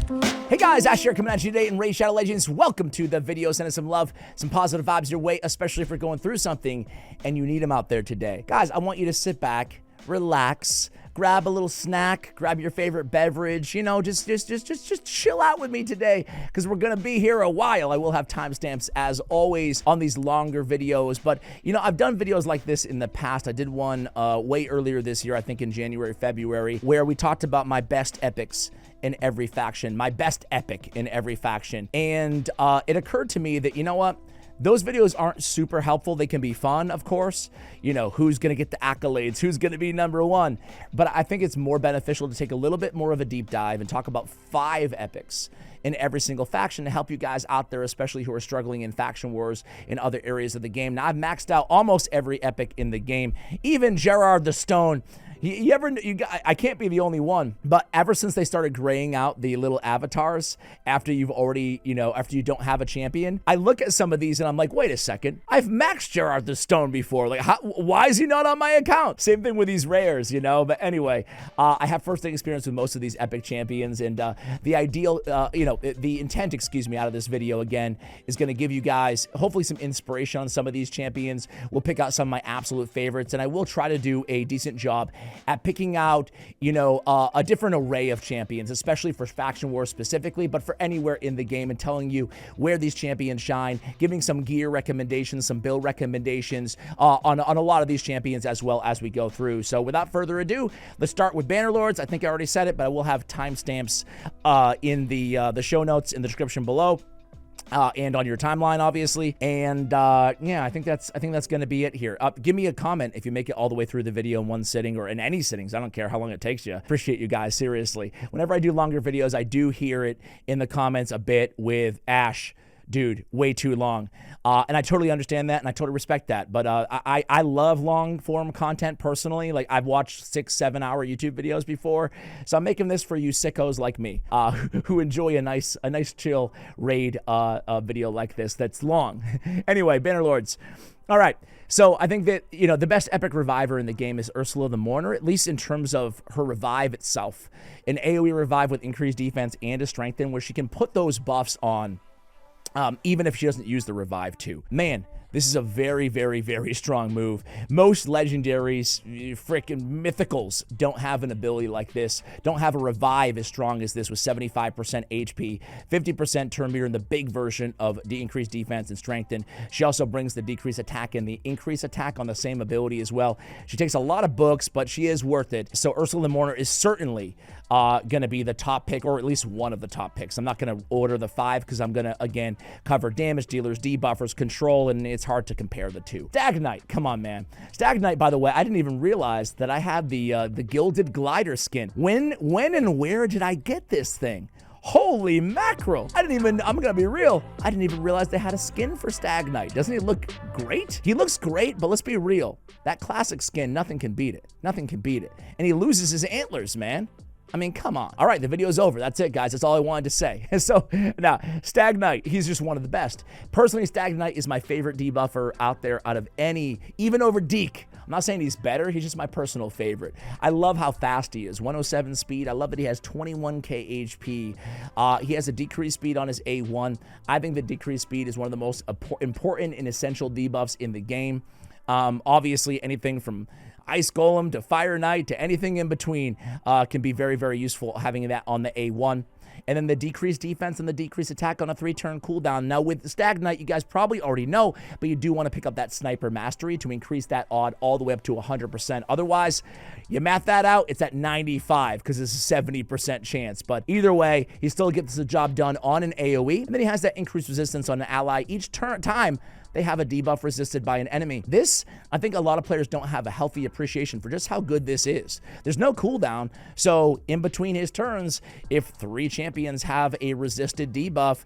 Hey guys, Ash here coming at you today in Raid Shadow Legends. Welcome to the video. Sending some love, some positive vibes your way, especially if you're going through something and you need them out there today. Guys, I want you to sit back, relax, grab a little snack, grab your favorite beverage, you know, just chill out with me today because we're going to be here a while. I will have timestamps as always on these longer videos, but you know, I've done videos like this in the past. I did one way earlier this year, I think in January, February, where we talked about my best epics in every faction, my best epic in every faction. And it occurred to me that, you know what? Those videos aren't super helpful. They can be fun, of course. You know, who's going to get the accolades? Who's going to be #1? But I think it's more beneficial to take a little bit more of a deep dive and talk about 5 epics in every single faction to help you guys out there, especially who are struggling in faction wars in other areas of the game. Now, I've maxed out almost every epic in the game. Even Gerard the Stone. I can't be the only one, but ever since they started graying out the little avatars after you've already, you know, after you don't have a champion, I look at some of these and I'm like, wait a second, I've maxed Gerard the Stone before. Like, why is he not on my account? Same thing with these rares, you know, but anyway, I have first-hand experience with most of these epic champions, and the ideal, the intent, excuse me, out of this video, again, is going to give you guys hopefully some inspiration on some of these champions. We'll pick out some of my absolute favorites, and I will try to do a decent job at picking out, you know, a different array of champions, especially for faction wars specifically, but for anywhere in the game, and telling you where these champions shine, giving some gear recommendations, some build recommendations on a lot of these champions as well as we go through. So without further ado, let's start with Bannerlords. I think I already said it, but I will have timestamps in the show notes in the description below. And on your timeline, obviously. And yeah, I think that's going to be it here. Give me a comment if you make it all the way through the video in one sitting or in any sittings. I don't care how long it takes you. Appreciate you guys, seriously. Whenever I do longer videos, I do hear it in the comments a bit with Ash. Dude, way too long. And I totally understand that, and I totally respect that. But I love long-form content personally. Like, I've watched 6-7 hour YouTube videos before. So I'm making this for you sickos like me who enjoy a nice chill raid video like this that's long. Anyway, Bannerlords. All right. So I think that, you know, the best epic reviver in the game is Ursula the Mourner, at least in terms of her revive itself. An AoE revive with increased defense and a strengthen, where she can put those buffs on even if she doesn't use the revive too. Man, this is a very, very, very strong move. Most legendaries, freaking mythicals, don't have an ability like this, don't have a revive as strong as this with 75% HP, 50% turn meter in the big version of the increased defense and strengthen. She also brings the decreased attack and the increased attack on the same ability as well. She takes a lot of books, but she is worth it. So Ursula the Mourner is certainly going to be the top pick, or at least one of the top picks. I'm not going to order the 5 because I'm going to, again, cover damage dealers, debuffers, control, and it's hard to compare the two. Stag Knight, come on, man. Stag Knight, by the way, I didn't even realize that I had the Gilded Glider skin. When and where did I get this thing? Holy mackerel. I'm gonna be real, I didn't even realize they had a skin for Stag Knight. Doesn't he look great? He looks great, but let's be real. That classic skin, nothing can beat it. Nothing can beat it. And he loses his antlers, man. I mean, come on. All right, the video's over. That's it, guys. That's all I wanted to say. So, now, Stag Knight, he's just one of the best. Personally, Stag Knight is my favorite debuffer out there out of any, even over Deke. I'm not saying he's better. He's just my personal favorite. I love how fast he is. 107 speed. I love that he has 21k HP. He has a decreased speed on his A1. I think the decreased speed is one of the most important and essential debuffs in the game. Obviously, anything from Ice Golem to Fire Knight to anything in between can be very, very useful having that on the A1. And then the decreased defense and the decreased attack on a 3-turn cooldown. Now with the Stag Knight, you guys probably already know, but you do want to pick up that Sniper Mastery to increase that odd all the way up to 100%. Otherwise, you math that out, it's at 95 because it's a 70% chance. But either way, he still gets the job done on an AoE. And then he has that increased resistance on an ally each time they have a debuff resisted by an enemy. This, I think a lot of players don't have a healthy appreciation for just how good this is. There's no cooldown, so in between his turns, if 3 champions have a resisted debuff,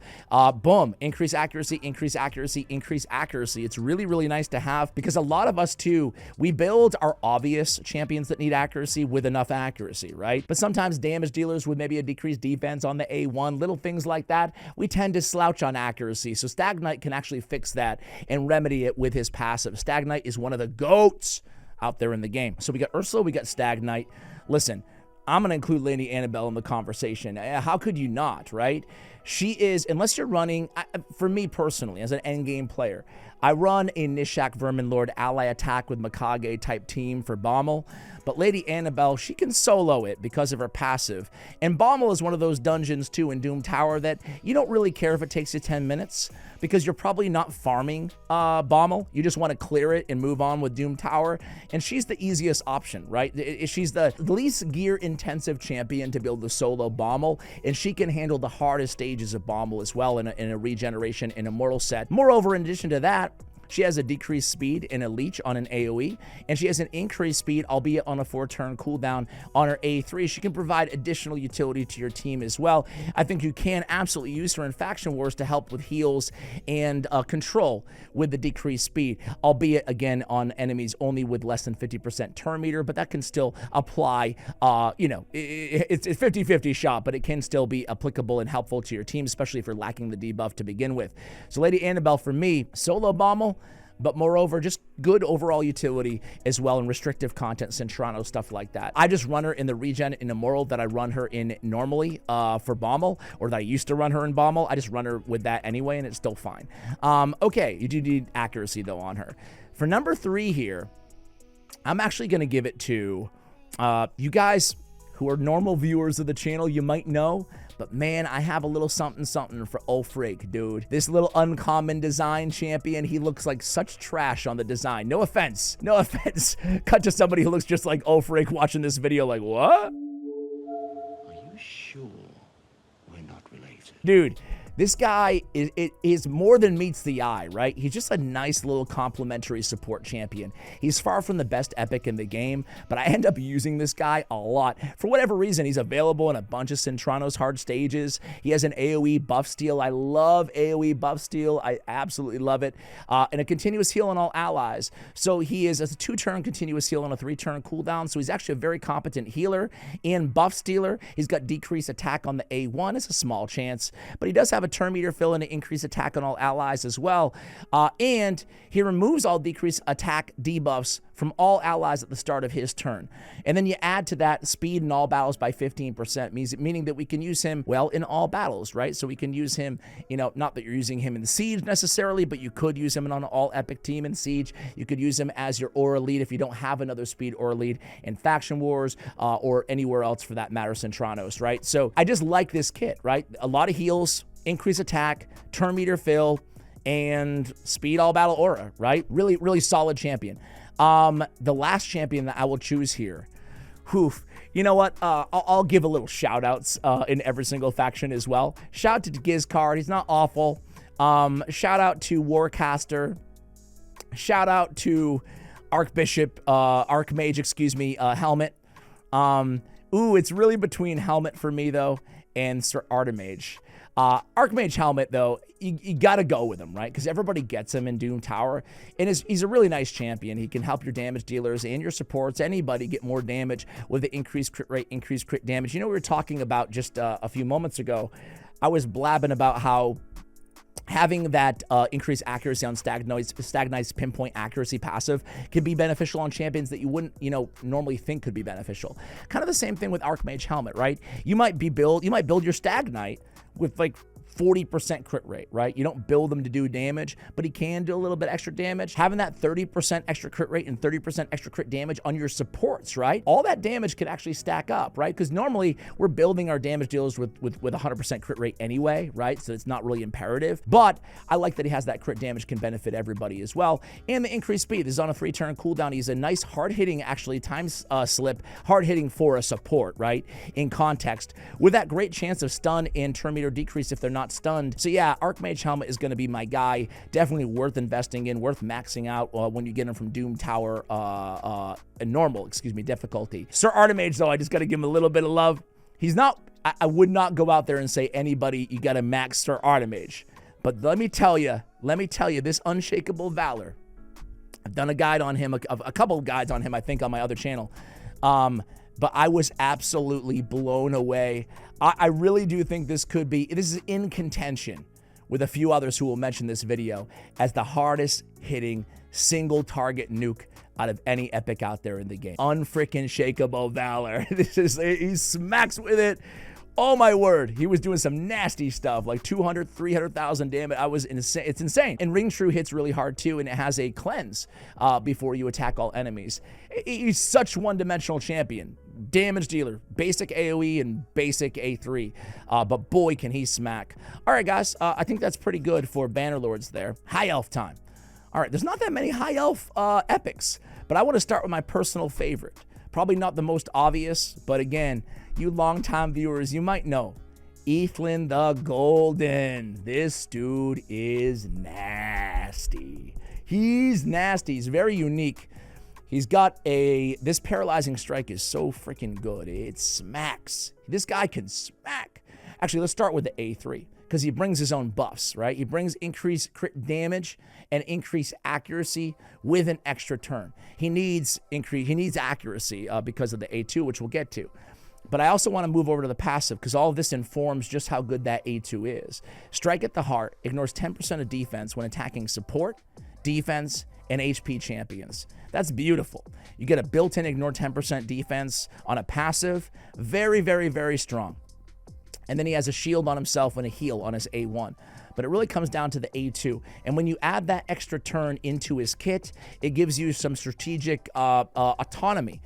boom, increase accuracy, increase accuracy, increase accuracy. It's really, really nice to have because a lot of us too, we build our obvious champions that need accuracy with enough accuracy, right? But sometimes damage dealers with maybe a decreased defense on the A1, little things like that, we tend to slouch on accuracy. So Stag Knight can actually fix that and remedy it with his passive. Stag Knight is one of the GOATs out there in the game. So we got Ursula, we got Stag Knight. Listen, I'm going to include Lady Annabelle in the conversation. How could you not, right? She is, unless you're running, for me personally, as an endgame player, I run a Nishak Verminlord ally attack with Mikage type team for Bommel, but Lady Annabelle, she can solo it because of her passive. And Bommel is one of those dungeons too in Doom Tower that you don't really care if it takes you 10 minutes because you're probably not farming Bommel. You just want to clear it and move on with Doom Tower. And she's the easiest option, right? She's the least gear intensive champion to be able to solo Bommel, and she can handle the hardest stages of Bommel as well in a regeneration and immortal set. Moreover, in addition to that, she has a decreased speed in a leech on an AoE, and she has an increased speed, albeit on a 4-turn cooldown on her A3. She can provide additional utility to your team as well. I think you can absolutely use her in Faction Wars to help with heals and control with the decreased speed, albeit, again, on enemies only with less than 50% turn meter, but that can still apply. You know, it's a 50-50 shot, but it can still be applicable and helpful to your team, especially if you're lacking the debuff to begin with. So Lady Annabelle, for me, solo Bommel, but moreover, just good overall utility as well in restrictive content, Centrano, stuff like that. I just run her in the regen in Immoral that I run her in normally for Bommel, or that I used to run her in Bommel. I just run her with that anyway, and it's still fine. Okay, you do need accuracy, though, on her. For number 3 here, I'm actually going to give it to you guys who are normal viewers of the channel. You might know, but man, I have a little something for Ulfric, dude. This little uncommon design champion, he looks like such trash on the design. No offense. No offense. Cut to somebody who looks just like Ulfric watching this video like, what? Are you sure we're not related? Dude, this guy is more than meets the eye, right? He's just a nice little complimentary support champion. He's far from the best epic in the game, but I end up using this guy a lot. For whatever reason, he's available in a bunch of Centrano's hard stages. He has an AoE buff steal. I love AoE buff steal. I absolutely love it. And a continuous heal on all allies. So he is a 2-turn continuous heal on a 3-turn cooldown. So he's actually a very competent healer and buff stealer. He's got decreased attack on the A1. It's a small chance, but he does have a turn meter fill and an increased attack on all allies as well. And he removes all decreased attack debuffs from all allies at the start of his turn. And then you add to that speed in all battles by 15%, meaning that we can use him, well, in all battles, right? So we can use him, you know, not that you're using him in Siege necessarily, but you could use him on an all epic team in Siege. You could use him as your aura lead if you don't have another speed aura lead in Faction Wars or anywhere else for that matter, Centranos, right? So I just like this kit, right? A lot of heals, increase attack, turn meter fill, and speed all battle aura, right? Really, really solid champion. The last champion that I will choose here, you know what? I'll give a little shout outs in every single faction as well. Shout out to Gizcard, he's not awful. Shout out to Warcaster. Shout out to Archmage, excuse me, Helmet. It's really between Helmet for me though and Sir Artemage. Archmage Helmet, though, you gotta go with him, right? Because everybody gets him in Doom Tower, and he's a really nice champion. He can help your damage dealers and your supports, anybody, get more damage with the increased crit rate, increased crit damage. You know, we were talking about just a few moments ago, I was blabbing about how having that increased accuracy on Stag Knight's pinpoint accuracy passive can be beneficial on champions that you wouldn't, you know, normally think could be beneficial. Kind of the same thing with Archmage Helmet, right? You might build your Stag Knight with like 40% crit rate, right? You don't build them to do damage, but he can do a little bit extra damage. Having that 30% extra crit rate and 30% extra crit damage on your supports, right? All that damage could actually stack up, right? Because normally we're building our damage dealers with 100% crit rate anyway, right? So it's not really imperative, but I like that he has that crit damage can benefit everybody as well. And the increased speed, this is on a 3-turn cooldown. He's a nice hard-hitting, actually, time slip, hard-hitting for a support, right? In context, with that great chance of stun and turn meter decrease if they're not stunned. So yeah, Archmage Helmet is going to be my guy. Definitely worth investing in, worth maxing out when you get him from Doom Tower normal, difficulty. Sir Artemage, though, I just got to give him a little bit of love. He's not, I would not go out there and say anybody, you got to max Sir Artemage. But let me tell you, this Unshakable Valor, I've done a guide on him, a couple of guides on him, I think, on my other channel. But I was absolutely blown away. I really do think this is in contention with a few others who will mention this video as the hardest hitting single target nuke out of any epic out there in the game. Unfreaking shakable valor. He smacks with it. Oh my word, he was doing some nasty stuff, like 200, 300,000 damage. I was insane. It's insane. And Ring True hits really hard too, and it has a cleanse before you attack all enemies. He's such one-dimensional champion. Damage dealer, basic AoE and basic A3, but boy can he smack. All right, guys, I think that's pretty good for Bannerlords there. High Elf time. All right, there's not that many High Elf epics, but I want to start with my personal favorite. Probably not the most obvious, but again, you longtime viewers, you might know. Ethlin the Golden. This dude is nasty. He's nasty. He's very unique. He's got this paralyzing strike is so freaking good. It smacks. This guy can smack. Actually, let's start with the A3 because he brings his own buffs, right? He brings increased crit damage and increased accuracy with an extra turn. He needs accuracy because of the A2, which we'll get to. But I also want to move over to the passive because all of this informs just how good that A2 is. Strike at the heart ignores 10% of defense when attacking support, defense, and HP champions. That's beautiful. You get a built-in ignore 10% defense on a passive. Very, very, very strong. And then he has a shield on himself and a heal on his A1. But it really comes down to the A2. And when you add that extra turn into his kit, it gives you some strategic autonomy.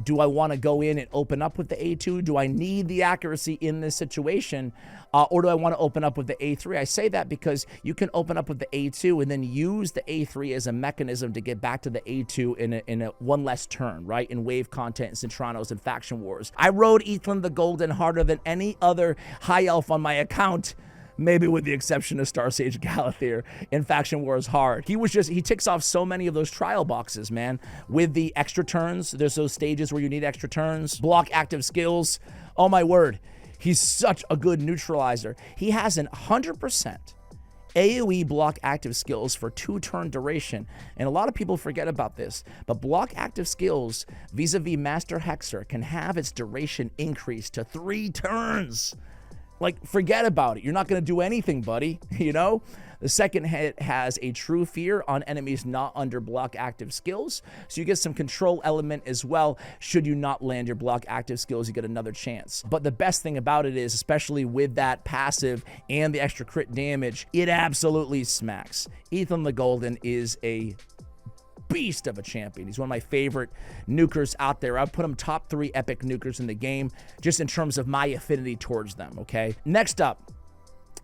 Do I want to go in and open up with the A2? Do I need the accuracy in this situation? Or do I want to open up with the A3? I say that because you can open up with the A2 and then use the A3 as a mechanism to get back to the A2 in a one less turn, right? In wave content, Centranos, and Faction Wars. I rode Ethlin the Golden harder than any other High Elf on my account. Maybe with the exception of Star Sage Galathir in Faction Wars hard. He ticks off so many of those trial boxes, man. With the extra turns, there's those stages where you need extra turns. Block active skills. Oh my word. He's such a good neutralizer. He has an 100% AoE block active skills for 2-turn duration. And a lot of people forget about this. But block active skills vis-a-vis Master Hexer can have its duration increased to 3 turns. Like, forget about it. You're not going to do anything, buddy, you know? The second hit has a true fear on enemies not under block active skills. So you get some control element as well. Should you not land your block active skills, you get another chance. But the best thing about it is, especially with that passive and the extra crit damage, it absolutely smacks. Ethlin the Golden is a beast of a champion. He's one of my favorite nukers out there. I'd put him top 3 epic nukers in the game, just in terms of my affinity towards them, okay? Next up,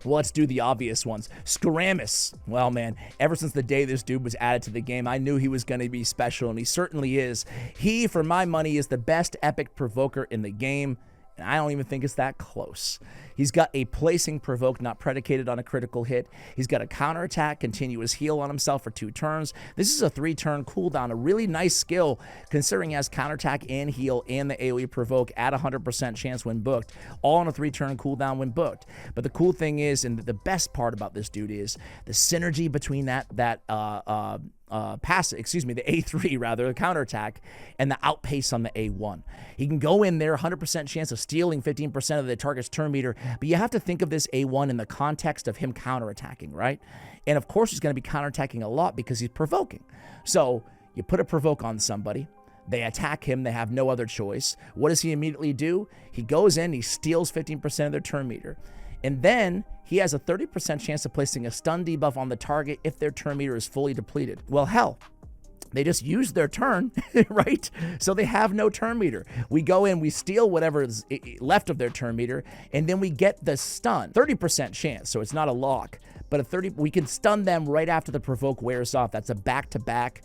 well, let's do the obvious ones. Skaramis. Well, man, ever since the day this dude was added to the game, I knew he was going to be special, and he certainly is. He, for my money, is the best epic provoker in the game, and I don't even think it's that close. He's got a placing provoke not predicated on a critical hit. He's got a counterattack, continuous heal on himself for 2 turns. This is a 3-turn cooldown, a really nice skill considering he has counterattack and heal and the AoE provoke at 100% chance when booked, all on a 3-turn cooldown when booked. But the cool thing is, and the best part about this dude is the synergy between the A3 rather, the counterattack, and the outpace on the A1. He can go in there, 100% chance of stealing 15% of the target's turn meter, but you have to think of this A1 in the context of him counterattacking, right? And of course he's going to be counterattacking a lot because he's provoking. So you put a provoke on somebody, they attack him, they have no other choice. What does he immediately do? He goes in, he steals 15% of their turn meter. And then he has a 30% chance of placing a stun debuff on the target if their turn meter is fully depleted. Well, hell, they just use their turn, right? So they have no turn meter. We go in, we steal whatever is left of their turn meter, and then we get the stun. 30% chance, so it's not a lock. But we can stun them right after the provoke wears off. That's a back-to-back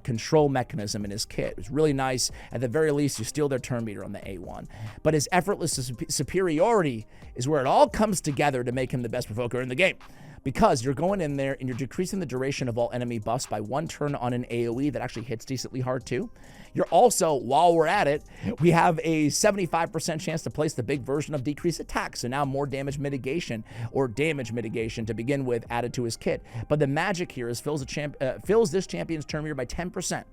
control mechanism in his kit. It's really nice. At the very least, you steal their turn meter on the A1. But his effortless superiority is where it all comes together to make him the best provoker in the game. Because you're going in there and you're decreasing the duration of all enemy buffs by 1 turn on an AoE that actually hits decently hard too. You're also, while we're at it, we have a 75% chance to place the big version of decreased attack. So now more damage mitigation or damage mitigation to begin with added to his kit. But the magic here is fills this champion's turn meter by 10%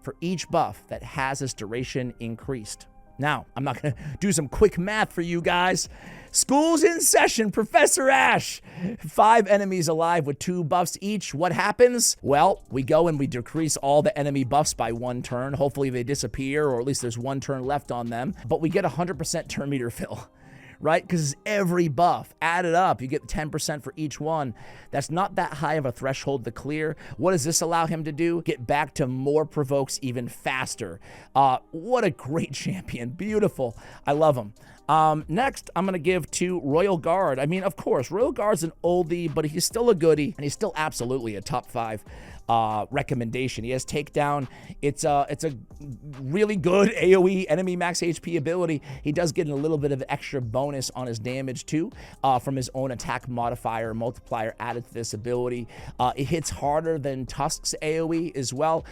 for each buff that has its duration increased. Now, I'm not going to do some quick math for you guys. School's in session, Professor Ash. 5 enemies alive with 2 buffs each. What happens? Well, we go and we decrease all the enemy buffs by 1 turn. Hopefully they disappear, or at least there's 1 turn left on them. But we get 100% turn meter fill, right? Because every buff added up, you get 10% for each one. That's not that high of a threshold to clear. What does this allow him to do? Get back to more provokes even faster. What a great champion. Beautiful. I love him. Next, I'm going to give to Royal Guard. I mean, of course, Royal Guard's an oldie, but he's still a goodie, and he's still absolutely a top 5 recommendation. He has takedown. It's a really good AoE enemy max HP ability. He does get a little bit of extra bonus on his damage too, from his own attack modifier multiplier added to this ability. It hits harder than Tusk's AoE as well.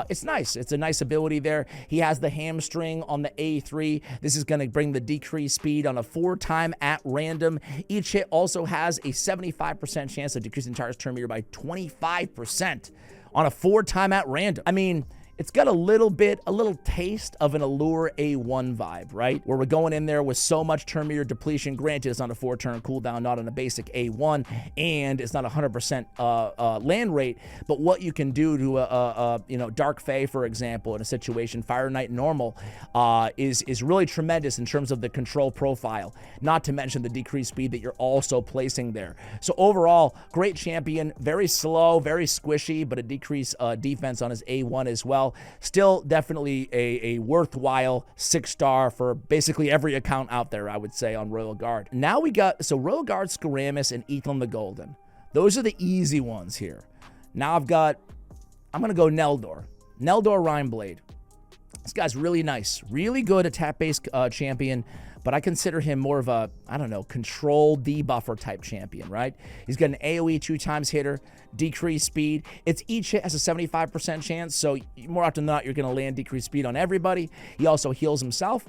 It's nice. It's a nice ability there. He has the hamstring on the A3. This is going to bring the decreased speed on a 4-time at random. Each hit also has a 75% chance to decrease the entire turn meter by 25%. On a 4-time at random. I mean, it's got a little taste of an Allure A1 vibe, right? Where we're going in there with so much turn meter depletion. Granted, it's on a 4-turn cooldown, not on a basic A1, and it's not 100% land rate. But what you can do to a Dark Fae, for example, in a situation, Fire Knight normal, is really tremendous in terms of the control profile. Not to mention the decreased speed that you're also placing there. So overall, great champion, very slow, very squishy, but a decreased defense on his A1 as well. Still definitely a worthwhile 6-star for basically every account out there, I would say, on Royal Guard. Now we got, so Royal Guard, Skaramis, and Ethan the Golden. Those are the easy ones here. Now I'm going to go Neldor. Neldor Rhineblade. This guy's really nice. Really good attack-based champion, but I consider him more of a, I don't know, control debuffer type champion, right? He's got an AoE 2-times hitter, decreased speed. It's each hit has a 75% chance, so more often than not, you're going to land decreased speed on everybody. He also heals himself.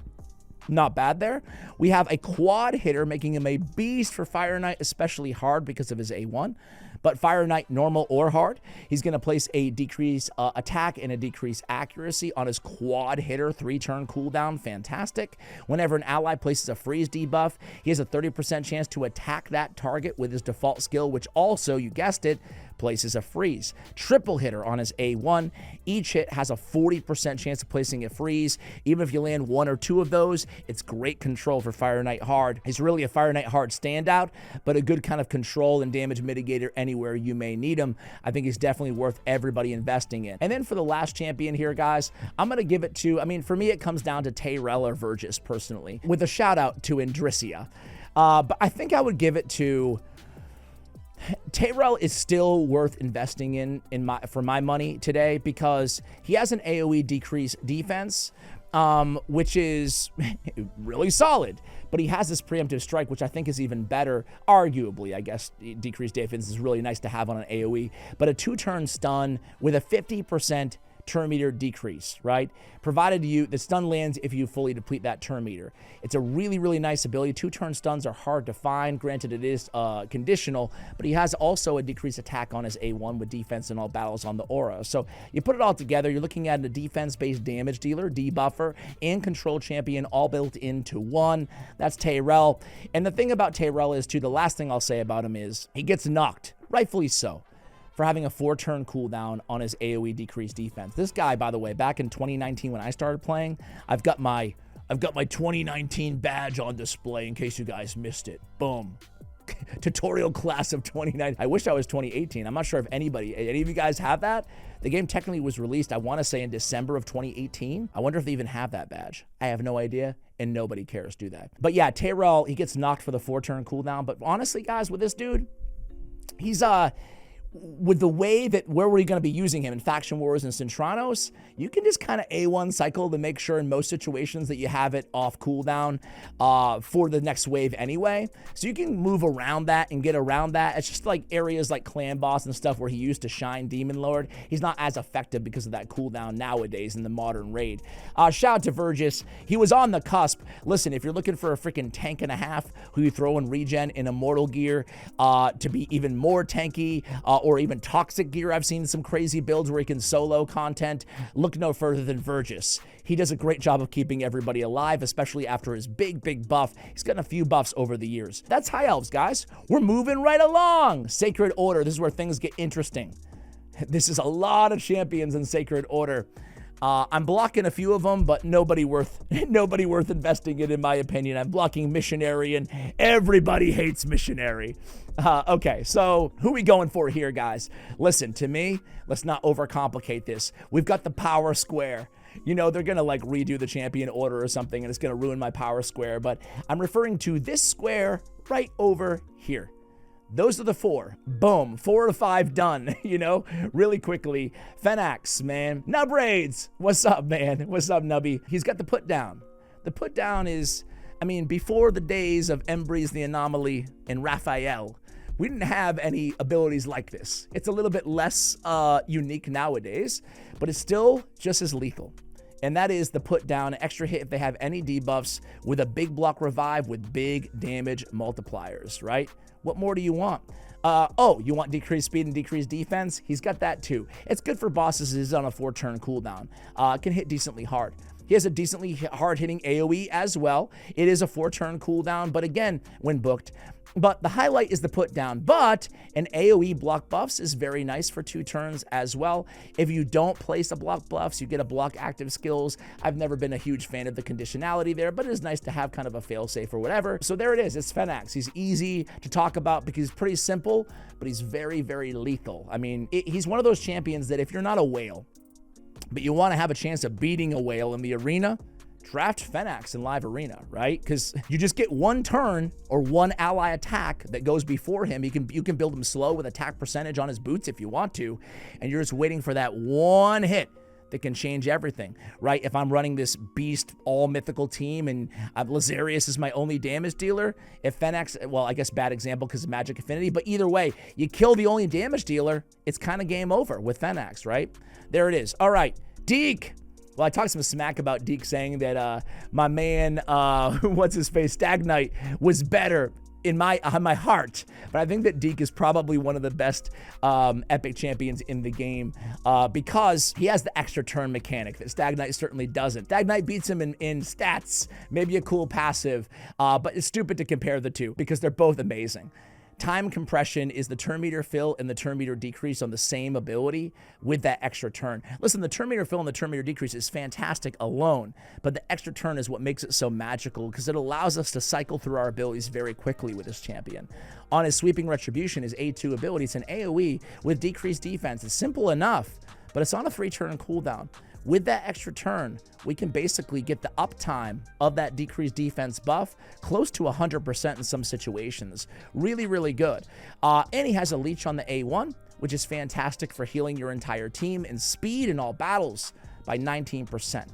Not bad there. We have a quad hitter, making him a beast for Fire Knight, especially hard because of his A1. But Fire Knight normal or hard, he's going to place a decreased attack and a decreased accuracy on his quad hitter 3-turn cooldown. Fantastic. Whenever an ally places a freeze debuff, he has a 30% chance to attack that target with his default skill, which also, you guessed it, places a freeze. Triple hitter on his A1. Each hit has a 40% chance of placing a freeze. Even if you land 1 or 2 of those, it's great control for Fire Knight hard. He's really a Fire Knight hard standout, but a good kind of control and damage mitigator anywhere you may need him. I think he's definitely worth everybody investing in. And then for the last champion here, guys, I'm going to give it to, I mean, for me, it comes down to Tyrell or Vergis personally, with a shout out to Indricia. But I think I would give it to Tyrell is still worth investing in for my money today, because he has an AoE decrease defense, which is really solid. But he has this preemptive strike, which I think is even better. Arguably, I guess, decreased defense is really nice to have on an AoE. But a 2-turn stun with a 50% turn meter decrease, right? Provided the stun lands if you fully deplete that turn meter. It's a really, really nice ability. 2-turn stuns are hard to find. Granted, it is conditional, but he has also a decreased attack on his A1 with defense in all battles on the aura. So you put it all together, you're looking at a defense-based damage dealer, debuffer, and control champion all built into one. That's Tyrell. And the thing about Tyrell is, too, the last thing I'll say about him is he gets knocked, rightfully so, for having a 4-turn cooldown on his AoE decreased defense. This guy, by the way, back in 2019 when I started playing, I've got my 2019 badge on display in case you guys missed it. Boom. Tutorial class of 2019. I wish I was 2018. I'm not sure if any of you guys have that. The game technically was released, I want to say, in December of 2018. I wonder if they even have that badge. I have no idea, and nobody cares, do that. But yeah, Tyrell, he gets knocked for the 4-turn cooldown. But honestly, guys, with this dude, he's with the way that where we're going to be using him in Faction Wars and Cintranos, you can just kind of A1 cycle to make sure in most situations that you have it off cooldown for the next wave anyway. So you can move around that and get around that. It's just like areas like Clan Boss and stuff where he used to shine Demon Lord. He's not as effective because of that cooldown nowadays in the modern raid. Shout out to Vergis. He was on the cusp. Listen, if you're looking for a freaking tank and a half who you throw in regen in Immortal gear to be even more tanky, or even toxic gear. I've seen some crazy builds where he can solo content. Look no further than Vergis. He does a great job of keeping everybody alive, especially after his big buff. He's gotten a few buffs over the years. That's High Elves, guys. We're moving right along. Sacred Order. This is where things get interesting. This is a lot of champions in Sacred Order. I'm blocking a few of them, but nobody worth investing in my opinion. I'm blocking Missionary, and everybody hates Missionary. Okay, so who are we going for here, guys? Listen, to me, let's not overcomplicate this. We've got the power square. You know, they're going to like redo the champion order or something, and it's going to ruin my power square, but I'm referring to this square right over here. Those are the 4. Boom. 4 to 5 done, you know, really quickly. Fenax, man. Nub Raids. What's up, man? What's up, Nubby? He's got the put down. The put down is, I mean, before the days of Embreeze the Anomaly and Reveiw, we didn't have any abilities like this. It's a little bit less unique nowadays, but it's still just as lethal. And that is the put down, extra hit if they have any debuffs with a big block revive with big damage multipliers, right? What more do you want? Oh, you want decreased speed and decreased defense? He's got that too. It's good for bosses. It's on a 4-turn cooldown. Can hit decently hard. He has a decently hard-hitting AoE as well. It is a 4-turn cooldown, but again, when booked. But the highlight is the put down. But an AoE block buffs is very nice for 2 turns as well. If you don't place a block buffs, you get a block active skills. I've never been a huge fan of the conditionality there, but it is nice to have kind of a failsafe or whatever. So there it is. It's Fenax. He's easy to talk about because he's pretty simple, but he's very, very lethal. I mean, he's one of those champions that if you're not a whale, but you want to have a chance of beating a whale in the arena, draft Fenax in live arena, right? Because you just get 1 turn or 1 ally attack that goes before him. You can build him slow with attack percentage on his boots if you want to, and you're just waiting for that 1 hit that can change everything, right? If I'm running this beast all mythical team and Lazarius is my only damage dealer, if Fenax, well, I guess bad example because of magic affinity, but either way, you kill the only damage dealer, it's kind of game over with Fenax, right? There it is. All right, Deke. Well, I talked some smack about Deke saying that my man, what's his face, Stag Knight, was better in my heart. But I think that Deke is probably one of the best epic champions in the game because he has the extra turn mechanic that Stag Knight certainly doesn't. Stag Knight beats him in stats, maybe a cool passive, but it's stupid to compare the two because they're both amazing. Time compression is the turn meter fill and the turn meter decrease on the same ability with that extra turn. Listen, the turn meter fill and the turn meter decrease is fantastic alone, but the extra turn is what makes it so magical because it allows us to cycle through our abilities very quickly with this champion. On his Sweeping Retribution, his A2 ability, it's an AoE with decreased defense. It's simple enough, but it's on a 3-turn cooldown. With that extra turn, we can basically get the uptime of that decreased defense buff close to 100% in some situations. Really, really good. And he has a leech on the A1, which is fantastic for healing your entire team and speed in all battles by 19%.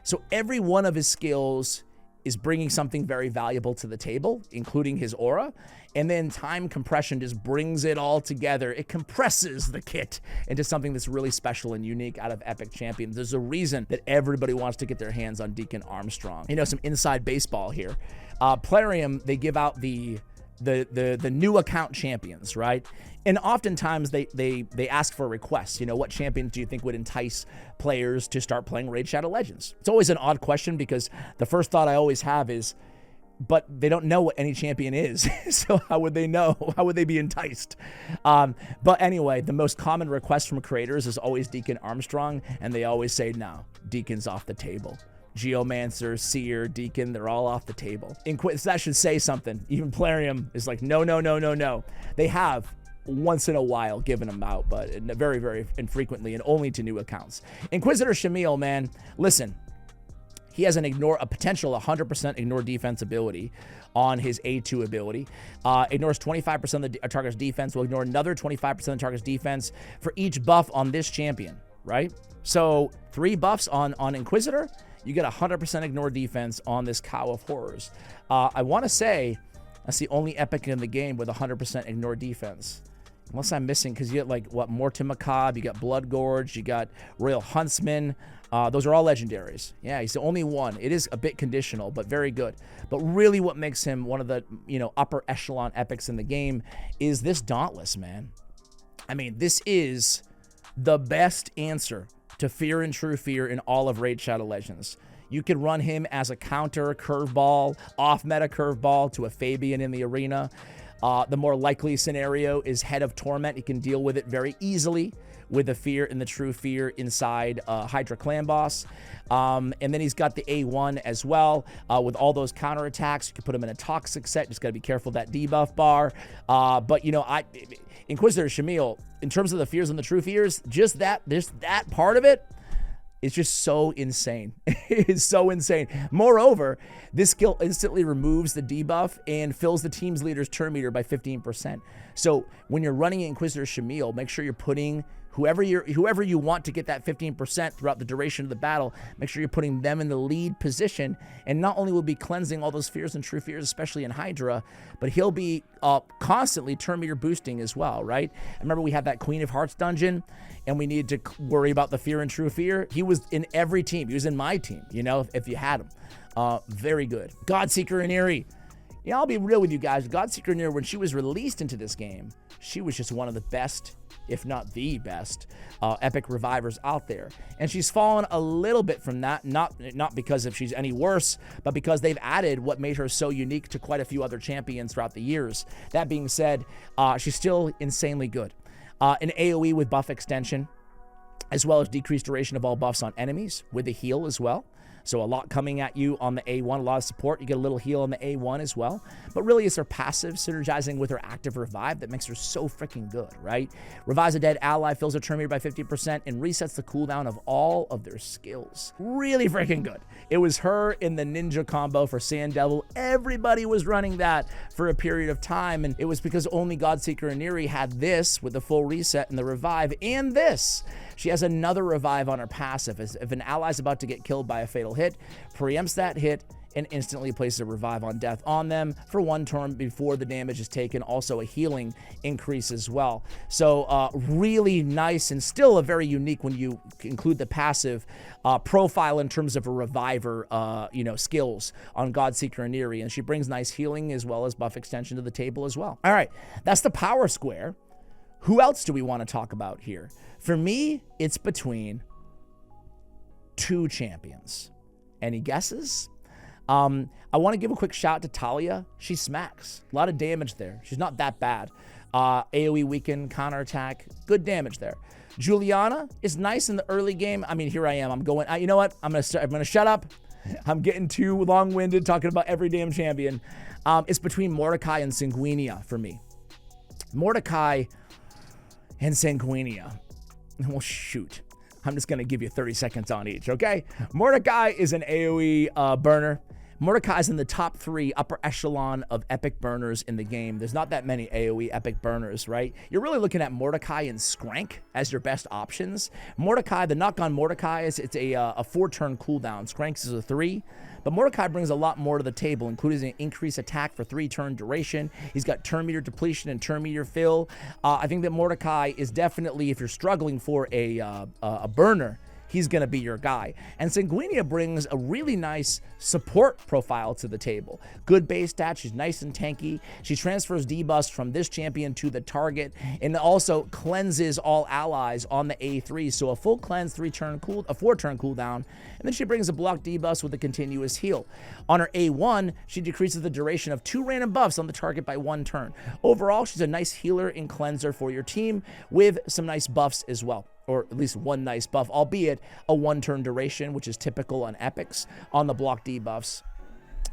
So every one of his skills is bringing something very valuable to the table, including his aura. And then time compression just brings it all together. It compresses the kit into something that's really special and unique out of epic champions. There's a reason that everybody wants to get their hands on Deacon Armstrong. You know, some inside baseball here. Plarium, they give out the new account champions, right? And oftentimes they ask for requests. You know, what champions do you think would entice players to start playing Raid Shadow Legends? It's always an odd question because the first thought I always have is, but they don't know what any champion is. So how would they know? How would they be enticed? But anyway, the most common request from creators is always Deacon Armstrong, and they always say, no, Deacon's off the table. Geomancer, Seer, Deacon, they're all off the table. That should say something. Even Plarium is like, no, no, no, no, no. They have once in a while given them out, but very, very infrequently and only to new accounts. Inquisitor Shamil, man, listen. He has a potential 100% ignore defense ability on his A2 ability. Ignores 25% of the target's defense. Will ignore another 25% of the target's defense for each buff on this champion, right? So 3 buffs on Inquisitor, you get 100% ignore defense on this Cow of Horrors. I want to say that's the only epic in the game with 100% ignore defense. Unless I'm missing, because you get like, what, Mortem Macabre, you got Blood Gorge, you got Royal Huntsman. Those are all legendaries. Yeah, he's the only one. It is a bit conditional, but very good. But really what makes him one of the, upper echelon epics in the game is this Dauntless, man. I mean, this is the best answer to Fear and True Fear in all of Raid Shadow Legends. You can run him as a counter curveball, off-meta curveball to a Fabian in the arena. The more likely scenario is Head of Torment. He can deal with it very easily with the Fear and the True Fear inside Hydra Clan Boss. And then he's got the A1 as well with all those counterattacks. You can put him in a Toxic set. Just got to be careful of that debuff bar. But, you know, Inquisitor Shamil, in terms of the Fears and the True Fears, just that part of it, it's just so insane. It is so insane. Moreover, this skill instantly removes the debuff and fills the team's leader's turn meter by 15%. So when you're running Inquisitor Shamil, make sure you're putting whoever you want to get that 15% throughout the duration of the battle, make sure you're putting them in the lead position. And not only will be cleansing all those Fears and True Fears, especially in Hydra, but he'll be constantly turn meter boosting as well, right? I remember we had that Queen of Hearts dungeon, and we needed to worry about the Fear and True Fear. He was in every team. He was in my team, you know, if you had him. Very good. Godseeker and Eerie. Yeah, I'll be real with you guys. Godseeker and Eerie, when she was released into this game, she was just one of the best, if not the best, epic revivers out there. And she's fallen a little bit from that, not because if she's any worse, but because they've added what made her so unique to quite a few other champions throughout the years. That being said, she's still insanely good. An AoE with buff extension, as well as decreased duration of all buffs on enemies with a heal as well. So a lot coming at you on the A1, a lot of support. You get a little heal on the A1 as well. But really, it's her passive synergizing with her active revive that makes her so freaking good, right? Revives a dead ally, fills her turn meter by 50%, and resets the cooldown of all of their skills. Really freaking good. It was her in the ninja combo for Sand Devil. Everybody was running that for a period of time, and it was because only Godseeker and Eerie had this with the full reset and the revive, and this. She has another revive on her passive. If an ally's about to get killed by a fatal hit, preempts that hit and instantly places a revive on death on them for 1 turn before the damage is taken. Also a healing increase as well. So really nice and still a very unique when you include the passive profile in terms of a reviver, skills on Godseeker and Eerie. And she brings nice healing as well as buff extension to the table as well. All right, that's the power square. Who else do we want to talk about here? For me, it's between 2 champions. Any guesses? I want to give a quick shout to Talia. She smacks. A lot of damage there. She's not that bad. AoE weaken, counterattack, good damage there. Juliana is nice in the early game. I mean, here I am. I'm going, you know what? I'm gonna shut up. I'm getting too long-winded talking about every damn champion. It's between Mordecai and Sanguinia for me. Mordecai and Sanguinia. Well, shoot. I'm just going to give you 30 seconds on each, okay? Mordecai is an AoE burner. Mordecai's in the top 3 upper echelon of epic burners in the game. There's not that many AoE epic burners, right? You're really looking at Mordecai and Skrank as your best options. Mordecai, the knock on Mordecai is it's a 4-turn cooldown. Skrank's is a 3. But Mordecai brings a lot more to the table, including an increased attack for 3-turn duration. He's got turn meter depletion and turn meter fill. I think that Mordecai is definitely, if you're struggling for a burner, he's going to be your guy. And Sanguinia brings a really nice support profile to the table. Good base stats. She's nice and tanky. She transfers debuffs from this champion to the target and also cleanses all allies on the A3. So a full cleanse, 4-turn cooldown. And then she brings a block debuffs with a continuous heal. On her A1, she decreases the duration of 2 random buffs on the target by 1 turn. Overall, she's a nice healer and cleanser for your team with some nice buffs as well. Or at least 1 nice buff, albeit a 1-turn duration, which is typical on epics on the block debuffs.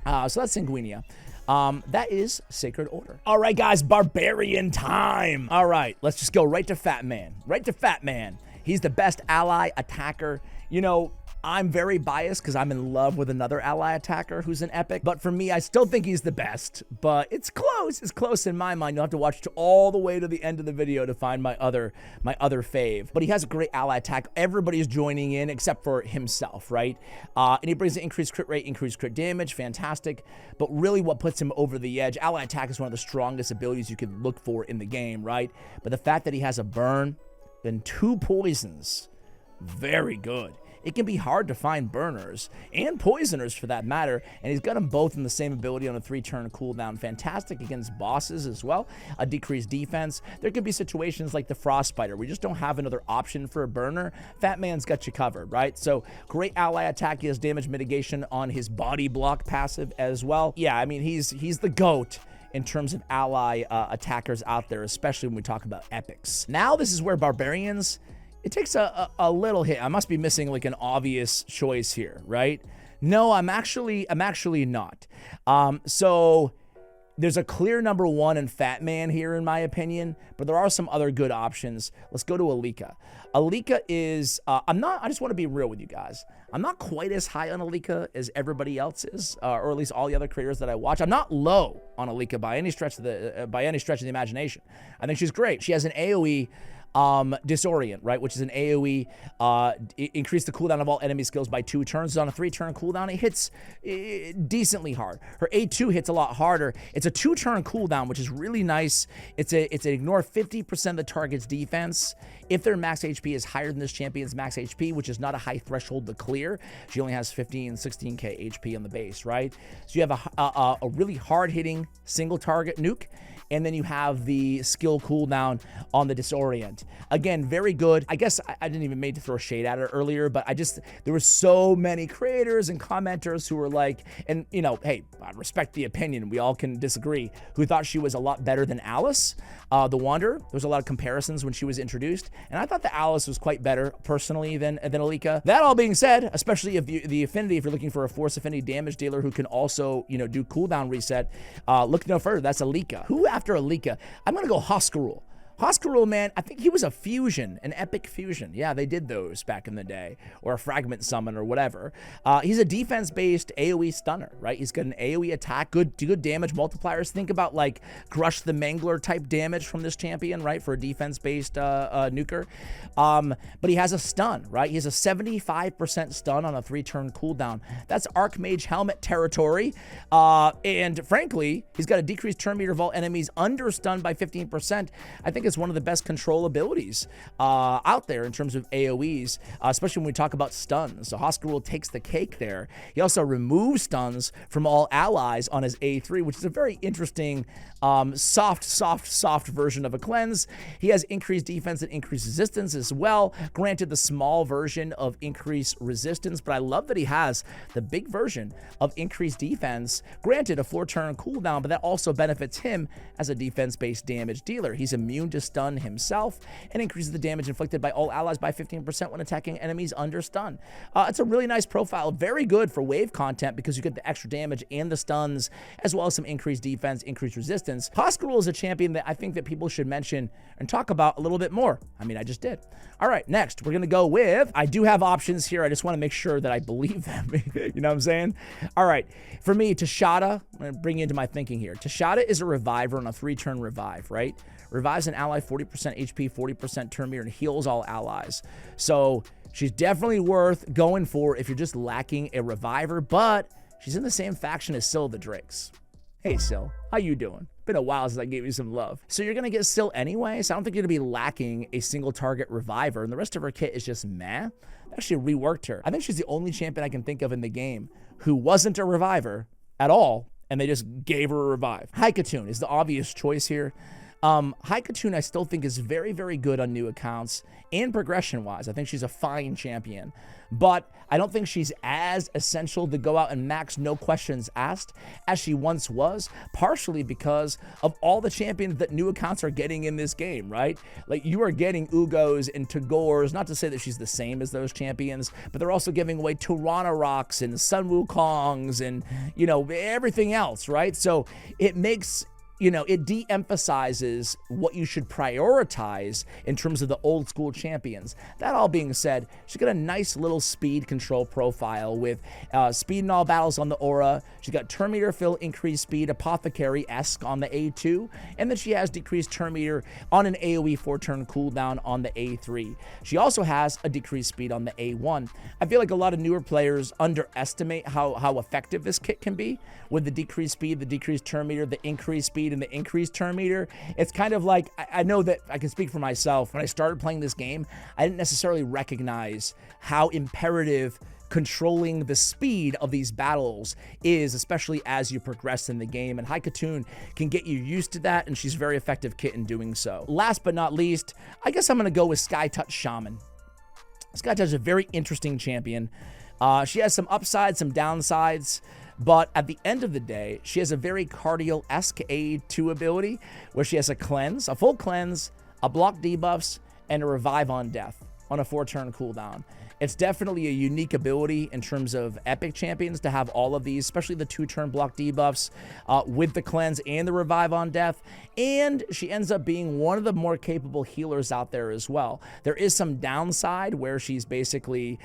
So that's Sanguinia. That is Sacred Order. All right, guys, Barbarian time. All right, let's just go right to Fat Man. Right to Fat Man. He's the best ally attacker. You know, I'm very biased because I'm in love with another ally attacker who's an epic. But for me, I still think he's the best. But it's close. It's close in my mind. You'll have to watch all the way to the end of the video to find my other fave. But he has a great ally attack. Everybody's joining in except for himself, right? And he brings an increased crit rate, increased crit damage. Fantastic. But really what puts him over the edge, ally attack is one of the strongest abilities you can look for in the game, right? But the fact that he has a burn, then 2 poisons, very good. it can be hard to find burners and poisoners for that matter, and he's got them both in the same ability on a 3-turn cooldown. Fantastic against bosses as well, a decreased defense. There could be situations like the Frostbiter. We just don't have another option for a burner. Fat Man's got you covered, right? So great ally attack. He has damage mitigation on his body block passive as well. Yeah, I mean, he's the GOAT in terms of ally attackers out there, especially when we talk about epics. Now this is where Barbarians, it takes a little hit. I must be missing like an obvious choice here, right? No, I'm actually not. So there's a clear number 1 in Fat Man here, in my opinion, but there are some other good options. Let's go to Alika. Alika is, I just want to be real with you guys. I'm not quite as high on Alika as everybody else is, or at least all the other creators that I watch. I'm not low on Alika by any stretch of the imagination. I think she's great. She has an AoE Disorient, right, which is an AoE, increase the cooldown of all enemy skills by 2 turns. On a 3-turn cooldown, it hits decently hard. Her A2 hits a lot harder. It's a 2-turn cooldown, which is really nice. It's an ignore 50% of the target's defense if their max HP is higher than this champion's max HP, which is not a high threshold to clear. She only has 16k HP on the base, right? So you have a really hard-hitting single target nuke, and then you have the skill cooldown on the Disorient. Again, very good. I guess I didn't even mean to throw shade at her earlier, but there were so many creators and commenters who were like, and you know, hey, I respect the opinion, we all can disagree, who thought she was a lot better than Alice, the Wanderer. There was a lot of comparisons when she was introduced, and I thought that Alice was quite better, personally, than Alika. That all being said, especially if the affinity, if you're looking for a force affinity damage dealer who can also, you know, do cooldown reset, look no further, that's Alika. Who after Alika? I'm gonna go Hoskarul. Hoskarul, man, I think he was a fusion, an epic fusion. Yeah, they did those back in the day, or a fragment summon or whatever. He's a defense-based AoE stunner, right? He's got an AoE attack, good damage multipliers. Think about like Crush the Mangler type damage from this champion, right? For a defense-based nuker. But he has a stun, right? He has a 75% stun on a 3-turn cooldown. That's Archmage Helmet territory. And frankly, he's got a decreased turn meter of all enemies under stun by 15%. I think it's one of the best control abilities out there in terms of AoEs, especially when we talk about stuns. So Hoskarul takes the cake there. He also removes stuns from all allies on his A3, which is a very interesting soft version of a cleanse. He has increased defense and increased resistance as well. Granted, the small version of increased resistance, but I love that he has the big version of increased defense. Granted, a 4-turn cooldown, but that also benefits him as a defense-based damage dealer. He's immune to stun himself and increases the damage inflicted by all allies by 15% when attacking enemies under stun. It's a really nice profile, very good for wave content because you get the extra damage and the stuns, as well as some increased defense, increased resistance. Hoskarul is a champion that I think that people should mention and talk about a little bit more. I mean, I just did. All right, next, we're going to go with, I do have options here. I just want to make sure that I believe them. You know what I'm saying? All right, for me, Tashada, I'm going to bring you into my thinking here. Tashada is a reviver on a 3-turn revive, right? Revives an ally 40% HP, 40% turn meter, and heals all allies. So she's definitely worth going for if you're just lacking a reviver, but she's in the same faction as Syl the Drakes. Hey, Syl, how you doing? Been a while since I gave you some love. So you're going to get Syl anyway, so I don't think you're going to be lacking a single target reviver, and the rest of her kit is just meh. I actually reworked her. I think she's the only champion I can think of in the game who wasn't a reviver at all, and they just gave her a revive. Haikatun is the obvious choice here. Haikatun I still think is very, very good on new accounts and progression-wise. I think she's a fine champion, but I don't think she's as essential to go out and max no questions asked as she once was, partially because of all the champions that new accounts are getting in this game, right? Like, you are getting Ugos and Tagors, not to say that she's the same as those champions, but they're also giving away Tirana Rocks and Sun Wukongs and, you know, everything else, right? So it makes, you know, it de-emphasizes what you should prioritize in terms of the old school champions. That all being said, she's got a nice little speed control profile with speed in all battles on the aura. She's got turn meter fill, increased speed, apothecary-esque on the A2, and then she has decreased turn meter on an AoE 4-turn cooldown on the A3. She also has a decreased speed on the A1. I feel like a lot of newer players underestimate how effective this kit can be with the decreased speed, the decreased turn meter, the increased speed, speed and the increased turn meter, it's kind of like, I know that I can speak for myself. When I started playing this game, I didn't necessarily recognize how imperative controlling the speed of these battles is, especially as you progress in the game, and Haikatun can get you used to that, and she's a very effective kit in doing so. Last but not least, I guess I'm going to go with Skytouch Shaman. Skytouch is a very interesting champion. She has some upsides, some downsides, but at the end of the day, she has a very Cardial-esque A2 ability where she has a cleanse, a full cleanse, a block debuffs, and a revive on death on a 4-turn cooldown. It's definitely a unique ability in terms of epic champions to have all of these, especially the 2-turn block debuffs with the cleanse and the revive on death. And she ends up being one of the more capable healers out there as well. There is some downside where she's basically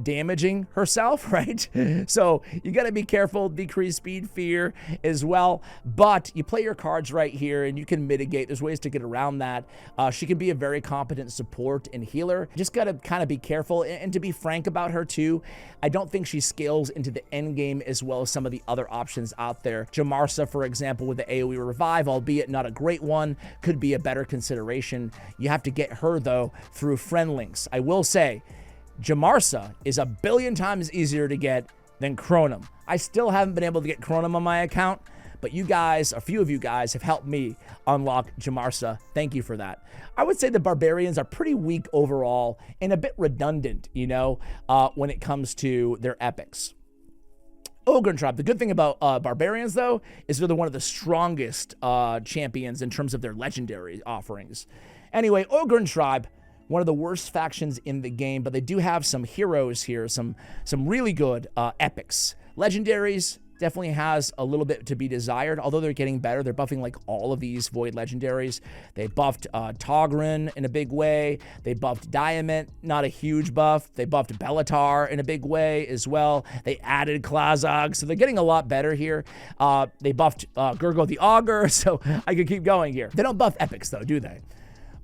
damaging herself, right? So you got to be careful, decrease speed, fear as well. But you play your cards right here and you can mitigate. There's ways to get around that. She can be a very competent support and healer. Just got to kind of be careful. And to be frank about her too, I don't think she scales into the end game as well as some of the other options out there. Jamarsa, for example, with the AoE revive, albeit not a great one, could be a better consideration. You have to get her though through friend links. I will say, Jamarsa is a billion times easier to get than Chronum. I still haven't been able to get Chronum on my account, but you guys, a few of you guys, have helped me unlock Jamarsa. Thank you for that. I would say the Barbarians are pretty weak overall and a bit redundant, you know, when it comes to their epics. Ogryn Tribe. The good thing about Barbarians, though, is they're one of the strongest champions in terms of their legendary offerings. Anyway, Ogryn Tribe, one of the worst factions in the game, but they do have some heroes here, some really good epics. Legendaries definitely has a little bit to be desired, although they're getting better. They're buffing like all of these Void legendaries. They buffed Toghren in a big way. They buffed Diamant, not a huge buff. They buffed Bellatar in a big way as well. They added Klazog, so they're getting a lot better here. They buffed Gurgo the Augur, so I could keep going here. They don't buff epics though, do they?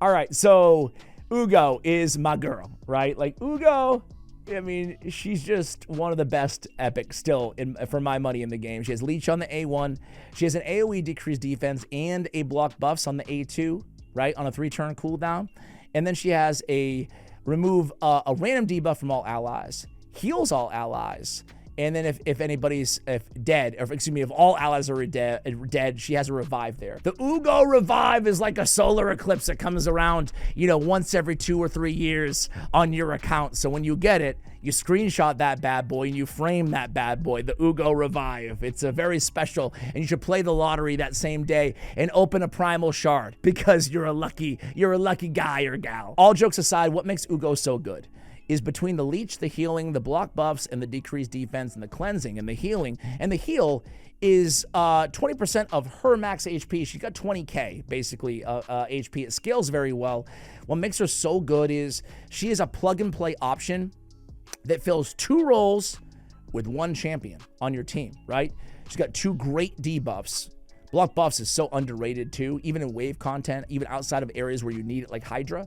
All right, so Ugo is my girl, right? Like Ugo, I mean, she's just one of the best epics still for my money in the game. She has Leech on the A1. She has an AoE decreased defense and a block buffs on the A2, right, on a 3-turn cooldown. And then she has a remove a random debuff from all allies, heals all allies. And then if anybody's dead, or excuse me, if all allies are dead, she has a revive there. The Ugo revive is like a solar eclipse that comes around, you know, once every 2 or 3 years on your account. So when you get it, you screenshot that bad boy and you frame that bad boy, the Ugo revive. It's a very special, and you should play the lottery that same day and open a primal shard because you're a lucky guy or gal. All jokes aside, what makes Ugo so good is between the leech, the healing, the block buffs, and the decreased defense, and the cleansing, and the healing. And the heal is 20% of her max HP. She's got 20k, basically, HP. It scales very well. What makes her so good is she is a plug-and-play option that fills 2 roles with 1 champion on your team, right? She's got 2 great debuffs. Block buffs is so underrated, too, even in wave content, even outside of areas where you need it, like Hydra.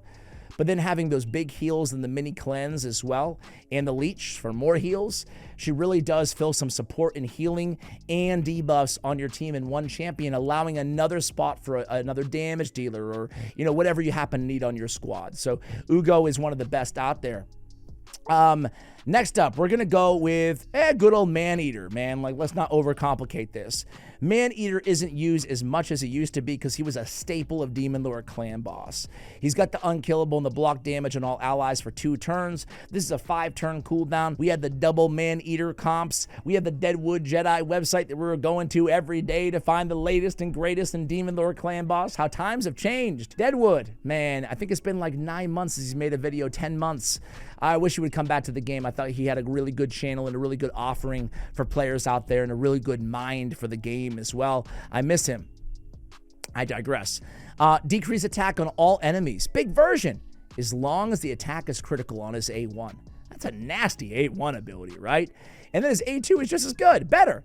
But then having those big heals and the mini cleanse as well, and the leech for more heals, she really does fill some support and healing and debuffs on your team in 1 champion, allowing another spot for another damage dealer or, you know, whatever you happen to need on your squad. So Ugo is one of the best out there. Next up, we're going to go with good old Man-Eater, man. Like, let's not overcomplicate this. Man-Eater isn't used as much as he used to be because he was a staple of Demon Lord Clan Boss. He's got the unkillable and the block damage on all allies for 2 turns. This is a 5-turn cooldown. We had the double Man-Eater comps. We had the Deadwood Jedi website that we were going to every day to find the latest and greatest in Demon Lord Clan Boss. How times have changed. Deadwood, man, I think it's been like 9 months since he's made a video, 10 months. I wish he would come back to the game. I thought he had a really good channel and a really good offering for players out there and a really good mind for the game as well. I miss him. I digress. Decrease attack on all enemies. Big version, as long as the attack is critical on his A1. That's a nasty A1 ability, right? And then his A2 is just as good, better.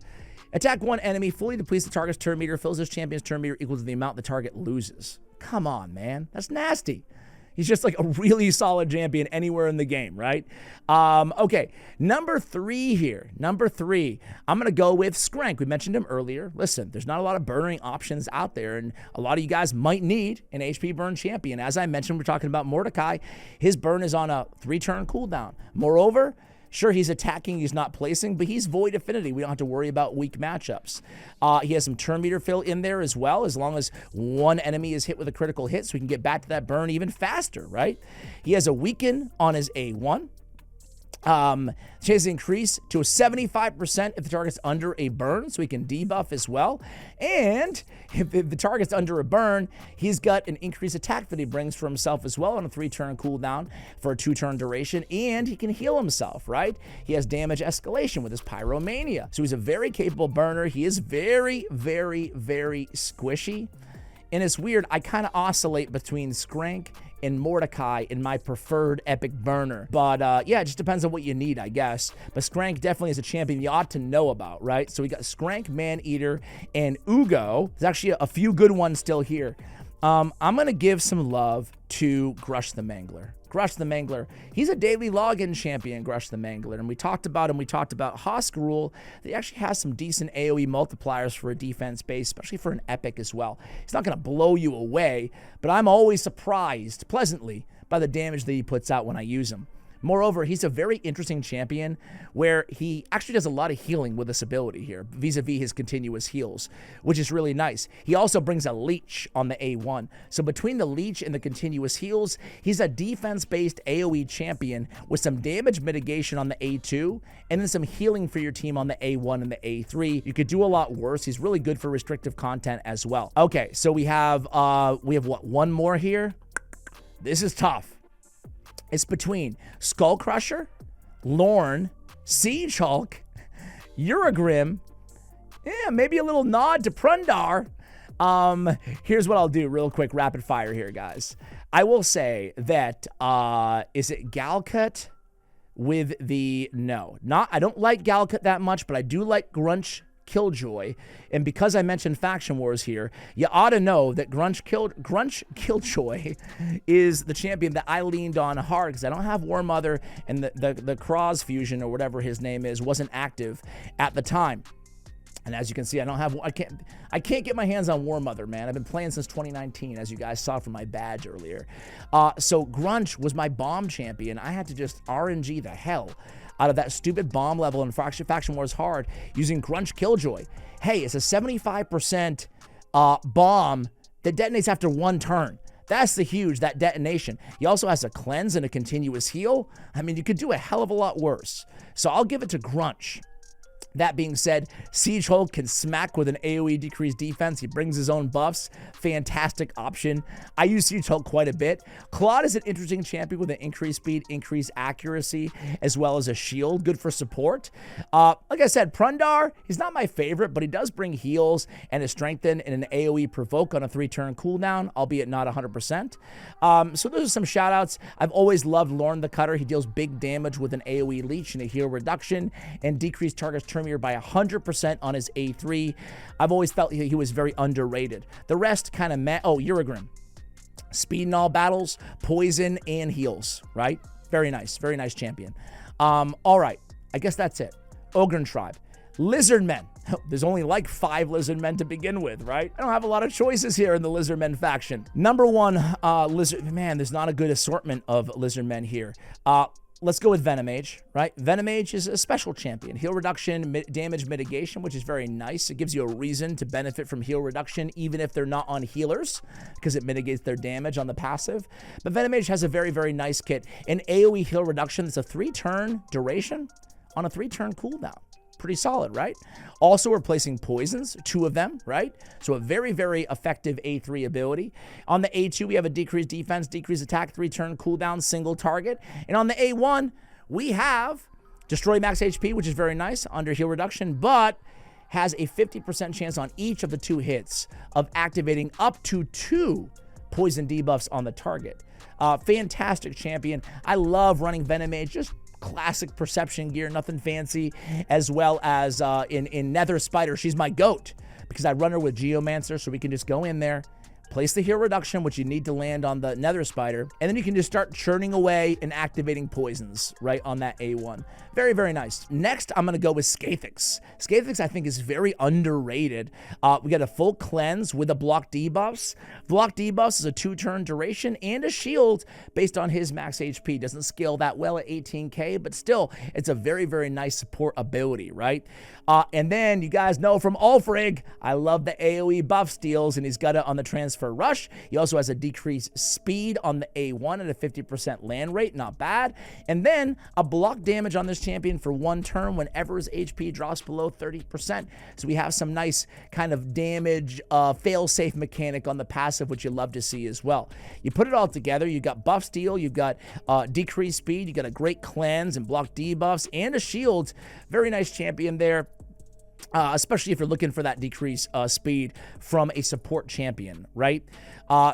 Attack 1 enemy, fully depletes the target's turn meter, fills his champion's turn meter equal to the amount the target loses. Come on, man. That's nasty. He's just like a really solid champion anywhere in the game, right? Okay, number 3 here. Number 3, I'm going to go with Skrank. We mentioned him earlier. Listen, there's not a lot of burning options out there, and a lot of you guys might need an HP burn champion. As I mentioned, we're talking about Mordecai. His burn is on a 3-turn cooldown. Moreover, sure, he's attacking, he's not placing, but he's void affinity. We don't have to worry about weak matchups. He has some turn meter fill in there as well, as long as one enemy is hit with a critical hit, so we can get back to that burn even faster, right? He has a weaken on his A1. Chance to increase to a 75% if the target's under a burn, so he can debuff as well. And if the target's under a burn, he's got an increased attack that he brings for himself as well on a 3-turn cooldown for a 2-turn duration, and he can heal himself, right? He has damage escalation with his Pyromania. So he's a very capable burner. He is very, very, very squishy. And it's weird, I kind of oscillate between Skrank and Mordecai in my preferred epic burner. But yeah, it just depends on what you need, I guess. But Skrank definitely is a champion you ought to know about, right? So we got Skrank, Maneater, and Ugo. There's actually a few good ones still here. I'm going to give some love to Grush the Mangler. Grush the Mangler, he's a daily login champion, Grush the Mangler, and we talked about him. We talked about Husk Rule. He actually has some decent AoE multipliers for a defense base, especially for an epic as well. He's not going to blow you away, but I'm always surprised pleasantly by the damage that he puts out when I use him. Moreover, he's a very interesting champion where he actually does a lot of healing with this ability here, vis-a-vis his continuous heals, which is really nice. He also brings a leech on the A1. So between the leech and the continuous heals, he's a defense-based AoE champion with some damage mitigation on the A2, and then some healing for your team on the A1 and the A3. You could do a lot worse. He's really good for restrictive content as well. Okay, so we have what, one more here? This is tough. It's between Skull Crusher, Lorne, Siege Hulk, Uragrim, yeah, maybe a little nod to Prundar. Here's what I'll do real quick, rapid fire here, guys. I will say that, is it Galcut with the, no, I don't like Galcut that much, but I do like Grunch Killjoy, and because I mentioned Faction Wars here, you ought to know that Grunch Killjoy is the champion that I leaned on hard because I don't have War Mother, and the Cross fusion or whatever his name is wasn't active at the time. And as you can see, I can't get my hands on War Mother, man. I've been playing since 2019, as you guys saw from my badge earlier. So Grunch was my bomb champion. I had to just RNG the hell out of that stupid bomb level in Faction Wars Hard using Grunch Killjoy. Hey, it's a 75% bomb that detonates after 1 turn. That's that detonation. He also has a cleanse and a continuous heal. I mean, you could do a hell of a lot worse. So I'll give it to Grunch. That being said, Siege Hulk can smack with an AoE decreased defense. He brings his own buffs. Fantastic option. I use Siege Hulk quite a bit. Claude is an interesting champion with an increased speed, increased accuracy, as well as a shield. Good for support. Like I said, Prundar, he's not my favorite, but he does bring heals and a strengthen and an AoE provoke on a 3-turn cooldown, albeit not 100%. So those are some shout outs. I've always loved Lorne the Cutter. He deals big damage with an AoE leech and a heal reduction and decreased target's turn meter by 100% on his A3. I've always felt he was very underrated. The rest kind of Uragrim. Speed in all battles, poison, and heals, right? Very nice champion. All right, I guess that's it. Ogryn Tribe. Lizardmen. There's only like 5 Lizardmen to begin with, right? I don't have a lot of choices here in the Lizardmen faction. Number 1, man, there's not a good assortment of Lizardmen here. Let's go with Venomage, right? Venomage is a special champion. Heal reduction, damage mitigation, which is very nice. It gives you a reason to benefit from heal reduction, even if they're not on healers, because it mitigates their damage on the passive. But Venomage has a very, very nice kit. An AoE heal reduction that's a 3-turn duration on a 3-turn cooldown. Pretty solid, right? Also replacing poisons, 2 of them, right? So a very, very effective A3 ability. On the A2, we have a decreased defense, decreased attack, 3-turn cooldown, single target. And on the A1, we have destroy max HP, which is very nice, under heal reduction, but has a 50% chance on each of the 2 hits of activating up to 2 poison debuffs on the target. Fantastic champion. I love running Venomage, just classic perception gear, nothing fancy, as well as in Nether Spider. She's my goat because I run her with Geomancer, so we can just go in there, place the heal reduction, which you need to land on the nether spider, and then you can just start churning away and activating poisons right on that A1. Very, very nice. Next, I'm going to go with Scathix. Scathix, I think, is very underrated. We got a full cleanse with a block debuffs. Block debuffs is a 2-turn duration and a shield based on his max HP. Doesn't scale that well at 18k, but still, it's a very, very nice support ability, right? And then you guys know from Ulfrig, I love the AoE buff steals, and he's got it on the transfer rush. He also has a decreased speed on the A1 at a 50% land rate, not bad. And then a block damage on this champion for 1 turn whenever his HP drops below 30%. So we have some nice kind of damage fail-safe mechanic on the passive, which you love to see as well. You put it all together, you got buff steal, you've got decreased speed, you got a great cleanse and block debuffs and a shield. Very nice champion there. Especially if you're looking for that decreased speed from a support champion, right?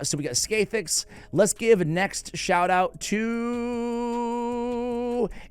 So we got Scathix. Let's give a next shout out to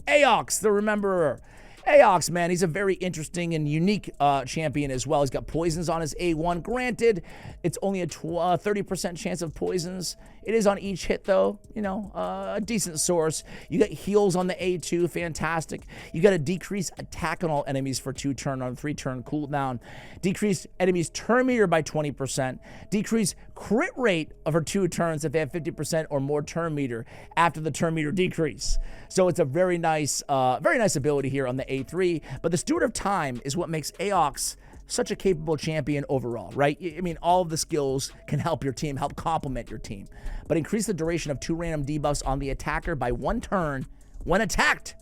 Aox, the Rememberer. Aox, man, he's a very interesting and unique champion as well. He's got poisons on his A1. Granted, it's only a 30% chance of poisons. It is on each hit, though. You know, a decent source. You got heals on the A2. Fantastic. You got a decreased attack on all enemies for 2 turn on 3-turn cooldown. Decreased enemies turn meter by 20%. Decreased crit rate over 2 turns if they have 50% or more turn meter after the turn meter decrease. So it's a very nice ability here on the A3. But the Steward of Time is what makes Aox such a capable champion overall, right? I mean, all of the skills can help your team, help complement your team. But increase the duration of 2 random debuffs on the attacker by 1 turn when attacked.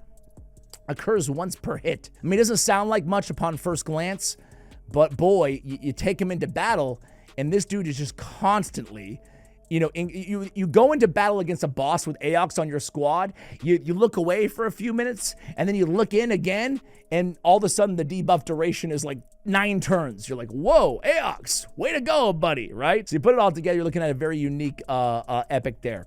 Occurs once per hit. I mean, it doesn't sound like much upon first glance, but boy, you take him into battle, and this dude is just constantly... You know, you go into battle against a boss with Aox on your squad, you look away for a few minutes, and then you look in again, and all of a sudden the debuff duration is like 9 turns. You're like, whoa, Aox, way to go, buddy, right? So you put it all together, you're looking at a very unique epic there.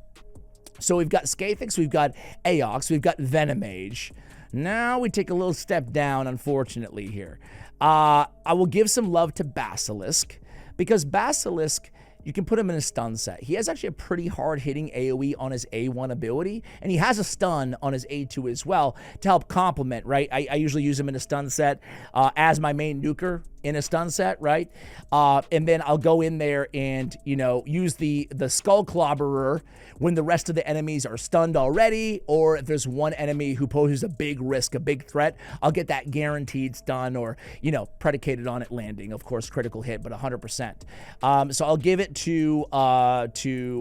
So we've got Scathix, we've got Aox, we've got Venomage. Now we take a little step down, unfortunately, here. I will give some love to Basilisk, because Basilisk... You can put him in a stun set. He has actually a pretty hard-hitting AoE on his A1 ability, and he has a stun on his A2 as well to help complement, right? I usually use him in a stun set as my main nuker in a stun set, right? And then I'll go in there and, you know, use the Skull Clobberer when the rest of the enemies are stunned already, or if there's one enemy who poses a big risk, a big threat, I'll get that guaranteed stun or, you know, predicated on it landing, of course, critical hit, but 100%. So I'll give it to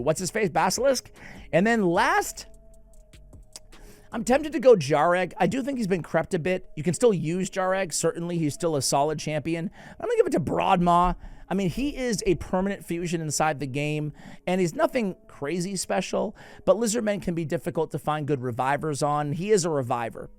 what's his face, Basilisk. And then last, I'm tempted to go Jareg. I do think he's been crept a bit. You can still use Jareg. Certainly, he's still a solid champion. I'm going to give it to Broadmaw. I mean, he is a permanent fusion inside the game, and he's nothing crazy special, but Lizardmen can be difficult to find good revivers on. He is a reviver.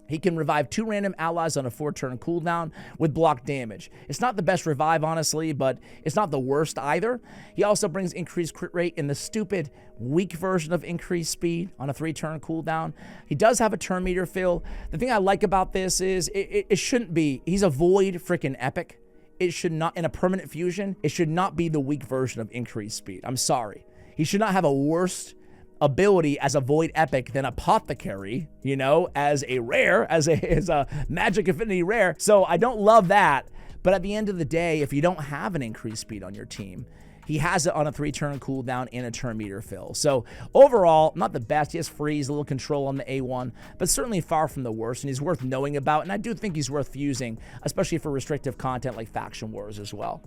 He can revive 2 random allies on a 4-turn cooldown with block damage. It's not the best revive, honestly, but it's not the worst either. He also brings increased crit rate in the stupid, weak version of increased speed on a 3-turn cooldown. He does have a turn meter fill. The thing I like about this is it shouldn't be. He's a void freaking epic. It should not, in a permanent fusion, it should not be the weak version of increased speed. I'm sorry. He should not have a worse ability as a void epic than Apothecary, you know, as a rare, as a magic affinity rare. So I don't love that, but at the end of the day, if you don't have an increased speed on your team, he has it on a 3-turn cooldown and a turn meter fill. So overall, not the best. He has freeze, a little control on the A1, but certainly far from the worst, and he's worth knowing about, and I do think he's worth fusing, especially for restrictive content like Faction Wars as well.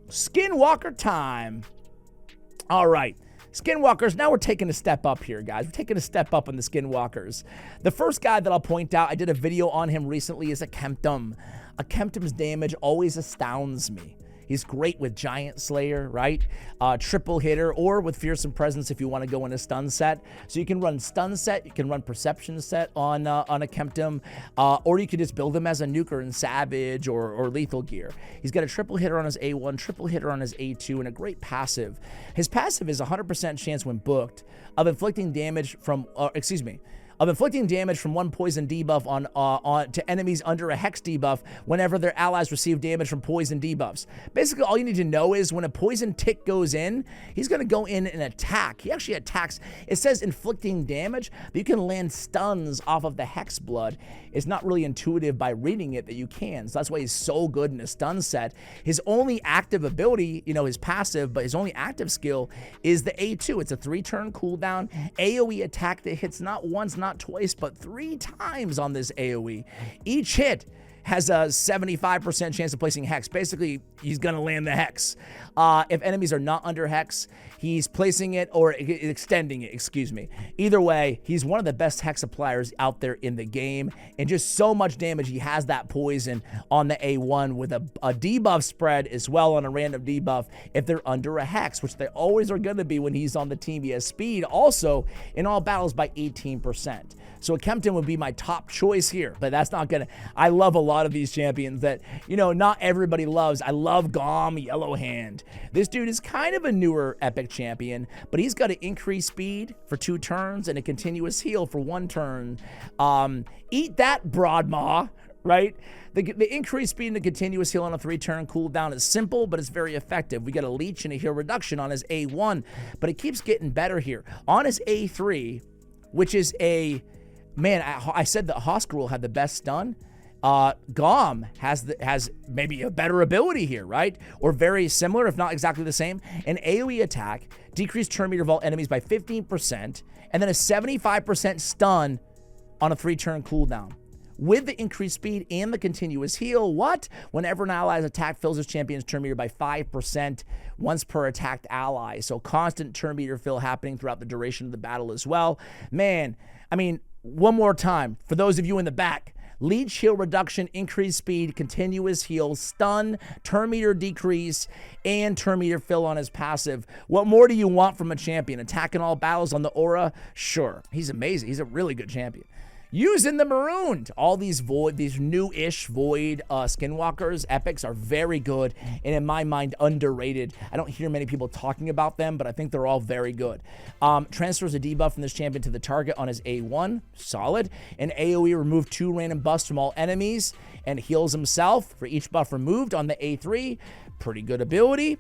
Skinwalker time. All right. Skinwalkers, now we're taking a step up here, guys. We're taking a step up on the Skinwalkers. The first guy that I'll point out, I did a video on him recently, is a Kemptum. A Kemptum's damage always astounds me. He's great with Giant Slayer, right? Triple hitter, or with Fearsome Presence if you want to go in a stun set. So you can run stun set, you can run perception set on a Kemptum, or you can just build him as a nuker in Savage or Lethal Gear. He's got a triple hitter on his A1, triple hitter on his A2, and a great passive. His passive is 100% chance when booked of inflicting damage from, of inflicting damage from one poison debuff on to enemies under a hex debuff whenever their allies receive damage from poison debuffs. Basically, all you need to know is when a poison tick goes in, he's going to go in and attack. He actually attacks. It says inflicting damage, but you can land stuns off of the hex blood. It's not really intuitive by reading it that you can. So that's why he's so good in a stun set. His only active ability, you know, his passive, but his only active skill is the A2. It's a 3-turn cooldown AoE attack that hits not once, not twice, but 3 times on this AoE. Each hit has a 75% chance of placing hex. Basically, he's going to land the hex. If enemies are not under hex, he's placing it or extending it, excuse me. Either way, he's one of the best hex appliers out there in the game, and just so much damage. He has that poison on the A1 with a debuff spread as well on a random debuff if they're under a hex, which they always are going to be when he's on the team. He has speed also in all battles by 18%. So Kempton would be my top choice here, but that's not gonna. I love a lot of these champions that, you know, not everybody loves. I love Gom Yellowhand. This dude is kind of a newer epic champion, but he's got to increase speed for 2 turns and a continuous heal for 1 turn. Eat that, Broadmaw, right? The increased speed and the continuous heal on a 3-turn cooldown is simple, but it's very effective. We got a leech and a heal reduction on his A1, but it keeps getting better here. On his A3, which is a... Man, I said that Hoskrul had the best stun. Gom has maybe a better ability here, right? Or very similar, if not exactly the same. An AoE attack, decreased turn meter of all enemies by 15%, and then a 75% stun on a 3-turn cooldown. With the increased speed and the continuous heal, what? Whenever an ally's attack fills his champion's turn meter by 5% once per attacked ally. So constant turn meter fill happening throughout the duration of the battle as well. Man, I mean, one more time, for those of you in the back, leech heal reduction, increased speed, continuous heal, stun, turn meter decrease, and turn meter fill on his passive. What more do you want from a champion? Attacking all battles on the aura? Sure. He's amazing. He's a really good champion. Using the Marooned. All these new-ish Void Skinwalkers, epics, are very good, and in my mind, underrated. I don't hear many people talking about them, but I think they're all very good. Transfers a debuff from this champion to the target on his A1, solid. And AoE remove 2 random buffs from all enemies, and heals himself for each buff removed on the A3. Pretty good ability.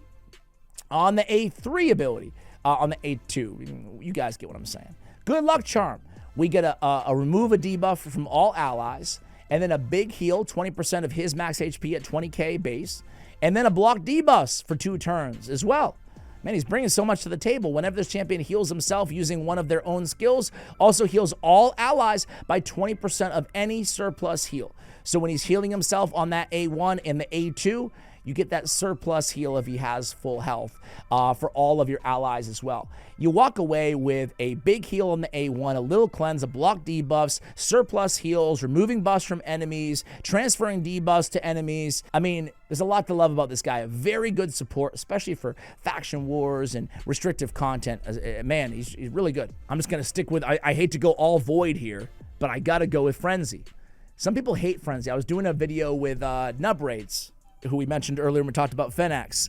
On the A3 ability, on the A2, you guys get what I'm saying. Good luck charm. We get a remove a debuff from all allies, and then a big heal, 20% of his max HP at 20k base, and then a block debuffs for 2 turns as well. Man, he's bringing so much to the table. Whenever this champion heals himself using one of their own skills, also heals all allies by 20% of any surplus heal. So when he's healing himself on that A1 and the A2, you get that surplus heal if he has full health for all of your allies as well. You walk away with a big heal on the A1, a little cleanse, a block debuffs, surplus heals, removing buffs from enemies, transferring debuffs to enemies. I mean, there's a lot to love about this guy. A very good support, especially for faction wars and restrictive content. Man, he's really good. I'm just going to stick with, I hate to go all Void here, but I got to go with Frenzy. Some people hate Frenzy. I was doing a video with Nubrates, who we mentioned earlier when we talked about Fenax.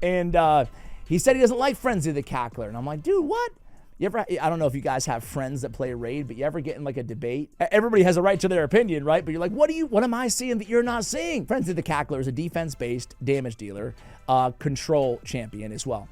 And he said he doesn't like Frenzy the Cackler. And I'm like, dude, what? You ever, I don't know if you guys have friends that play Raid, but you ever get in like a debate? Everybody has a right to their opinion, right? But you're like, what am I seeing that you're not seeing? Frenzy the Cackler is a defense-based damage dealer, control champion as well.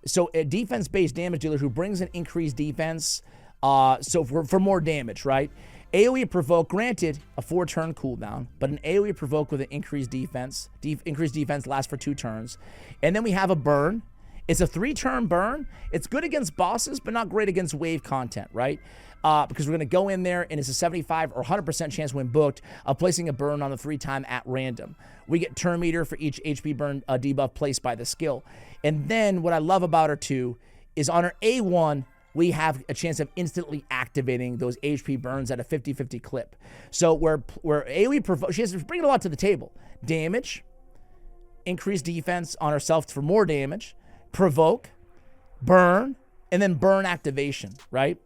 So a defense-based damage dealer who brings an increased defense, so for more damage, right? AoE provoke, granted, a 4-turn cooldown, but an AoE provoke with an increased defense. Increased defense lasts for 2 turns. And then we have a burn. It's a 3-turn burn. It's good against bosses, but not great against wave content, right? Because we're going to go in there, and it's a 75 or 100% chance when booked of placing a burn on the 3-time at random. We get turn meter for each HP burn debuff placed by the skill. And then what I love about her, too, is on her A1, we have a chance of instantly activating those HP burns at a 50-50 clip. So where AoE provoke, she has to bring a lot to the table. Damage, increased defense on herself for more damage, provoke, burn, and then burn activation, right?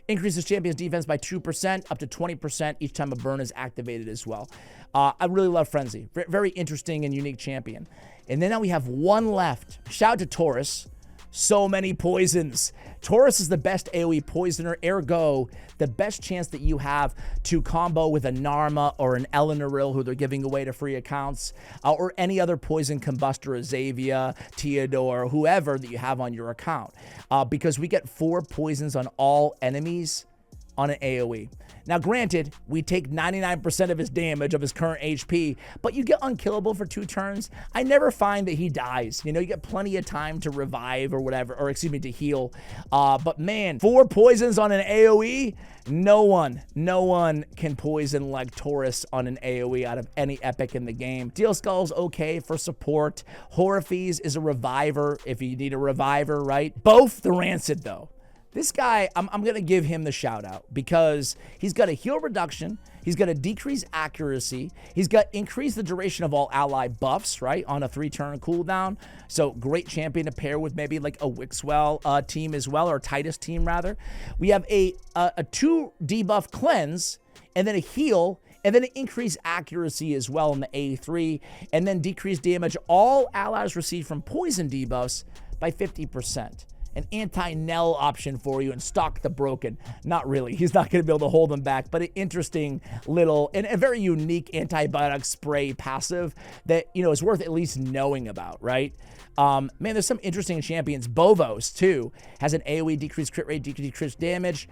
Increases champion's defense by 2%, up to 20% each time a burn is activated as well. I really love Frenzy. Very interesting and unique champion. And then now we have one left. Shout out to Taurus, So many poisons. Taurus is the best AoE poisoner, ergo, the best chance that you have to combo with a Narma or an Elenaril, who they're giving away to free accounts, or any other poison combustor, a Xavia, Theodore, whoever that you have on your account. Because we get 4 poisons on all enemies on an AoE. Now, granted, we take 99% of his damage of his current HP, but you get unkillable for 2 turns. I never find that he dies. You know, you get plenty of time to revive or whatever, or excuse me, to heal. But man, 4 poisons on an AoE, no one can poison like Taurus on an AoE out of any epic in the game. Steel Skull's okay for support. Horaphes is a reviver if you need a reviver, right? Both the Rancid, though. This guy, I'm going to give him the shout out because he's got a heal reduction. He's got a decreased accuracy. He's got increased the duration of all ally buffs, right, on a 3-turn cooldown. So great champion to pair with maybe like a Wixwell team as well, or a Titus team rather. We have a 2 debuff cleanse and then a heal and then an increased accuracy as well in the A3, and then decreased damage all allies receive from poison debuffs by 50%. An anti-Nell option for you and Stalk the Broken. Not really. He's not going to be able to hold them back, but an interesting little and a very unique antibiotic spray passive that, you know, is worth at least knowing about, right? Man, there's some interesting champions. Bovos, too, has an AoE decreased crit rate, decreased damage.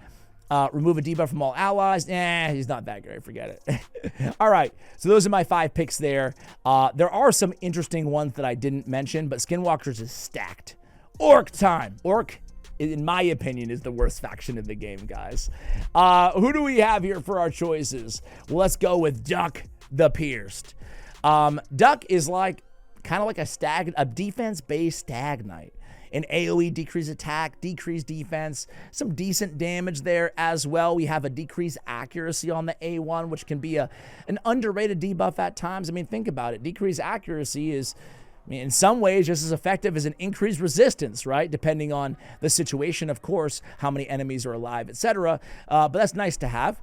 Remove a debuff from all allies. He's not that great. Forget it. All right. So those are my 5 picks there. There are some interesting ones that I didn't mention, but Skinwalkers is stacked. Orc time. Orc, in my opinion, is the worst faction in the game, guys. Who do we have here for our choices? Well, let's go with Duck the Pierced. Duck is like kind of like a defense-based Stag Knight. An AoE decreased attack, decreased defense, some decent damage there as well. We have a decreased accuracy on the A1, which can be an underrated debuff at times. I mean, think about it. Decreased accuracy is, in some ways, just as effective as an increased resistance, right? Depending on the situation, of course, how many enemies are alive, etc. But that's nice to have.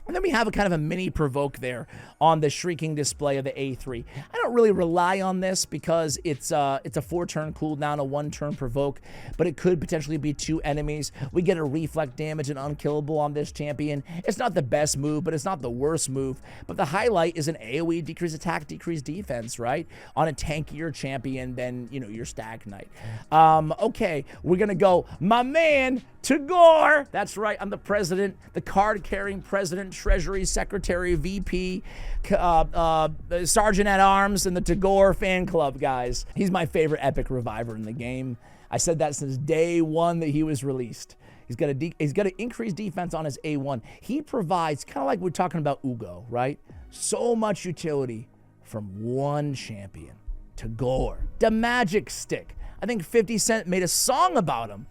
And then we have a kind of a mini provoke there on the shrieking display of the A3. I don't really rely on this because it's a 4-turn cooldown, a 1-turn provoke, but it could potentially be 2 enemies. We get a reflect damage and unkillable on this champion. It's not the best move, but it's not the worst move. But the highlight is an AoE decreased attack, decreased defense, right? On a tankier champion than, you know, your Stag Knight. Okay, we're gonna go, my man, Tagore. That's right, I'm the president, the card-carrying president, Treasury Secretary, VP, Sergeant at Arms, and the Tagore fan club, guys. He's my favorite epic reviver in the game. I said that since day 1 that he was released. He's got an increased defense on his A1. He provides, kind of like we're talking about Ugo, right? So much utility from one champion, Tagore. The Magic Stick. I think 50 Cent made a song about him.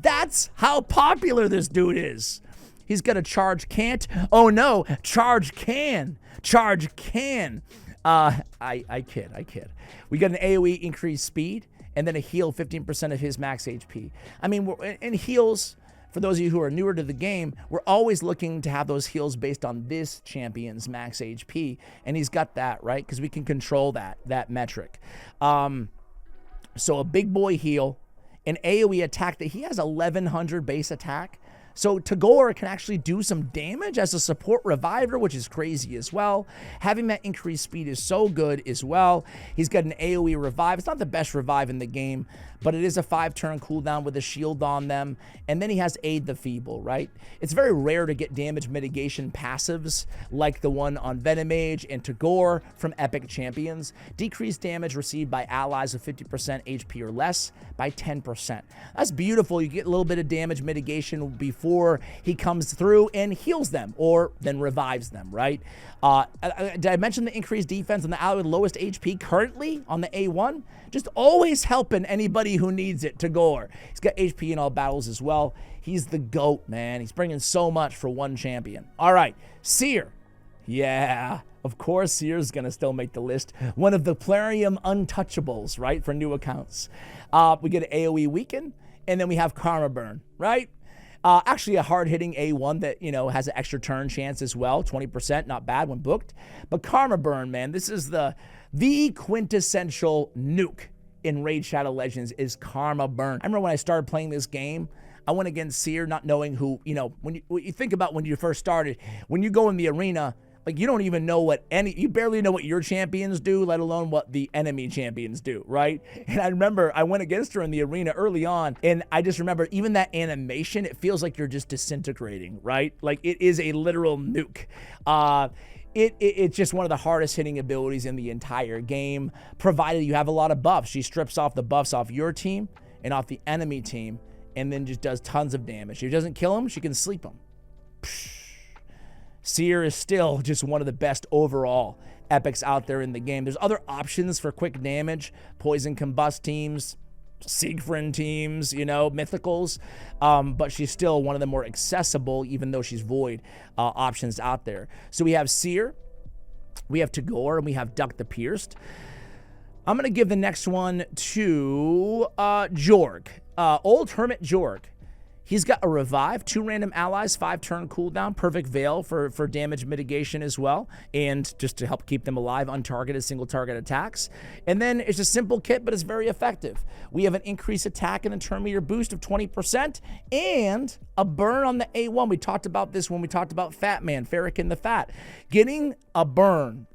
That's how popular this dude is. He's got a charge can't. Oh no, charge can. Charge can. I kid. We got an AoE increased speed and then a heal 15% of his max HP. I mean, and heals, for those of you who are newer to the game, we're always looking to have those heals based on this champion's max HP. And he's got that, right? Because we can control that metric. So a big boy heal, an AoE attack that he has 1100 base attack. So Tagore can actually do some damage as a support reviver, which is crazy as well. Having that increased speed is so good as well. He's got an AoE revive. It's not the best revive in the game, but it is a 5-turn cooldown with a shield on them. And then he has Aid the Feeble, right? It's very rare to get damage mitigation passives like the one on Venomage and Tagore from epic champions. Decreased damage received by allies of 50% HP or less by 10%. That's beautiful. You get a little bit of damage mitigation before he comes through and heals them or then revives them, right? Did I mention the increased defense on the ally with lowest HP currently on the A1? Just always helping anybody who needs it, Tagore. He's got HP in all battles as well. He's the GOAT, man. He's bringing so much for one champion. All right, Seer. Yeah, of course, Seer's going to still make the list. One of the Plarium untouchables, right, for new accounts. We get an AoE weaken, and then we have Karma Burn, right? Actually, a hard-hitting A1 that, you know, has an extra turn chance as well. 20%, not bad when booked. But Karma Burn, man, this is the quintessential nuke in Raid Shadow Legends is Karma Burn. I remember when I started playing this game, I went against Seer, not knowing who, you know, when you think about when you first started, when you go in the arena, like, you don't even know you barely know what your champions do, let alone what the enemy champions do, right? And I remember I went against her in the arena early on, and I just remember even that animation, it feels like you're just disintegrating, right? Like, it is a literal nuke. It's just one of the hardest hitting abilities in the entire game, provided you have a lot of buffs. She strips off the buffs off your team and off the enemy team, and then just does tons of damage. If she doesn't kill them, she can sleep them. Seer is still just one of the best overall epics out there in the game. There's other options for quick damage, poison combust teams, Siegfried teams, you know, mythicals, but she's still one of the more accessible, even though she's void, options out there. So we have Seer, we have Tagore, and we have Duck the Pierced. I'm going to give the next one to Jorg, Old Hermit Jorg. He's got a revive, 2 random allies, 5-turn cooldown, perfect veil for damage mitigation as well, and just to help keep them alive, untargeted, single target attacks. And then it's a simple kit, but it's very effective. We have an increased attack and a turn meter boost of 20%, and a burn on the A1. We talked about this when we talked about Fat Man, Ferrican the Fat. Getting a burn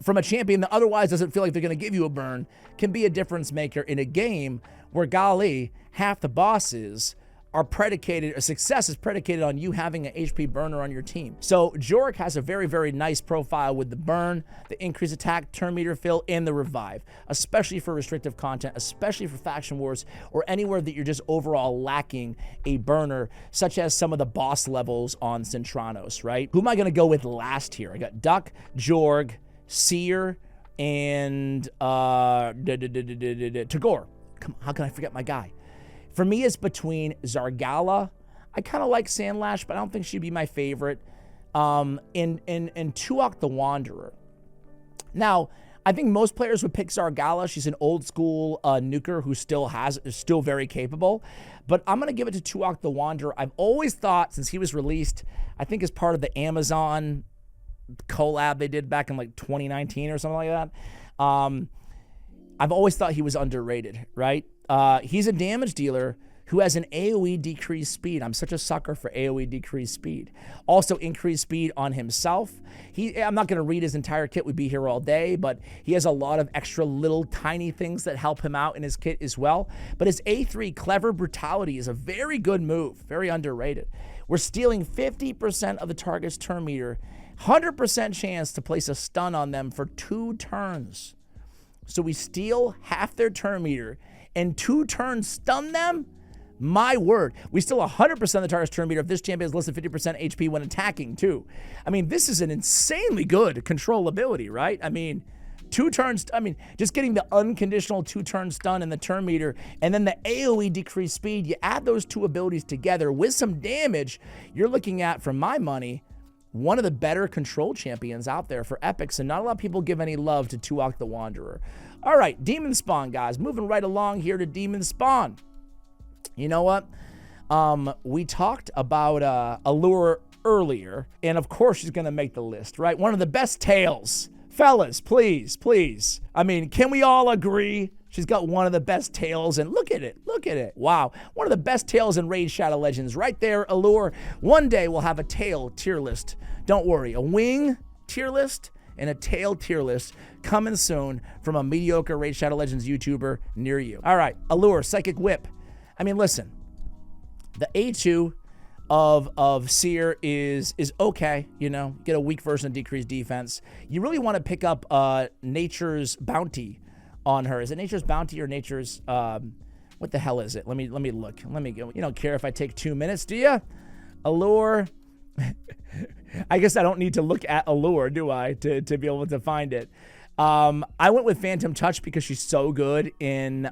from a champion that otherwise doesn't feel like they're going to give you a burn can be a difference maker in a game where, golly, half the bosses are predicated, or success is predicated on you having an HP burner on your team. So Jorg has a very, very nice profile with the burn, the increased attack, turn meter fill, and the revive, especially for restrictive content, especially for faction wars, or anywhere that you're just overall lacking a burner, such as some of the boss levels on Centranos, right? Who am I going to go with last here? I got Duck, Jorg, Seer, and Tagore. Come on, how can I forget my guy? For me, it's between Zargala. I kind of like Sandlash, but I don't think she'd be my favorite. And Tuok the Wanderer. Now, I think most players would pick Zargala. She's an old school nuker who is still very capable. But I'm going to give it to Tuok the Wanderer. I've always thought, since he was released, I think as part of the Amazon collab they did back in like 2019 or something like that, I've always thought he was underrated, right? He's a damage dealer who has an AoE decreased speed. I'm such a sucker for AoE decreased speed. Also increased speed on himself. I'm not going to read his entire kit. We'd be here all day, but he has a lot of extra little tiny things that help him out in his kit as well. But his A3, Clever Brutality, is a very good move, very underrated. We're stealing 50% of the target's turn meter, 100% chance to place a stun on them for 2 turns. So we steal half their turn meter, and 2 turns stun them? My word. We steal 100% of the target's turn meter if this champion has less than 50% HP when attacking, too. I mean, this is an insanely good control ability, right? I mean, 2 turns, just getting the unconditional 2-turn stun and the turn meter, and then the AoE decreased speed, you add those 2 abilities together with some damage, you're looking at, for my money, one of the better control champions out there for epics, and not a lot of people give any love to Tuok the Wanderer. All right, Demonspawn, guys. Moving right along here to Demonspawn. You know what? We talked about Allure earlier, and of course she's going to make the list, right? One of the best tails. Fellas, please, please. I mean, can we all agree? She's got one of the best tails, and look at it. Look at it. Wow. One of the best tails in Raid Shadow Legends right there, Allure. One day we'll have a tail tier list. Don't worry. A wing tier list and a tail tier list coming soon from a mediocre Raid Shadow Legends YouTuber near you. All right. Allure, Psychic Whip. I mean, listen. The A2 of Seer is okay, you know. Get a weak version of decreased defense. You really want to pick up Nature's Bounty on her. Is it Nature's Bounty or Nature's what the hell is it? Let me look. Let me go. You don't care if I take 2 minutes, do you? Allure. I guess I don't need to look at Allure, do I, to be able to find it. I went with Phantom Touch because she's so good in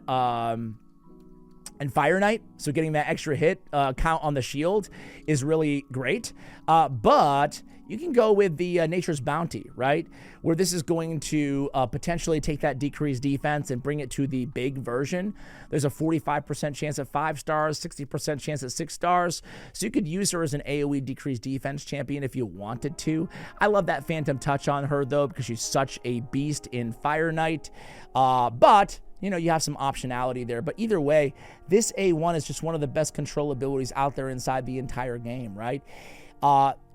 Fire Knight, so getting that extra hit count on the shield is really great. But you can go with the Nature's Bounty, right? Where this is going to potentially take that decreased defense and bring it to the big version. There's a 45% chance at 5 stars, 60% chance at 6 stars. So you could use her as an AoE decreased defense champion if you wanted to. I love that Phantom Touch on her, though, because she's such a beast in Fire Knight. But you know, you have some optionality there. But either way, this A1 is just one of the best control abilities out there inside the entire game, right?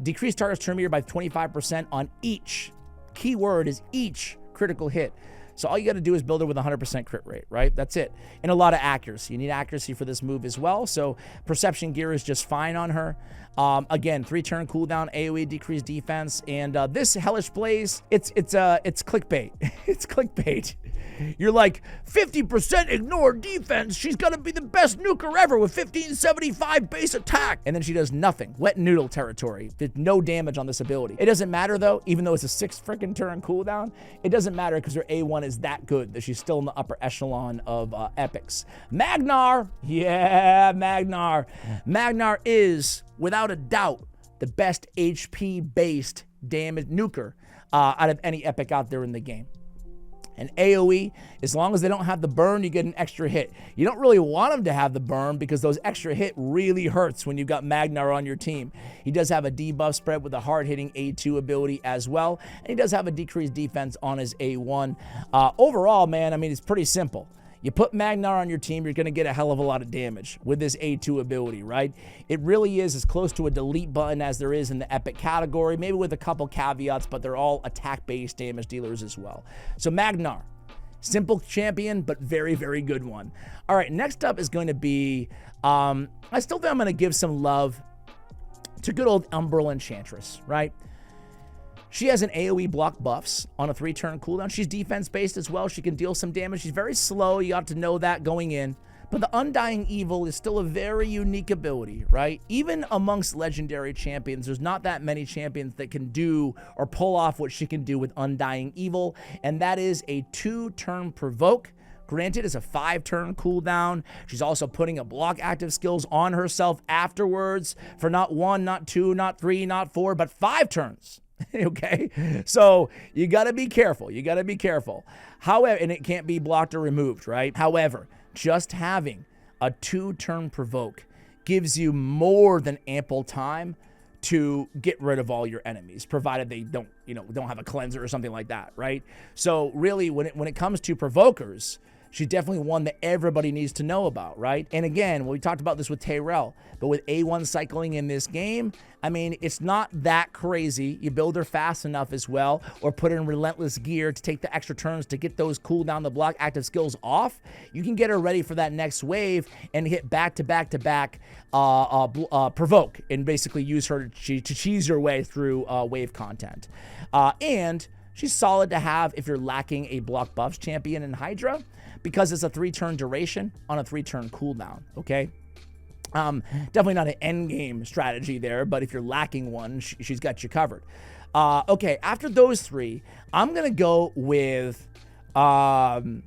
Decrease target's turn meter by 25% on each, keyword is each, critical hit. So all you got to do is build her with 100% crit rate, right? That's it. And a lot of accuracy. You need accuracy for this move as well. So Perception Gear is just fine on her. Again, 3-turn cooldown, AoE decreased defense, and this Hellish Blaze, it's clickbait. It's clickbait. You're like, 50% ignore defense. She's gonna be the best nuker ever with 1575 base attack. And then she does nothing. Wet noodle territory. There's no damage on this ability. It doesn't matter though, even though it's a 6 freaking turn cooldown, it doesn't matter because her A1 is that good that she's still in the upper echelon of epics. Magnar, yeah, Magnar. Magnar is, without a doubt, the best HP-based damage nuker out of any epic out there in the game. And AoE, as long as they don't have the burn, you get an extra hit. You don't really want them to have the burn because those extra hit really hurts when you've got Magnar on your team. He does have a debuff spread with a hard-hitting A2 ability as well, and he does have a decreased defense on his A1. Overall, man, I mean, it's pretty simple. You put Magnar on your team, you're going to get a hell of a lot of damage with this A2 ability, right? It really is as close to a delete button as there is in the epic category, maybe with a couple caveats, but they're all attack-based damage dealers as well. So Magnar, simple champion, but very, very good one. All right, next up is going to be, I still think I'm going to give some love to good old Umbral Enchantress, right? She has an AoE block buffs on a 3-turn cooldown. She's defense-based as well. She can deal some damage. She's very slow. You ought to know that going in. But the Undying Evil is still a very unique ability, right? Even amongst legendary champions, there's not that many champions that can do or pull off what she can do with Undying Evil, and that is a 2-turn provoke. Granted, it's a 5-turn cooldown. She's also putting a block active skills on herself afterwards for not 1, not 2, not 3, not 4, but 5 turns. Okay, so you got to be careful. You got to be careful. However, and it can't be blocked or removed, right? However, just having a 2-turn provoke gives you more than ample time to get rid of all your enemies, provided they don't have a cleanser or something like that, right? So really, when it comes to provokers, she's definitely one that everybody needs to know about, right? And again, we talked about this with Tyrell, but with A1 cycling in this game, I mean, it's not that crazy. You build her fast enough as well, or put her in Relentless Gear to take the extra turns to get those cooldown the block active skills off. You can get her ready for that next wave and hit back-to-back-to-back provoke and basically use her to cheese your way through wave content. And she's solid to have if you're lacking a block buffs champion in Hydra, because it's a 3-turn duration on a 3-turn cooldown, okay? Definitely not an end game strategy there, but if you're lacking one, she's got you covered. Okay, after those 3, I'm going to go with, I'm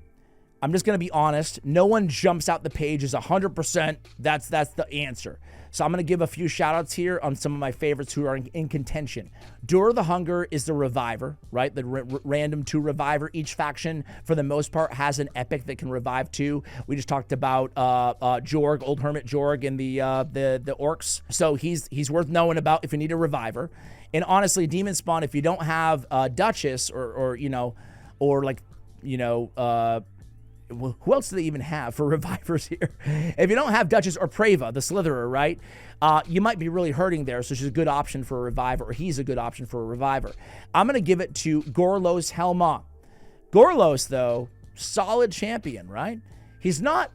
just going to be honest, no one jumps out the page as 100%. That's the answer. So I'm going to give a few shout outs here on some of my favorites who are in contention. Dura the Hunger is the reviver, right? The random 2 reviver. Each faction, for the most part, has an epic that can revive 2. We just talked about Jorg, Old Hermit Jorg, and the Orcs. So he's worth knowing about if you need a reviver. And honestly, Demonspawn, if you don't have Duchess or who else do they even have for revivers here? If you don't have Duchess or Preva, the Slitherer, right? You might be really hurting there, so she's a good option for a reviver, or he's a good option for a reviver. I'm going to give it to Gorlos Helma. Gorlos, though, solid champion, right? He's not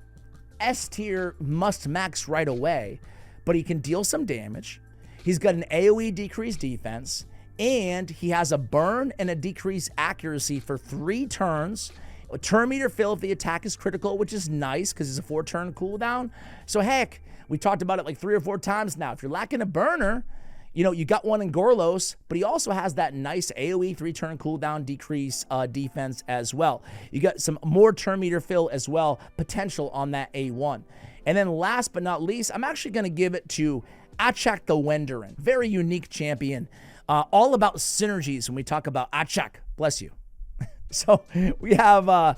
S tier must max right away, but he can deal some damage. He's got an AoE decreased defense, and he has a burn and a decreased accuracy for 3 turns. A turn meter fill if the attack is critical, which is nice because it's a 4-turn cooldown. So heck, we talked about it like 3 or 4 times now. If you're lacking a burner, you got one in Gorlos, but he also has that nice AoE 3-turn cooldown decrease defense as well. You got some more turn meter fill as well, potential on that A1. And then last but not least, I'm actually going to give it to Achak the Wenderin. Very unique champion. all about synergies when we talk about Achak. Bless you. So we have a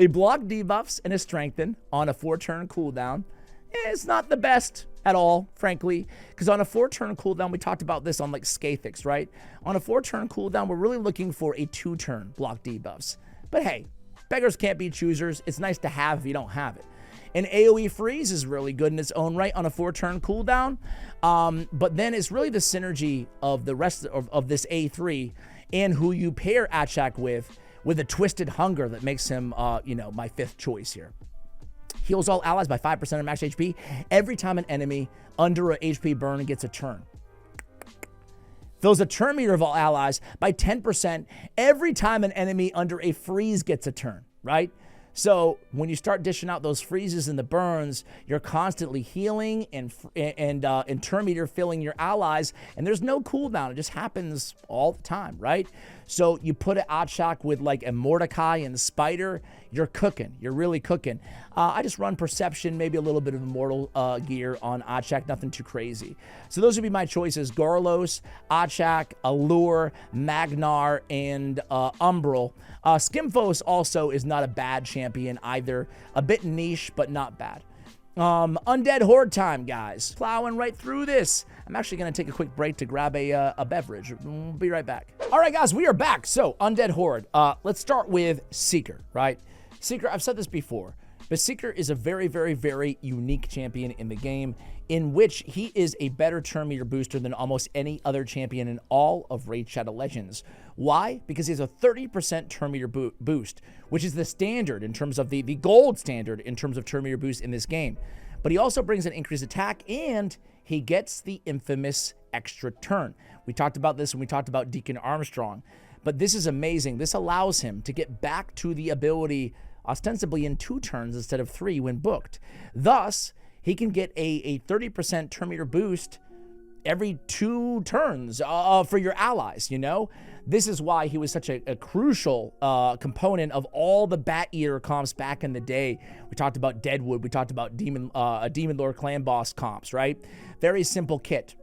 block debuffs and a strengthen on a 4-turn cooldown. It's not the best at all, frankly, because on a 4-turn cooldown, we talked about this on like Skathix, right? On a 4-turn cooldown, we're really looking for a 2-turn block debuffs. But hey, beggars can't be choosers. It's nice to have if you don't have it. An AoE freeze is really good in its own right on a 4-turn cooldown. But then it's really the synergy of the rest of this A3 and who you pair Achak with a Twisted Hunger that makes him, you know, my 5th choice here. Heals all allies by 5% of max HP every time an enemy under a HP burn gets a turn. Fills a turn meter of all allies by 10% every time an enemy under a freeze gets a turn, right? So when you start dishing out those freezes and the burns, you're constantly healing and turn meter filling your allies, and there's no cooldown. It just happens all the time, right? So you put an Achak with like a Mordecai and Spider, you're cooking. You're really cooking. I just run Perception, maybe a little bit of Immortal gear on Achak, nothing too crazy. So those would be my choices: Gorlos, Achak, Allure, Magnar, and Umbral. Skimfos also is not a bad champion either. A bit niche, but not bad. Undead Horde time, guys. Plowing right through this. I'm actually going to take a quick break to grab a beverage. We'll be right back. All right, guys, we are back. So, Undead Horde. Let's start with Seeker, right? Seeker, I've said this before, but Seeker is a very, very, very unique champion in the game, in which he is a better turn meter booster than almost any other champion in all of Raid Shadow Legends. Why? Because he has a 30% turn meter boost, which is the standard in terms of the gold standard in terms of turn meter boost in this game. But he also brings an increased attack, and he gets the infamous extra turn. We talked about this when we talked about Deacon Armstrong, but this is amazing. This allows him to get back to the ability ostensibly in 2 turns instead of 3 when booked. Thus, he can get a 30% turn meter boost every 2 turns for your allies, you know? This is why he was such a crucial component of all the Bat Eater comps back in the day. We talked about Deadwood. We talked about Demon Lord Clan Boss comps, right? Very simple kit.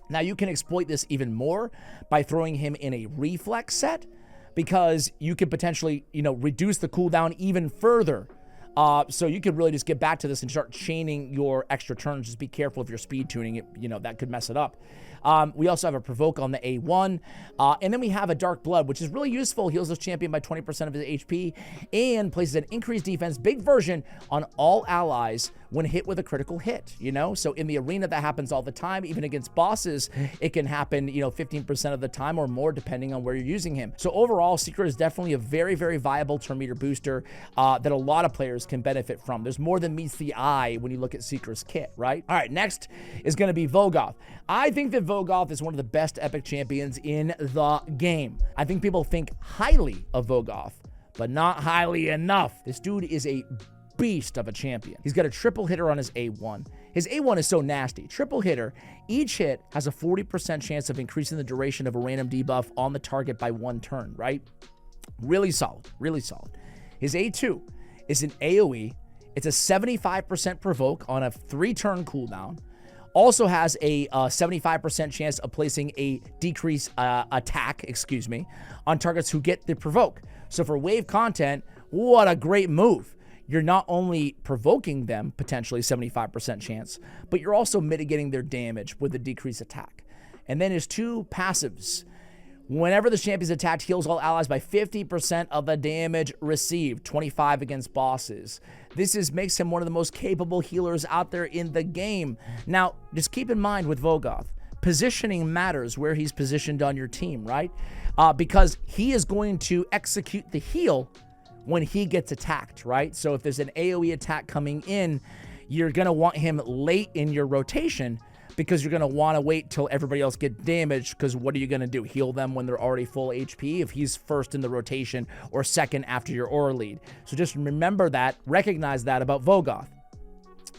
Now, you can exploit this even more by throwing him in a Reflex set, because you could potentially, you know, reduce the cooldown even further. So you could really just get back to this and start chaining your extra turns. Just be careful if you're speed tuning it, you know, that could mess it up. We also have a Provoke on the A1. And then we have a Dark Blood, which is really useful. Heals this champion by 20% of his HP and places an increased defense, big version, on all allies when hit with a critical hit, you know? So in the arena, that happens all the time. Even against bosses, it can happen, you know, 15% of the time or more, depending on where you're using him. So overall, Seeker is definitely a very, very viable turn meter booster that a lot of players can benefit from. There's more than meets the eye when you look at Seeker's kit, right? All right, next is going to be Vogoth. I think that Vogoth is one of the best epic champions in the game. I think people think highly of Vogoth, but not highly enough. This dude is a beast of a champion. He's got a triple hitter on his A1. His A1 is so nasty. Triple hitter, each hit has a 40% chance of increasing the duration of a random debuff on the target by 1 turn, right? Really solid, really solid. His A2 is an AoE. It's a 75% provoke on a 3-turn cooldown. Also has a 75% chance of placing a decrease attack, on targets who get the provoke. So for wave content, what a great move. You're not only provoking them, potentially 75% chance, but you're also mitigating their damage with a decreased attack. And then his 2 passives. Whenever the champion's attacked, heals all allies by 50% of the damage received, 25 against bosses. This makes him one of the most capable healers out there in the game. Now, just keep in mind with Vogoth, positioning matters where he's positioned on your team, right? Because he is going to execute the heal when he gets attacked, right? So if there's an AoE attack coming in, you're going to want him late in your rotation, because you're going to want to wait till everybody else get damaged, because what are you going to do? Heal them when they're already full HP if he's first in the rotation or second after your aura lead. So just remember that, recognize that about Vogoth.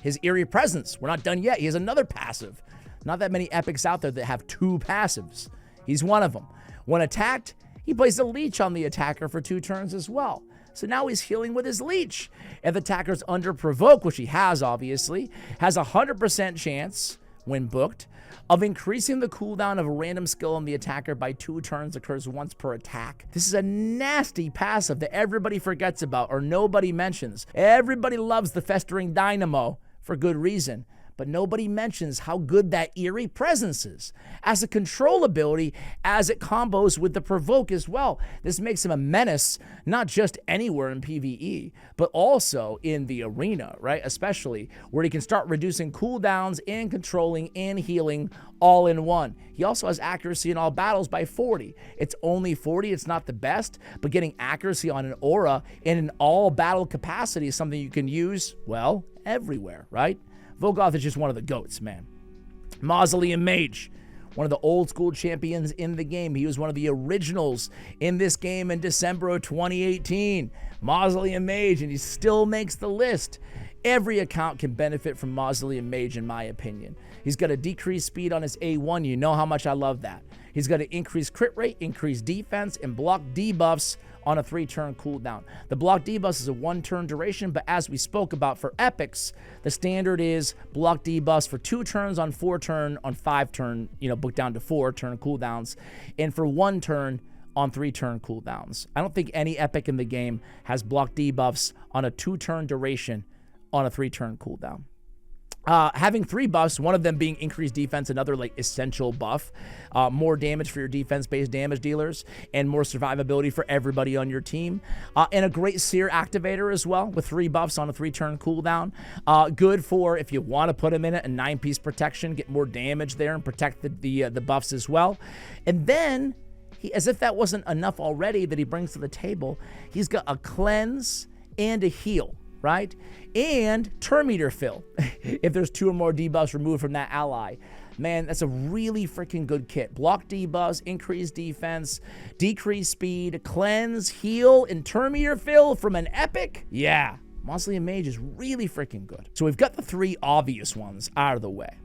His Eerie Presence, we're not done yet. He has another passive. Not that many epics out there that have 2 passives. He's one of them. When attacked, he places a leech on the attacker for 2 turns as well. So now he's healing with his leech. If the attacker's under provoke, which he has obviously, has a 100% chance when booked, of increasing the cooldown of a random skill on the attacker by 2 turns, occurs once per attack. This is a nasty passive that everybody forgets about or nobody mentions. Everybody loves the Festering Dynamo for good reason, but nobody mentions how good that Eerie Presence is as a control ability, as it combos with the Provoke as well. This makes him a menace, not just anywhere in PvE, but also in the arena, right? Especially where he can start reducing cooldowns and controlling and healing all in one. He also has accuracy in all battles by 40. It's only 40, it's not the best, but getting accuracy on an aura in an all battle capacity is something you can use, well, everywhere, right? Vogoth is just one of the GOATs, man. Mausoleum Mage, one of the old school champions in the game. He was one of the originals in this game in December of 2018. Mausoleum Mage, and he still makes the list. Every account can benefit from Mausoleum Mage, in my opinion. He's got a decreased speed on his A1. You know how much I love that. He's got an increased crit rate, increased defense, and block debuffs on a 3-turn cooldown. The block debuffs is a 1-turn duration, but as we spoke about for epics, the standard is block debuffs for 2 turns on 4-turn, on 5-turn, book down to 4-turn cooldowns, and for 1 turn on 3-turn cooldowns. I don't think any epic in the game has block debuffs on a 2-turn duration on a 3-turn cooldown. Having 3 buffs, one of them being increased defense, another like essential buff, more damage for your defense-based damage dealers, and more survivability for everybody on your team, and a great Seer activator as well with 3 buffs on a 3-turn cooldown. Good for if you want to put him in it, a 9-piece protection, get more damage there and protect the buffs as well. And then, as if that wasn't enough already that he brings to the table, he's got a cleanse and a heal, right? And turn meter fill if there's 2 or more debuffs removed from that ally. Man, that's a really freaking good kit. Block debuffs, increased defense, decreased speed, cleanse, heal, and turn meter fill from an epic. Yeah, Mausoleum Mage is really freaking good. So we've got the 3 obvious ones out of the way.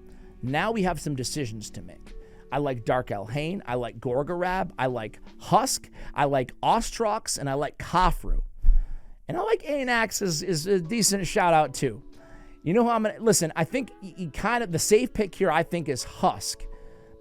Now we have some decisions to make. I like Dark Elhain, I like Gorgorab, I like Husk, I like Ostrox, and I like Khafru. And I like Anax is a decent shout out too. You know who I'm going to... Listen, I think the safe pick here, I think, is Husk.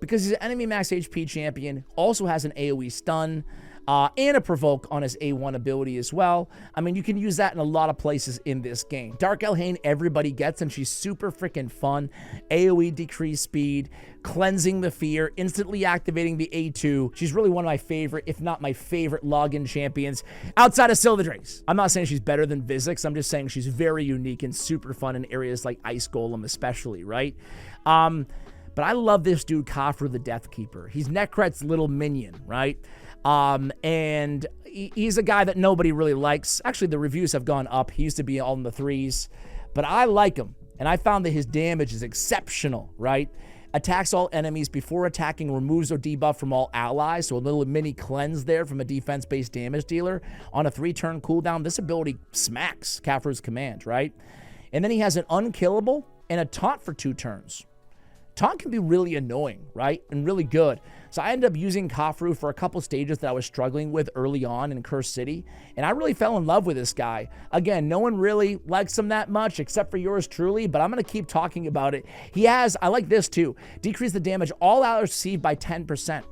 Because he's an enemy max HP champion, also has an AoE stun, and a provoke on his A1 ability as well. I mean, you can use that in a lot of places in this game. Dark Elhain, everybody gets, and she's super freaking fun. AoE decreased speed, cleansing the fear, instantly activating the A2. She's really one of my favorite, if not my favorite, login champions outside of Sylvan. I'm not saying she's better than Vizix. I'm just saying she's very unique and super fun in areas like Ice Golem especially, right? But I love this dude, Khafru the Deathkeeper. He's Nekret's little minion, right? And he's a guy that nobody really likes. Actually, the reviews have gone up. He used to be all in the 3s, but I like him. And I found that his damage is exceptional, right? Attacks all enemies before attacking, removes or debuff from all allies. So a little mini cleanse there from a defense-based damage dealer. On a 3-turn cooldown, this ability smacks Khafru's command, right? And then he has an unkillable and a taunt for 2 turns. Taunt can be really annoying, right? And really good. So I ended up using Khafru for a couple stages that I was struggling with early on in Cursed City. And I really fell in love with this guy. Again, no one really likes him that much except for yours truly, but I'm going to keep talking about it. He has, I like this too, decrease the damage all allies receive by 10%.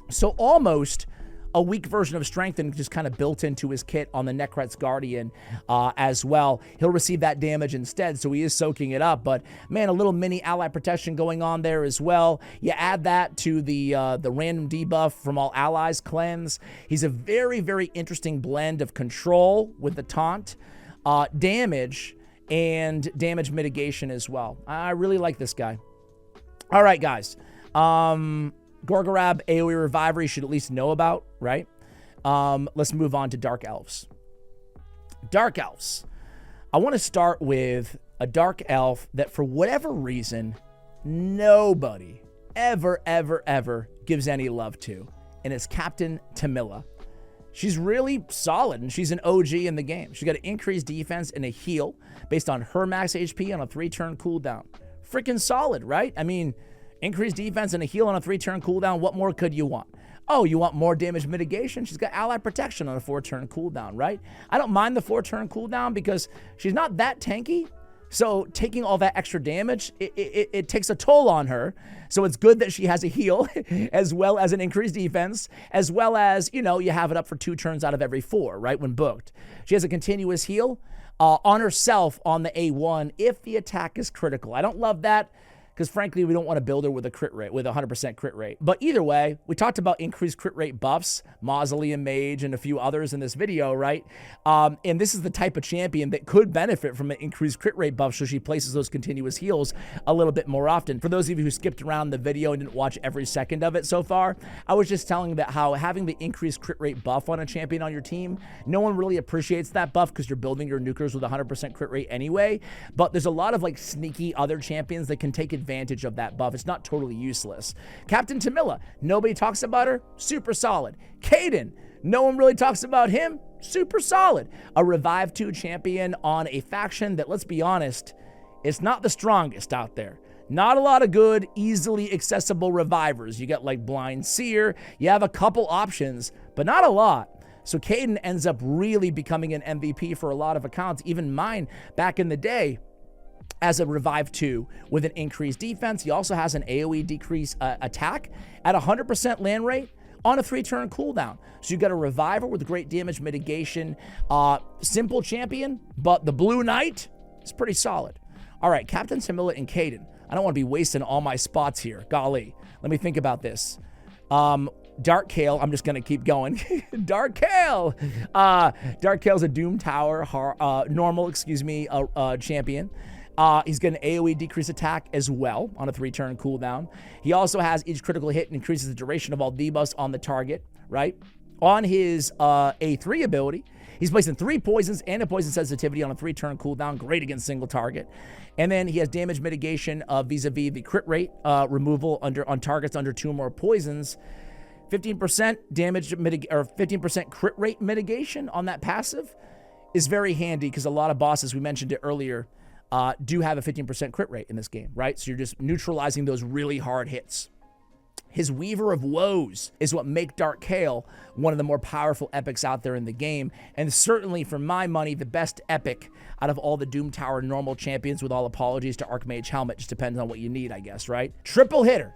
So almost a weak version of Strengthen just kind of built into his kit on the Nekret's Guardian as well. He'll receive that damage instead, so he is soaking it up. But, man, a little mini ally protection going on there as well. You add that to the random debuff from all allies cleanse. He's a very, very interesting blend of control with the taunt, damage, and damage mitigation as well. I really like this guy. All right, guys. Gorgorab, AoE Reviver, you should at least know about, right? Let's move on to Dark Elves. Dark Elves. I want to start with a Dark Elf that for whatever reason, nobody ever gives any love to, and it's Captain Tamila. She's really solid, and she's an OG in the game. She's got an increased defense and a heal based on her max HP on a 3-turn cooldown. Freaking solid, right? I mean... increased defense and a heal on a 3-turn cooldown. What more could you want? Oh, you want more damage mitigation? She's got ally protection on a 4-turn cooldown, right? I don't mind the 4-turn cooldown because she's not that tanky, So taking all that extra damage, it takes a toll on her. So it's good that she has a heal as well as an increased defense, as well as, you know, you have it up for 2 turns out of every 4, right, when booked. She has a continuous heal on herself on the A1 if the attack is critical. I don't love that, because frankly, we don't want to build her with a crit rate, with a 100% crit rate. But either way, we talked about increased crit rate buffs, Mausoleum Mage and a few others in this video, right? And this is the type of champion that could benefit from an increased crit rate buff, so she places those continuous heals a little bit more often. For those of you who skipped around the video and didn't watch every second of it so far, I was just telling you that how having the increased crit rate buff on a champion on your team, no one really appreciates that buff because you're building your nukers with a 100% crit rate anyway. But there's a lot of like sneaky other champions that can take advantage of that buff. It's not totally useless. Captain Tamila, nobody talks about her, super solid. Caden, no one really talks about him, super solid. A Revive 2 champion on a faction that, let's be honest, it's not the strongest out there. Not a lot of good, easily accessible revivers. You got like Blind Seer, you have a couple options, but not a lot. So Caden ends up really becoming an MVP for a lot of accounts, even mine back in the day, as a Revive 2 with an increased defense. He also has an AoE decrease attack at 100% land rate on a 3-turn cooldown. So you've got a Reviver with great damage mitigation. Simple champion, but the Blue Knight is pretty solid. All right, Captain Tamila and Caden. I don't want to be wasting all my spots here. Golly, let me think about this. Dark Kale, I'm just going to keep going. Dark Kale. Dark Kale's a Doom Tower, normal, champion. He's got an AoE decrease attack as well on a 3-turn cooldown. He also has each critical hit increases the duration of all debuffs on the target, right? On his A3 ability, he's placing 3 poisons and a poison sensitivity on a 3-turn cooldown, great against single target. And then he has damage mitigation vis-a-vis the crit rate removal on targets under 2 or more poisons. 15% damage or 15% crit rate mitigation on that passive is very handy because a lot of bosses, we mentioned it earlier, do have a 15% crit rate in this game, right? So you're just neutralizing those really hard hits. His Weaver of Woes is what make Dark Kale one of the more powerful epics out there in the game, and certainly, for my money, the best epic out of all the Doom Tower normal champions, with all apologies to Archmage Helmet. Just depends on what you need, I guess, right? Triple hitter.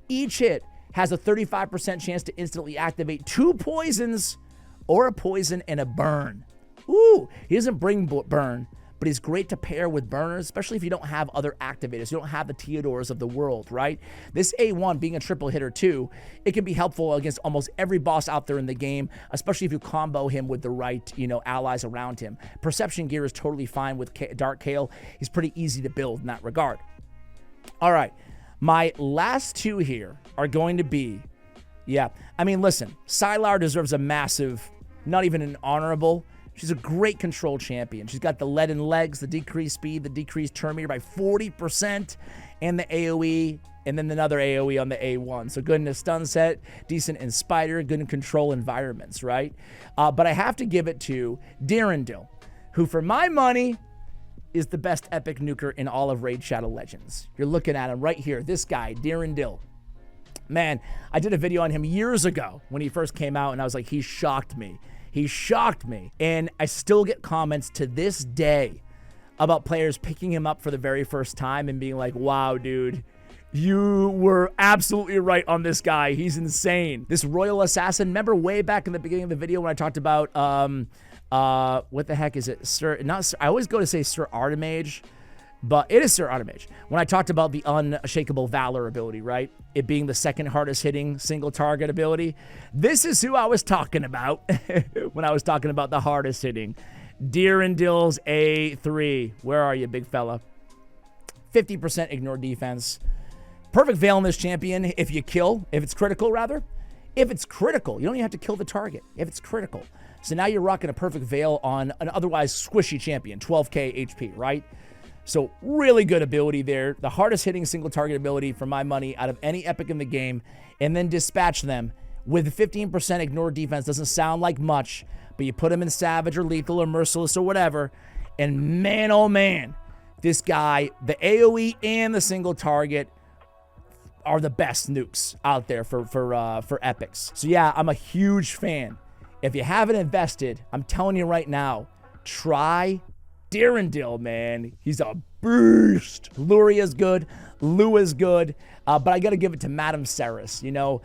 Each hit has a 35% chance to instantly activate 2 poisons or a poison and a burn. Ooh, he doesn't bring burn, but he's great to pair with burners, especially if you don't have other activators. You don't have the Theodores of the world, right? This A1 being a triple hitter too, it can be helpful against almost every boss out there in the game, especially if you combo him with the right, allies around him. Perception Gear is totally fine with Dark Kale. He's pretty easy to build in that regard. All right, my last 2 here are going to be, listen, Sylar deserves a massive, not even an honorable. She's a great control champion. She's got the leaden legs, the decreased speed, the decreased turn meter by 40%, and the AoE, and then another AoE on the A1. So good in a stun set, decent in spider, good in control environments, right? But I have to give it to Dirindil, who for my money is the best epic nuker in all of Raid Shadow Legends. You're looking at him right here, this guy, Dirindil. Man, I did a video on him years ago when he first came out, and I was like, he shocked me. He shocked me, and I still get comments to this day about players picking him up for the very first time and being like, wow, dude, you were absolutely right on this guy. He's insane. This Royal Assassin, remember way back in the beginning of the video when I talked about, what the heck is it? I always go to say Sir Artemage, but it is Sir Artemage. When I talked about the Unshakable Valor ability, right? It being the second hardest hitting single target ability. This is who I was talking about when I was talking about the hardest hitting. Dirindil's A3. Where are you, big fella? 50% ignore defense. Perfect Veil in this champion if you kill, if it's critical rather. If it's critical, you don't even have to kill the target. If it's critical. So now you're rocking a Perfect Veil on an otherwise squishy champion, 12k HP, right? So really good ability there. The hardest hitting single target ability for my money out of any epic in the game. And then dispatch them with 15% ignore defense. Doesn't sound like much, but you put them in Savage or Lethal or Merciless or whatever. And man, oh man, this guy, the AoE and the single target are the best nukes out there for epics. So yeah, I'm a huge fan. If you haven't invested, I'm telling you right now, try Durandil, man, he's a beast. Luria's good. Lua's good. But I got to give it to Madame Ceres, you know.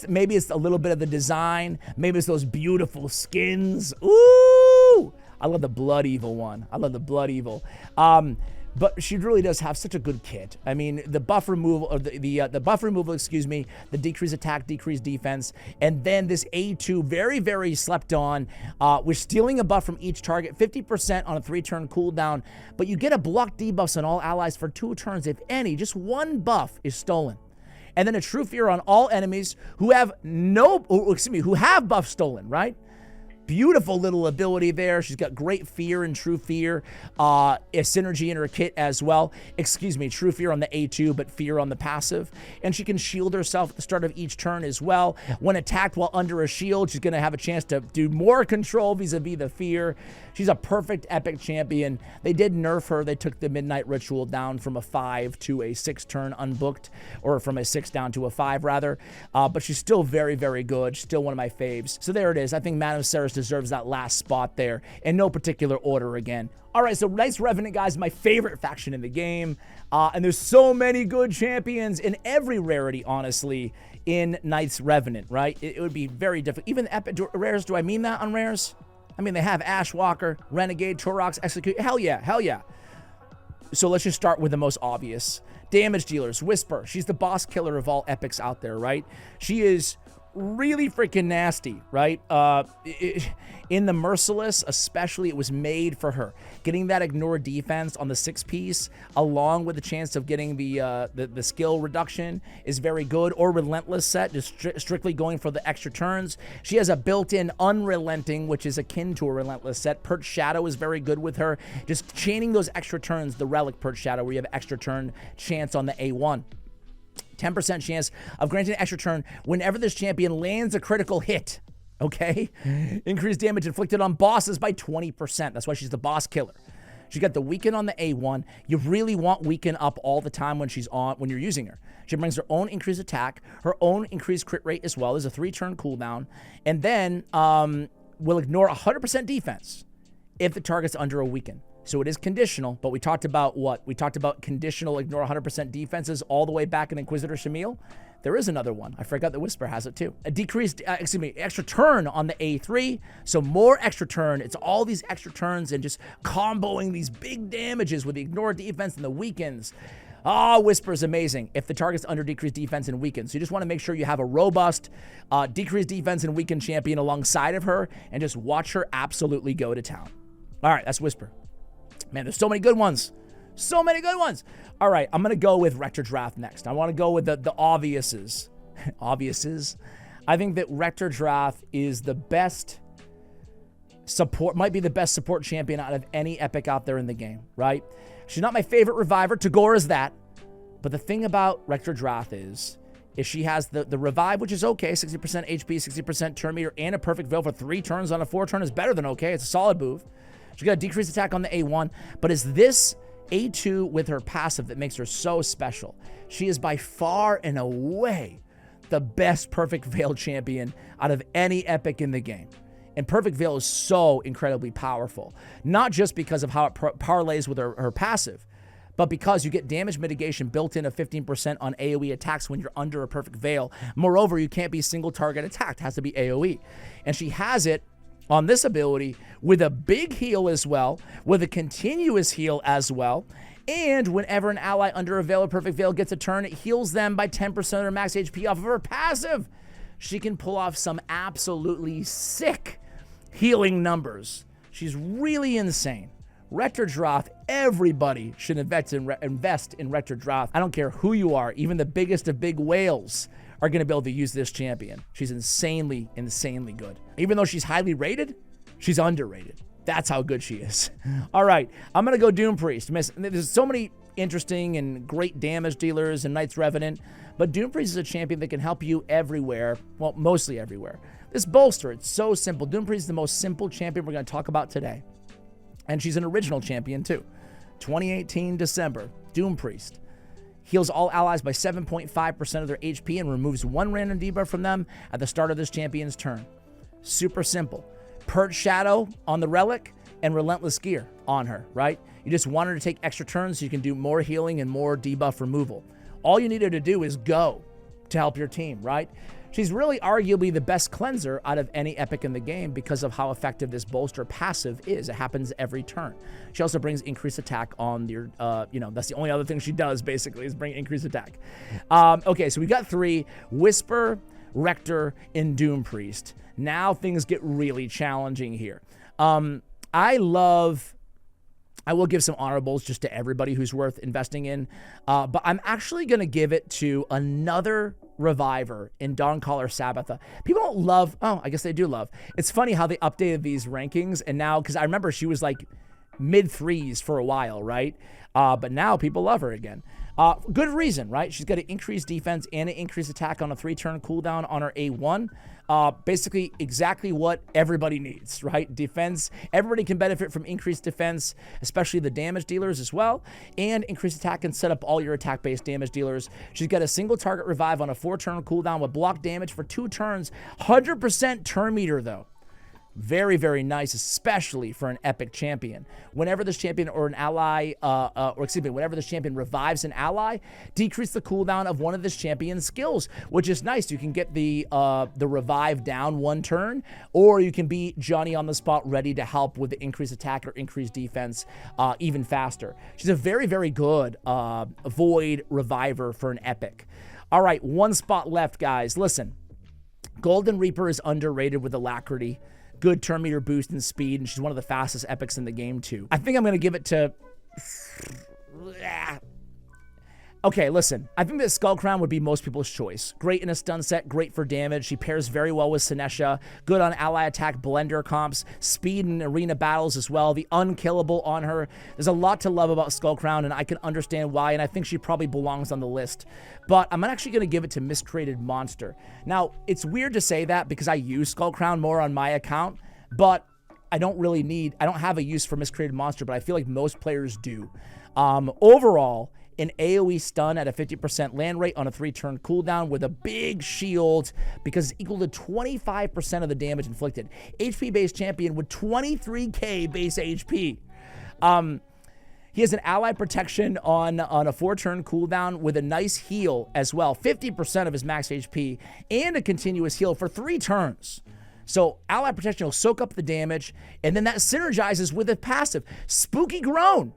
Maybe it's a little bit of the design. Maybe it's those beautiful skins. Ooh! I love the Blood Evil one. I love the Blood Evil. But she really does have such a good kit. I mean, the buff removal, or the buff removal, excuse me, the decreased attack, decreased defense, and then this A2, very, very slept on. We're stealing a buff from each target, 50% on a 3-turn cooldown, but you get a block debuffs on all allies for 2 turns, if any. Just 1 buff is stolen. And then a True Fear on all enemies who have who have buff stolen, right? Beautiful little ability there. She's got great fear and True Fear, a synergy in her kit as well. Excuse me, True Fear on the A2, but fear on the passive. And she can shield herself at the start of each turn as well. When attacked while under a shield, she's going to have a chance to do more control vis-a-vis the fear. She's a perfect epic champion. They did nerf her. They took the Midnight Ritual down from a 5 to a 6-turn unbooked, or from a 6 down to a 5 rather. But she's still very, very good. Still one of my faves. So there it is. I think Madame Ceres deserves that last spot there in no particular order again. All right, so Knights Revenant, guys, my favorite faction in the game. And there's so many good champions in every rarity, honestly, in Knights Revenant, right? It would be very difficult. Even epic rares, do I mean that on rares? I mean, they have Ashwalker, Renegade, Torox, Execute. Hell yeah, hell yeah. So let's just start with the most obvious. Damage dealers, Whisper. She's the boss killer of all epics out there, right? She is really freaking nasty, right? In the Merciless, especially, it was made for her. Getting that ignore defense on the 6-piece, along with the chance of getting the skill reduction, is very good. Or Relentless set, just strictly going for the extra turns. She has a built-in Unrelenting, which is akin to a Relentless set. Perch Shadow is very good with her. Just chaining those extra turns, the Relic Perch Shadow, where you have extra turn chance on the A1. 10% chance of granting an extra turn whenever this champion lands a critical hit, okay? Increased damage inflicted on bosses by 20%. That's why she's the boss killer. She got the weaken on the A1. You really want weaken up all the time when you're using her. She brings her own increased attack, her own increased crit rate as well. There's a 3-turn cooldown. And then will ignore 100% defense if the target's under a weaken. So it is conditional, but we talked about what? We talked about conditional ignore 100% defenses all the way back in Inquisitor Shamil. There is another one. I forgot that Whisper has it too. A decreased, extra turn on the A3. So more extra turn. It's all these extra turns and just comboing these big damages with the ignore defense and the weakens. Whisper is amazing if the target's under decreased defense and weakened. So you just want to make sure you have a robust decreased defense and weakened champion alongside of her and just watch her absolutely go to town. All right, that's Whisper. Man, there's so many good ones. So many good ones. All right, I'm going to go with Rector Draft next. I want to go with the obviouses. Obviouses? I think that Rector Draft is the best support, might be the best support champion out of any epic out there in the game, right? She's not my favorite reviver. Tagore is that. But the thing about Rector Draft is she has the revive, which is okay, 60% HP, 60% turn meter, and a perfect veil for 3 turns on a 4-turn is better than okay. It's a solid move. She got a decreased attack on the A1, but it's this A2 with her passive that makes her so special. She is by far and away the best Perfect Veil champion out of any epic in the game. And Perfect Veil is so incredibly powerful, not just because of how it parlays with her passive, but because you get damage mitigation built in of 15% on AoE attacks when you're under a Perfect Veil. Moreover, you can't be single target attacked. It has to be AoE. And she has it on this ability with a big heal as well, with a continuous heal as well, and whenever an ally under a Veil or Perfect Veil gets a turn, it heals them by 10% of their max HP off of her passive. She can pull off some absolutely sick healing numbers. She's really insane. Rector Draft, everybody should invest in Rector Draft. I don't care who you are, even the biggest of big whales are going to be able to use this champion. She's insanely, insanely good. Even though she's highly rated, she's underrated. That's how good she is. All right, I'm going to go Doom Priest. There's so many interesting and great damage dealers in Knights Revenant, but Doom Priest is a champion that can help you everywhere. Well, mostly everywhere. This bolster, it's so simple. Doom Priest is the most simple champion we're going to talk about today. And she's an original champion too. 2018 December, Doom Priest. Heals all allies by 7.5% of their HP and removes 1 random debuff from them at the start of this champion's turn. Super simple. Perch Shadow on the Relic and Relentless Gear on her, right? You just want her to take extra turns so you can do more healing and more debuff removal. All you need her to do is go to help your team, right? She's really arguably the best cleanser out of any epic in the game because of how effective this bolster passive is. It happens every turn. She also brings increased attack on your, that's the only other thing she does basically is bring increased attack. Okay, so we got 3, Whisper, Rector, and Doom Priest. Now things get really challenging here. I will give some honorables just to everybody who's worth investing in, but I'm actually going to give it to another reviver in Dawncaller Sabbatha. People don't love, I guess they do love. It's funny how they updated these rankings, and now, because I remember she was like mid-3s for a while, right? But now people love her again. Good reason, right? She's got an increased defense and an increased attack on a 3-turn cooldown on her A1. Basically exactly what everybody needs, right? Defense, everybody can benefit from increased defense, especially the damage dealers as well, and increased attack can set up all your attack-based damage dealers. She's got a single target revive on a 4-turn cooldown with block damage for 2 turns, 100% turn meter though. Very, very nice, especially for an epic champion. Whenever this champion or an ally, whenever this champion revives an ally, decrease the cooldown of one of this champion's skills, which is nice. You can get the revive down 1 turn, or you can be Johnny on the spot ready to help with the increased attack or increased defense even faster. She's a very, very good void reviver for an epic. All right, 1 spot left, guys. Listen, Golden Reaper is underrated with alacrity. Good turn meter boost and speed, and she's one of the fastest epics in the game, too. I think I'm going to give it to... Okay, listen. I think that Skullcrown would be most people's choice. Great in a stun set, great for damage. She pairs very well with Sinesha. Good on ally attack blender comps. Speed in arena battles as well. The unkillable on her. There's a lot to love about Skullcrown, and I can understand why, and I think she probably belongs on the list. But I'm actually going to give it to Miscreated Monster. Now, it's weird to say that because I use Skullcrown more on my account, but I don't have a use for Miscreated Monster, but I feel like most players do. Overall, an AoE stun at a 50% land rate on a 3-turn cooldown with a big shield because it's equal to 25% of the damage inflicted. HP-based champion with 23k base HP. He has an ally protection on a 4-turn cooldown with a nice heal as well. 50% of his max HP and a continuous heal for 3 turns. So ally protection will soak up the damage, and then that synergizes with a passive. Spooky Groan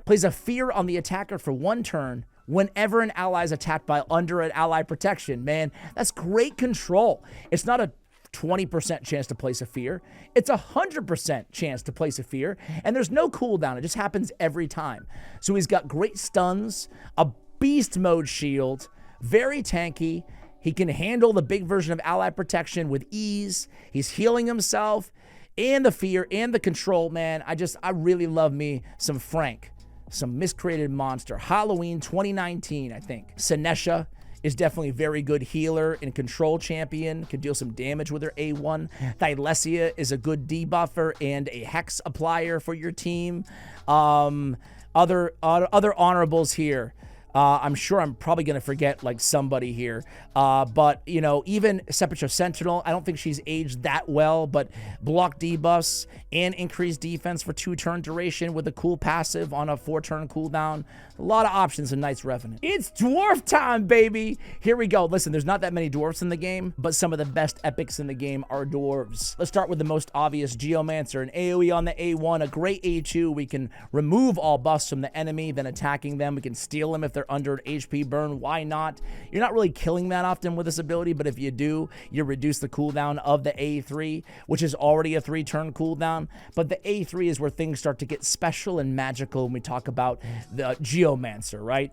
plays a fear on the attacker for 1 turn whenever an ally is attacked by under an ally protection. Man, that's great control. It's not a 20% chance to place a fear. It's 100% chance to place a fear, and there's no cooldown. It just happens every time. So he's got great stuns, a beast mode shield, very tanky. He can handle the big version of ally protection with ease. He's healing himself, and the fear and the control, man. I really love me some Frank. Some Miscreated Monster. Halloween 2019, I think. Sinesha is definitely a very good healer and control champion. Can deal some damage with her A1. Thylesia is a good debuffer and a hex applier for your team. Other honorables here. I'm sure I'm probably going to forget like somebody here. But, you know, even Sepulchre Sentinel, I don't think she's aged that well, but block debuffs and increased defense for 2-turn duration with a cool passive on a 4-turn cooldown. A lot of options in Knight's Revenant. It's dwarf time, baby! Here we go. Listen, there's not that many dwarfs in the game, but some of the best epics in the game are dwarves. Let's start with the most obvious, Geomancer. An AoE on the A1, a great A2. We can remove all buffs from the enemy, then attacking them. We can steal them if they're under an HP burn. Why not? You're not really killing that often with this ability, but if you do, you reduce the cooldown of the A3, which is already a 3-turn cooldown. But the A3 is where things start to get special and magical when we talk about the Geomancer, right?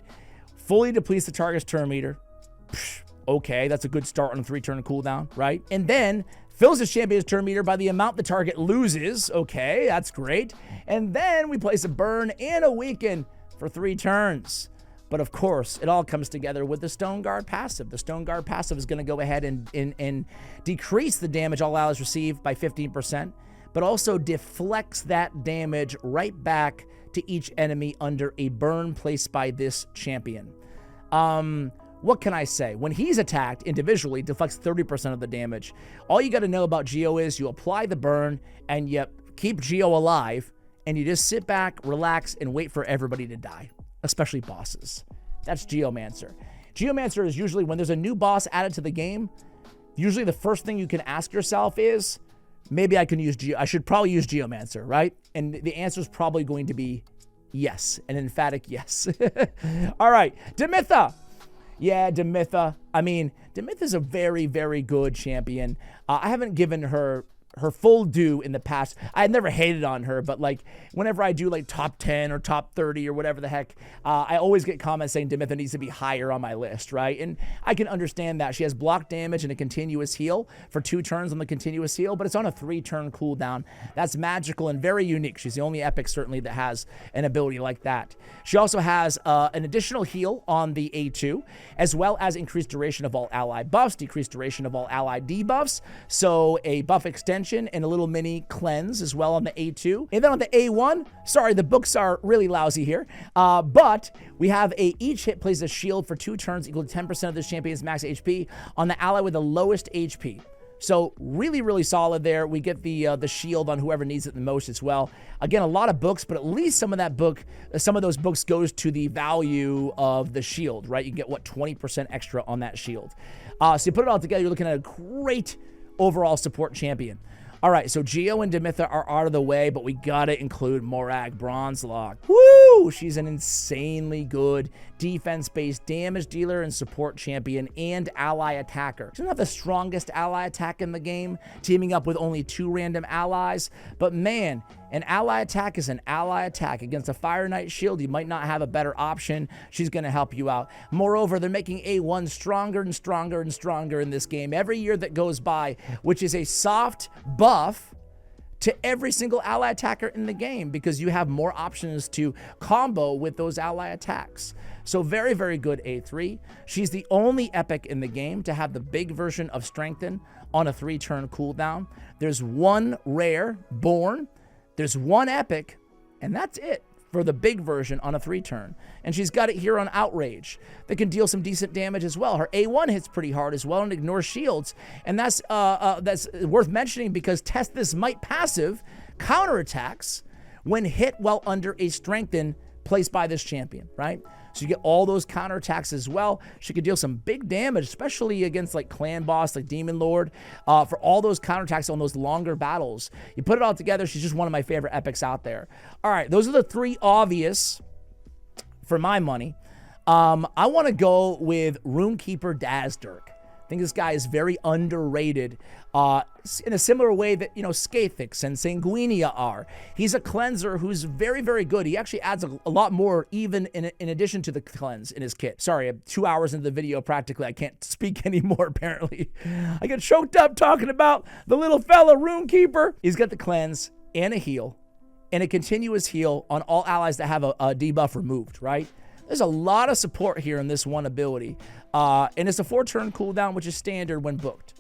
Fully depletes the target's turn meter. Okay, that's a good start on a 3-turn cooldown, right? And then fills his champion's turn meter by the amount the target loses. Okay, that's great. And then we place a burn and a weaken for 3 turns. But of course, it all comes together with the Stone Guard passive. The Stone Guard passive is going to go ahead and decrease the damage all allies receive by 15%, but also deflects that damage right back to each enemy under a burn placed by this champion. What can I say? When he's attacked individually, deflects 30% of the damage. All you got to know about Geo is you apply the burn and you keep Geo alive, and you just sit back, relax, and wait for everybody to die, especially bosses. That's Geomancer. Geomancer is usually when there's a new boss added to the game, usually the first thing you can ask yourself is, maybe I should probably use Geomancer, right? And the answer is probably going to be yes, an emphatic yes. All right, Demitha. Yeah, Demitha. I mean, Demitha's a very, very good champion. I haven't given her full due in the past. I never hated on her, but like whenever I do like top 10 or top 30 or whatever the heck, I always get comments saying Demitha needs to be higher on my list, right? And I can understand that. She has block damage and a continuous heal for 2 turns on the continuous heal, but it's on a 3-turn cooldown. That's magical and very unique. She's the only epic certainly that has an ability like that. She also has an additional heal on the A2, as well as increased duration of all ally buffs, decreased duration of all ally debuffs, so a buff extension and a little mini cleanse as well on the A2. And then on the A1, sorry, the books are really lousy here, but we have each hit plays a shield for 2 turns equal to 10% of this champion's max HP on the ally with the lowest HP. So really, really solid there. We get the shield on whoever needs it the most as well. Again, a lot of books, but at least some of those books goes to the value of the shield, right? You get, what, 20% extra on that shield. So you put it all together, you're looking at a great overall support champion. All right, so Geo and Demitha are out of the way, but we gotta include Morag Bronzelock. Woo! She's an insanely good defense-based damage dealer and support champion and ally attacker. She doesn't have the strongest ally attack in the game, teaming up with only 2 random allies, but man, an ally attack is an ally attack. Against a Fire Knight shield, you might not have a better option. She's going to help you out. Moreover, they're making A1 stronger and stronger and stronger in this game every year that goes by, which is a soft buff to every single ally attacker in the game because you have more options to combo with those ally attacks. So very, very good A3. She's the only epic in the game to have the big version of Strengthen on a 3-turn cooldown. There's 1 rare, Born. There's 1 epic, and that's it for the big version on a 3-turn. And she's got it here on Outrage that can deal some decent damage as well. Her A1 hits pretty hard as well and ignores shields. And that's worth mentioning because Test This Might passive counterattacks when hit while under a Strengthen placed by this champion, right? So you get all those counterattacks as well. She could deal some big damage, especially against like clan boss, like Demon Lord, for all those counterattacks on those longer battles. You put it all together, she's just one of my favorite epics out there. All right, those are the 3 obvious for my money. I want to go with Runekeeper Dazdirk. I think this guy is very underrated in a similar way that, you know, Skathix and Sanguinia are. He's a cleanser who's very, very good. He actually adds a lot more even in addition to the cleanse in his kit. Sorry, I'm 2 hours into the video practically. I can't speak anymore apparently. I get choked up talking about the little fella Runekeeper. He's got the cleanse and a heal and a continuous heal on all allies that have a debuff removed, right? There's a lot of support here in this one ability. And it's a 4-turn cooldown, which is standard when booked.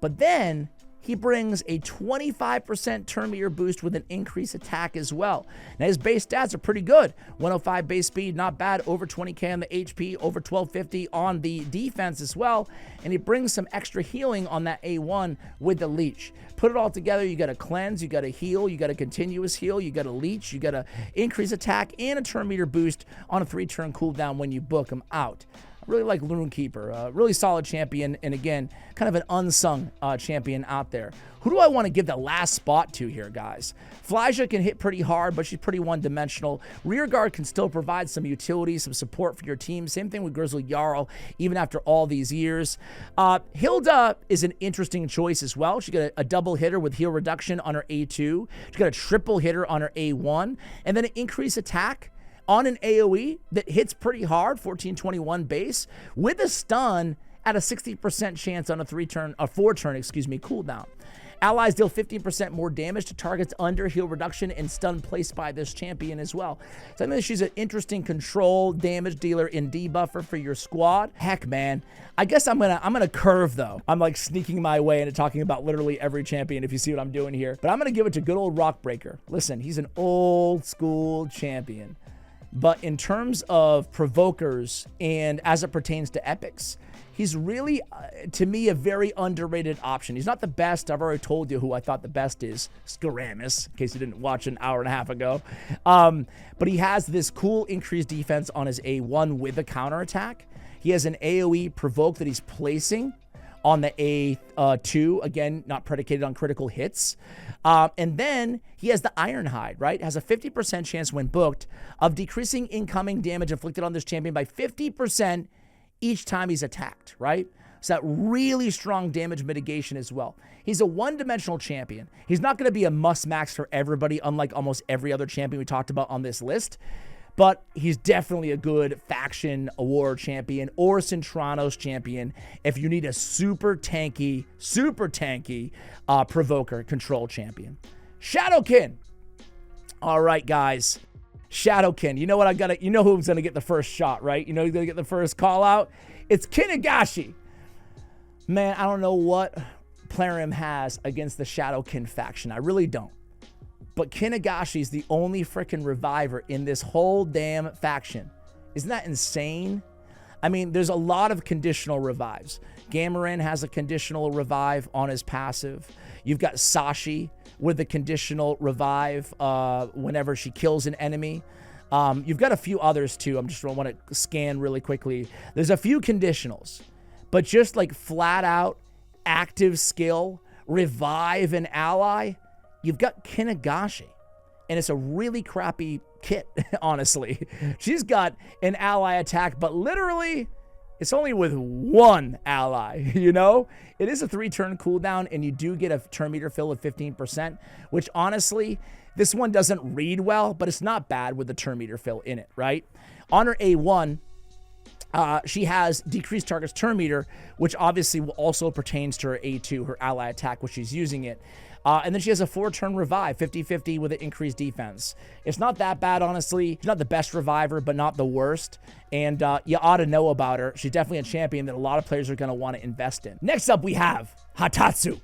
But then he brings a 25% turn meter boost with an increased attack as well. Now his base stats are pretty good. 105 base speed, not bad. Over 20k on the HP, over 1250 on the defense as well. And he brings some extra healing on that A1 with the leech. Put it all together, you got a cleanse, you got a heal, you got a continuous heal, you got a leech, you got a increased attack and a turn meter boost on a 3-turn cooldown when you book him out. Really like Runekeeper, really solid champion, and again, kind of an unsung champion out there. Who do I want to give the last spot to here, guys? Flaja can hit pretty hard, but she's pretty one-dimensional. Rearguard can still provide some utility, some support for your team. Same thing with Grizzly Jarl, even after all these years. Hilda is an interesting choice as well. She got a double hitter with heal reduction on her A2. She got a triple hitter on her A1, and then an increased attack on an AoE that hits pretty hard, 1421 base, with a stun at a 60% chance on a 4-turn, cooldown. Allies deal 15% more damage to targets under heal reduction and stun placed by this champion as well. So I mean, she's an interesting control damage dealer and debuffer for your squad. Heck, man. I guess I'm gonna curve though. I'm like sneaking my way into talking about literally every champion if you see what I'm doing here. But I'm gonna give it to good old Rockbreaker. Listen, he's an old school champion. But in terms of provokers and as it pertains to epics, he's really, to me, a very underrated option. He's not the best. I've already told you who I thought the best is, Skaramis, in case you didn't watch an hour and a half ago. But he has this cool increased defense on his A1 with a counterattack. He has an AoE provoke that he's placing on the A2, again, not predicated on critical hits. And then he has the Ironhide, right? Has a 50% chance when booked of decreasing incoming damage inflicted on this champion by 50% each time he's attacked, right? So that really strong damage mitigation as well. He's a one-dimensional champion. He's not going to be a must-max for everybody, unlike almost every other champion we talked about on this list. But he's definitely a good faction award champion or Centranos champion if you need a super tanky provoker control champion. Shadowkin. All right, guys. Shadowkin. You know what I got? You know who's going to get the first shot, right? You know who's going to get the first call out? It's Kinagashi. Man, I don't know what Plarium has against the Shadowkin faction. I really don't. But Kinagashi is the only freaking reviver in this whole damn faction. Isn't that insane? I mean, there's a lot of conditional revives. Gamarin has a conditional revive on his passive. You've got Sashi with a conditional revive whenever she kills an enemy. You've got a few others too. I'm just want to scan really quickly. There's a few conditionals, but just like flat out active skill, revive an ally, you've got Kinagashi, and it's a really crappy kit, honestly. She's got an ally attack, but literally, it's only with one ally, you know? It is a 3-turn cooldown, and you do get a turn meter fill of 15%, which honestly, this one doesn't read well, but it's not bad with the turn meter fill in it, right? On her A1, she has decreased target's turn meter, which obviously also pertains to her A2, her ally attack, which she's using it. And then she has a 4-turn revive, 50-50 with an increased defense. It's not that bad, honestly. She's not the best reviver, but not the worst. And you ought to know about her. She's definitely a champion that a lot of players are going to want to invest in. Next up, we have Hatatsu.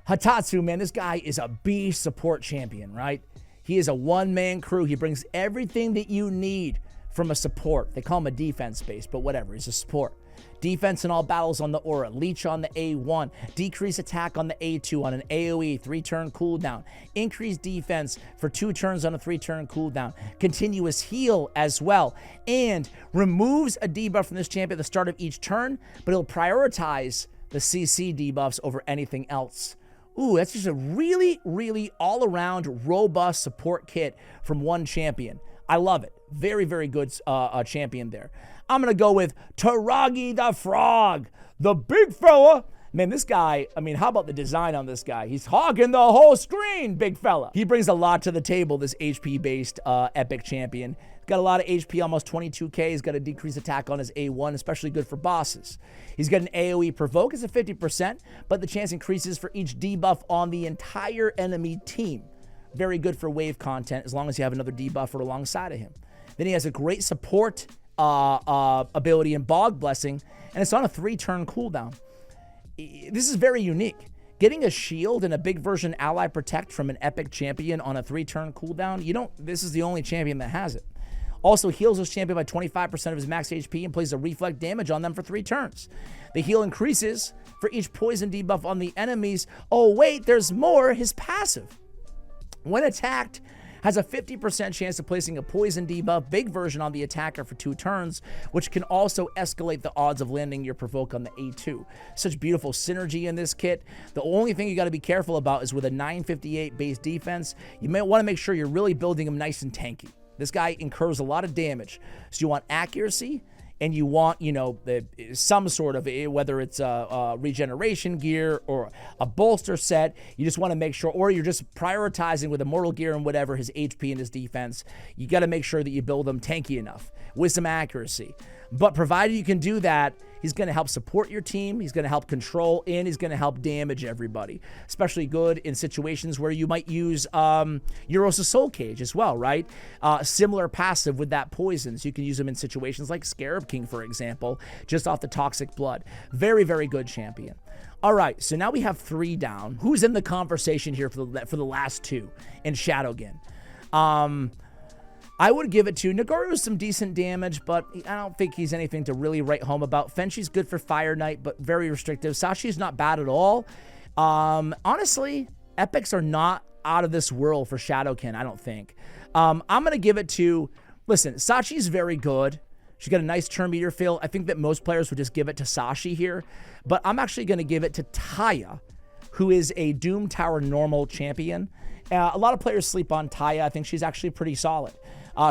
Hatatsu, man, this guy is a beast support champion, right? He is a one-man crew. He brings everything that you need from a support. They call him a defense base, but whatever. He's a support. Defense in all battles on the aura, leech on the A1, decrease attack on the A2 on an AoE, 3-turn cooldown, increase defense for 2 turns on a 3-turn cooldown, continuous heal as well, and removes a debuff from this champion at the start of each turn, but it'll prioritize the CC debuffs over anything else. Ooh, that's just a really, really all-around robust support kit from one champion. I love it. Very, very good champion there. I'm going to go with Taragi the Frog, the big fella. Man, this guy, I mean, how about the design on this guy? He's hogging the whole screen, big fella. He brings a lot to the table, this HP-based epic champion. Got a lot of HP, almost 22k. He's got a decreased attack on his A1, especially good for bosses. He's got an AoE provoke. It's a 50%, but the chance increases for each debuff on the entire enemy team. Very good for wave content, as long as you have another debuffer alongside of him. Then he has a great support ability in Bog Blessing, and it's on a 3-turn cooldown. This is very unique. Getting a shield and a big version ally protect from an epic champion on a 3-turn cooldown, this is the only champion that has it. Also heals this champion by 25% of his max HP and plays a reflect damage on them for 3 turns. The heal increases for each poison debuff on the enemies. Oh wait, there's more, his passive. When attacked, has a 50% chance of placing a poison debuff, big version on the attacker for 2 turns, which can also escalate the odds of landing your provoke on the A2. Such beautiful synergy in this kit. The only thing you got to be careful about is with a 958 base defense, you may want to make sure you're really building him nice and tanky. This guy incurs a lot of damage, so you want accuracy, and you want, some sort of, whether it's a regeneration gear or a bolster set, you just want to make sure, or you're just prioritizing with immortal gear and whatever, his HP and his defense, you got to make sure that you build them tanky enough with some accuracy. But provided you can do that, he's going to help support your team, he's going to help control, and he's going to help damage everybody. Especially good in situations where you might use Euros' Soul Cage as well, right? Similar passive with that poison, so you can use them in situations like Scarab King, for example, just off the Toxic Blood. Very, very good champion. All right, so now we have 3 down. Who's in the conversation here for the last 2 in Shadowkin? I would give it to Nagaru's some decent damage, but I don't think he's anything to really write home about. Fenshi's good for Fire Knight, but very restrictive. Sashi's not bad at all. Honestly, epics are not out of this world for Shadowkin, I don't think. I'm going to give it to, listen, Sachi's very good. She's got a nice turn meter feel. I think that most players would just give it to Sashi here, but I'm actually going to give it to Taya, who is a Doom Tower normal champion. A lot of players sleep on Taya. I think she's actually pretty solid.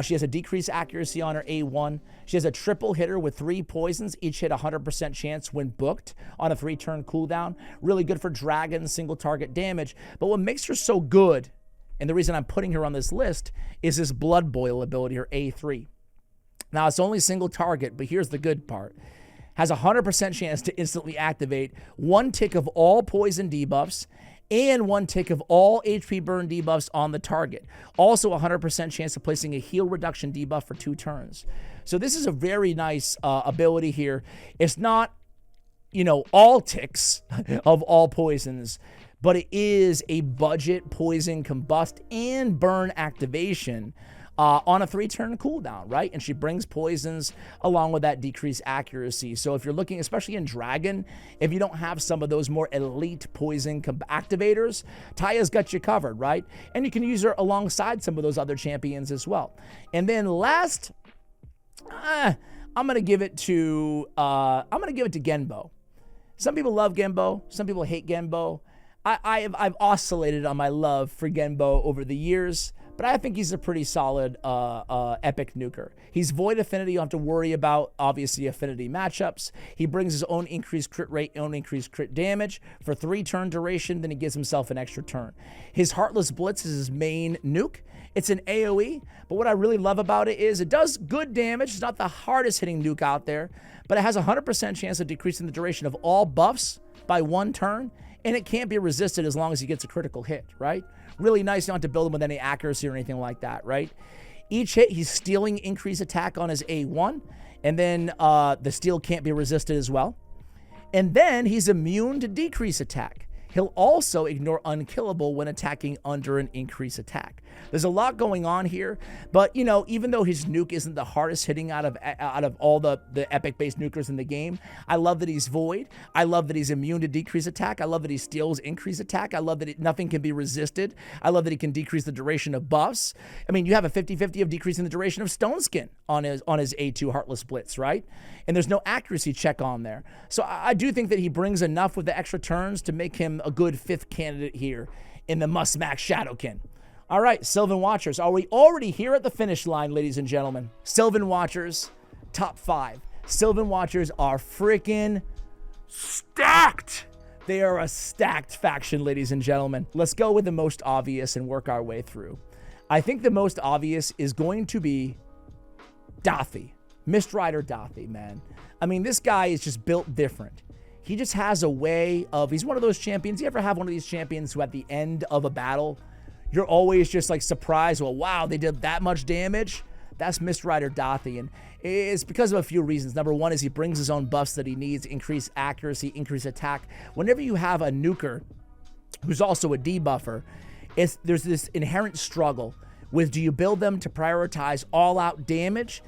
She has a decreased accuracy on her A1. She has a triple hitter with 3 poisons, each hit 100% chance when booked on a 3-turn cooldown. Really good for dragon, single target damage. But what makes her so good, and the reason I'm putting her on this list, is this Blood Boil ability, her A3. Now, it's only single target, but here's the good part. Has a 100% chance to instantly activate 1 tick of all poison debuffs and 1 tick of all HP burn debuffs on the target. Also, a 100% chance of placing a heal reduction debuff for 2 turns. So this is a very nice ability here. It's not, you know, all ticks of all poisons, but it is a budget poison combust and burn activation on a 3-turn cooldown, right? And she brings poisons along with that decreased accuracy. So if you're looking, especially in Dragon, if you don't have some of those more elite poison activators, Taya's got you covered, right? And you can use her alongside some of those other champions as well. And then last, I'm gonna give it to Genbo. Some people love Genbo, some people hate Genbo. I've oscillated on my love for Genbo over the years, but I think he's a pretty solid epic nuker. He's void affinity. You don't have to worry about, obviously, affinity matchups. He brings his own increased crit rate, own increased crit damage for 3-turn duration, then he gives himself an extra turn. His Heartless Blitz is his main nuke. It's an AoE, but what I really love about it is it does good damage. It's not the hardest hitting nuke out there, but it has a 100% chance of decreasing the duration of all buffs by 1 turn, and it can't be resisted as long as he gets a critical hit, right? Really nice. You don't have to build him with any accuracy or anything like that, right? Each hit, he's stealing increased attack on his A1, and then the steal can't be resisted as well. And then he's immune to decrease attack. He'll also ignore unkillable when attacking under an increased attack. There's a lot going on here, but you know, even though his nuke isn't the hardest hitting out of all the epic-based nukers in the game, I love that he's void. I love that he's immune to decrease attack. I love that he steals increase attack. I love that nothing can be resisted. I love that he can decrease the duration of buffs. I mean, you have a 50-50 of decreasing the duration of Stone Skin on his A2 Heartless Blitz, right? And there's no accuracy check on there. So I do think that he brings enough with the extra turns to make him a good 5th candidate here in the must-max Shadowkin. All right, Sylvan Watchers. Are we already here at the finish line, ladies and gentlemen? Sylvan Watchers, top 5. Sylvan Watchers are freaking stacked. They are a stacked faction, ladies and gentlemen. Let's go with the most obvious and work our way through. I think the most obvious is going to be Dathi. Mistrider Dathi, man. I mean, this guy is just built different. He just has a way of, he's one of those champions. You ever have one of these champions who at the end of a battle, you're always just like surprised, well, wow, they did that much damage? That's Mistrider Dathi, and it's because of a few reasons. Number one is he brings his own buffs that he needs, increase accuracy, increase attack. Whenever you have a nuker who's also a debuffer, there's this inherent struggle with, do you build them to prioritize all-out damage,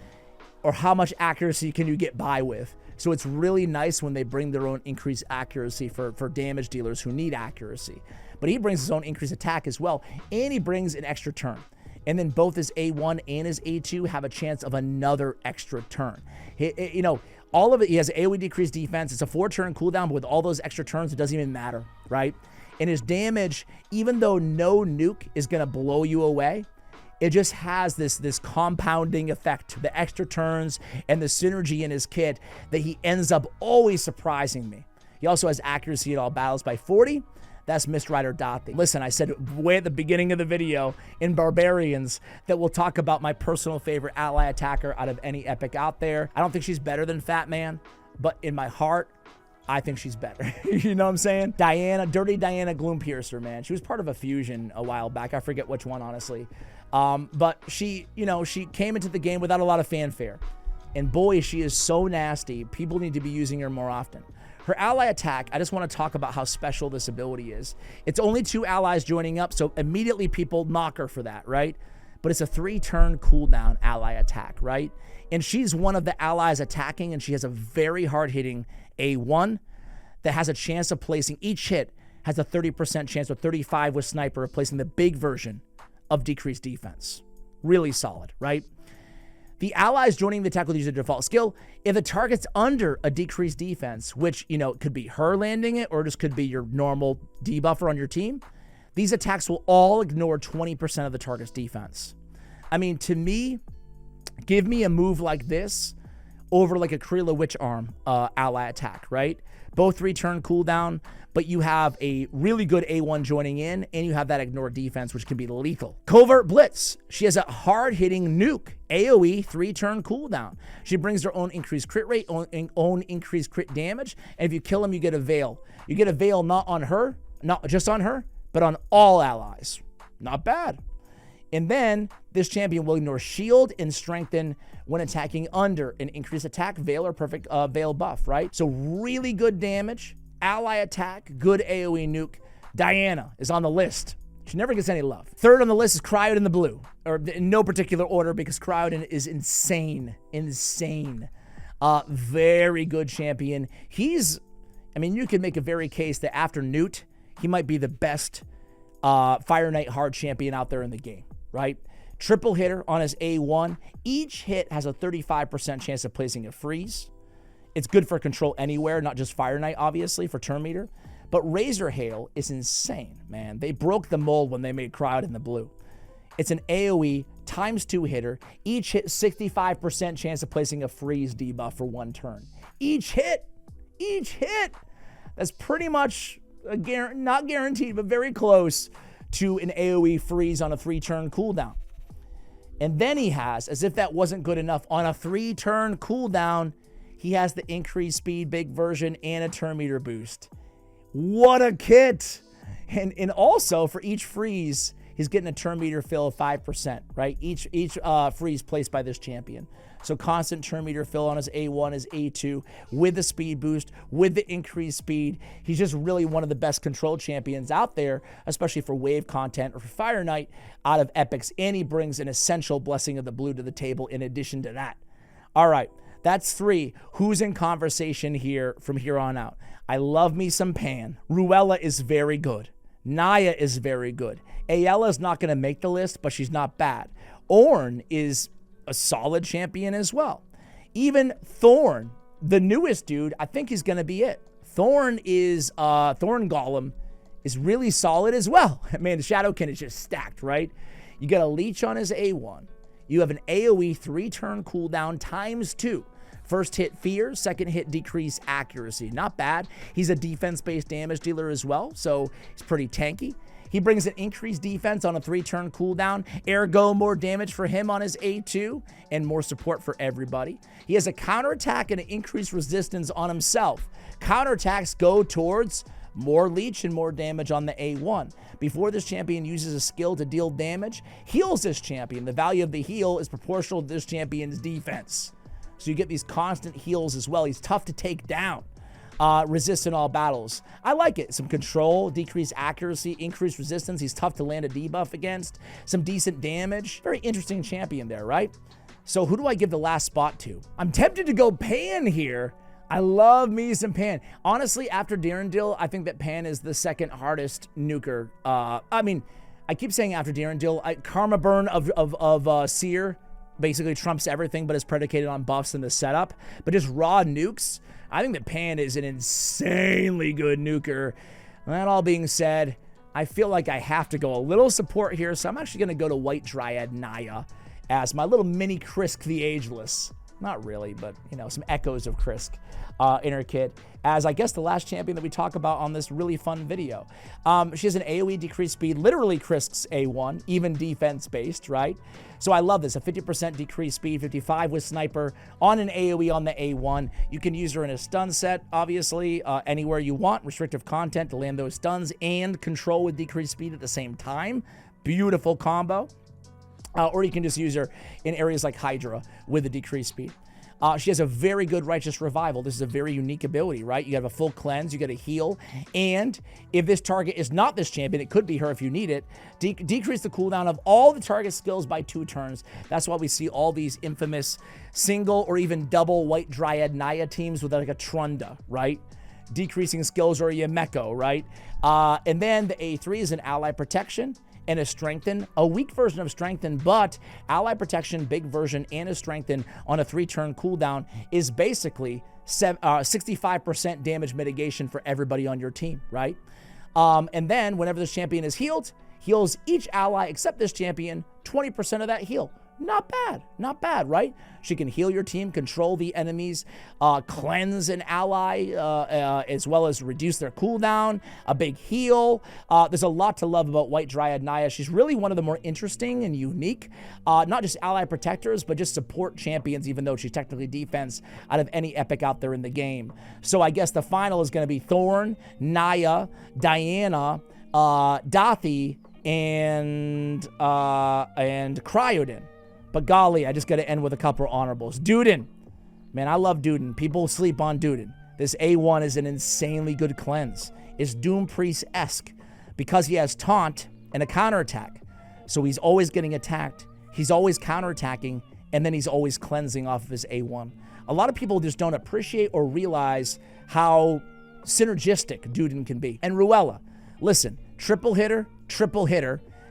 or how much accuracy can you get by with? So it's really nice when they bring their own increased accuracy for damage dealers who need accuracy. But he brings his own increased attack as well, and he brings an extra turn. And then both his A1 and his A2 have a chance of another extra turn. You know, all of it, he has AoE decreased defense. It's a 4-turn cooldown, but with all those extra turns, it doesn't even matter, right? And his damage, even though no nuke is going to blow you away, it just has this compounding effect, the extra turns and the synergy in his kit that he ends up always surprising me. He also has accuracy in all battles by 40. That's Mistrider Dathi. Listen, I said way at the beginning of the video in Barbarians that we'll talk about my personal favorite ally attacker out of any epic out there. I don't think she's better than Fat Man, but in my heart, I think she's better. You know what I'm saying? Diana, Dirty Diana Gloompiercer, man. She was part of a fusion a while back. I forget which one, honestly. But she, you know, she came into the game without a lot of fanfare. And boy, she is so nasty. People need to be using her more often. Her ally attack, I just want to talk about how special this ability is. It's only 2 allies joining up, so immediately people mock her for that, right? but it's a 3-turn cooldown ally attack, right? And she's one of the allies attacking, and she has a very hard-hitting A1 that has a chance of placing, each hit has a 30% chance, or 35 with sniper, of placing the big version of decreased defense. Really solid, right? The allies joining the attack will use a default skill. If the target's under a decreased defense, which, you know, it could be her landing it, or just could be your normal debuffer on your team, these attacks will all ignore 20% of the target's defense. I mean, to me, give me a move like this over like a Krila Witch Arm ally attack, right? Both 3-turn cooldown, but you have a really good A1 joining in, and you have that ignore defense, which can be lethal. Covert Blitz. She has a hard-hitting nuke, AoE, 3-turn cooldown. She brings her own increased crit rate, own increased crit damage, and if you kill him, you get a veil. You get a veil not on her, not just on her, but on all allies. Not bad. And then this champion will ignore shield and strengthen when attacking under an increased attack, veil, or perfect veil buff, right? So really good damage, ally attack, good AoE nuke. Diana is on the list. She never gets any love. Third on the list is Cryoden the Blue, or in no particular order, because Cryoden is insane. Very good champion. I mean, you could make a very case that after Newt, he might be the best Fire Knight hard champion out there in the game, right? Triple hitter on his A1. Each hit has a 35% chance of placing a freeze. It's good for control anywhere, not just Fire Knight, obviously, for turn meter. But Razor Hail is insane, man. They broke the mold when they made Cryoden the Blue. It's an AoE ×2 hitter. Each hit, 65% chance of placing a freeze debuff for 1 turn. Each hit. That's pretty much, not guaranteed, but very close to an AoE freeze on a 3-turn cooldown. And then he has, as if that wasn't good enough, on a 3-turn cooldown, he has the increased speed, big version, and a turn meter boost. What a kit! And also, for each freeze, he's getting a turn meter fill of 5%, right? Each freeze placed by this champion. So constant turn meter fill on his A1, his A2, with the speed boost, with the increased speed. He's just really one of the best control champions out there, especially for wave content or for Fire Knight out of epics. And he brings an essential Blessing of the Blue to the table in addition to that. All right, that's 3. Who's in conversation here from here on out? I love me some Pan. Ruella is very good. Naya is very good. Ayala is not going to make the list, but she's not bad. Ornn is a solid champion as well. Even Thorn, the newest dude, I think he's going to be it. Thorn Golem is really solid as well. Man, the Shadowkin is just stacked, right? You got a leech on his A1. You have an AoE 3-turn cooldown ×2. First hit fear, second hit decrease accuracy. Not bad. He's a defense-based damage dealer as well, so he's pretty tanky. He brings an increased defense on a 3-turn cooldown, ergo more damage for him on his A2, and more support for everybody. He has a counterattack and an increased resistance on himself. Counterattacks go towards more leech and more damage on the A1. Before this champion uses a skill to deal damage, heals this champion. The value of the heal is proportional to this champion's defense. So you get these constant heals as well. He's tough to take down. Resist in all battles. I like it. Some control, decreased accuracy, increased resistance. He's tough to land a debuff against. Some decent damage. Very interesting champion there, right? So who do I give the last spot to? I'm tempted to go Pan here. I love me some Pan. Honestly, after Darendil, I think that Pan is the second hardest nuker. I mean, I keep saying after Darendil, Karma Burn of Seer basically trumps everything, but is predicated on buffs in the setup. But just raw nukes, I think that Pan is an insanely good nuker. That all being said, I feel like I have to go a little support here, so I'm actually going to go to White Dryad Naya as my little mini Krisk the Ageless. Not really, but, you know, some echoes of Krisk in her kit, as I guess the last champion that we talk about on this really fun video. She has an AoE decreased speed, literally Krisk's A1, even defense-based, right? So I love this, a 50% decreased speed, 55 with sniper on an AoE on the A1. You can use her in a stun set, obviously, anywhere you want, restrictive content to land those stuns, and control with decreased speed at the same time. Beautiful combo. Or you can just use her in areas like Hydra with a decreased speed. She has a very good Righteous Revival. This is a very unique ability, right? You have a full cleanse, you get a heal, and if this target is not this champion, it could be her if you need it, decrease the cooldown of all the target skills by 2 turns. That's why we see all these infamous single or even double White Dryad Naya teams with like a Trunda, right? Decreasing skills, or a Yameko, right? And then the A3 is an ally protection and a strengthen, a weak version of strengthen, but ally protection, big version, and a strengthen on a 3-turn cooldown is basically 65% damage mitigation for everybody on your team, right? And then whenever this champion is healed, heals each ally except this champion 20% of that heal. Not bad, right? She can heal your team, control the enemies, cleanse an ally, as well as reduce their cooldown, a big heal. There's a lot to love about White Dryad Naya. She's really one of the more interesting and unique, not just ally protectors, but just support champions, even though she's technically defense out of any epic out there in the game. So I guess the final is going to be Thorn, Naya, Diana, Dathi, and Cryodin. But golly, I just got to end with a couple of honorables. Duden. Man, I love Duden. People sleep on Duden. This A1 is an insanely good cleanse. It's Doom Priest-esque because he has taunt and a counterattack. So he's always getting attacked. He's always counterattacking, and then he's always cleansing off of his A1. A lot of people just don't appreciate or realize how synergistic Duden can be. And Ruella, listen, triple hitter,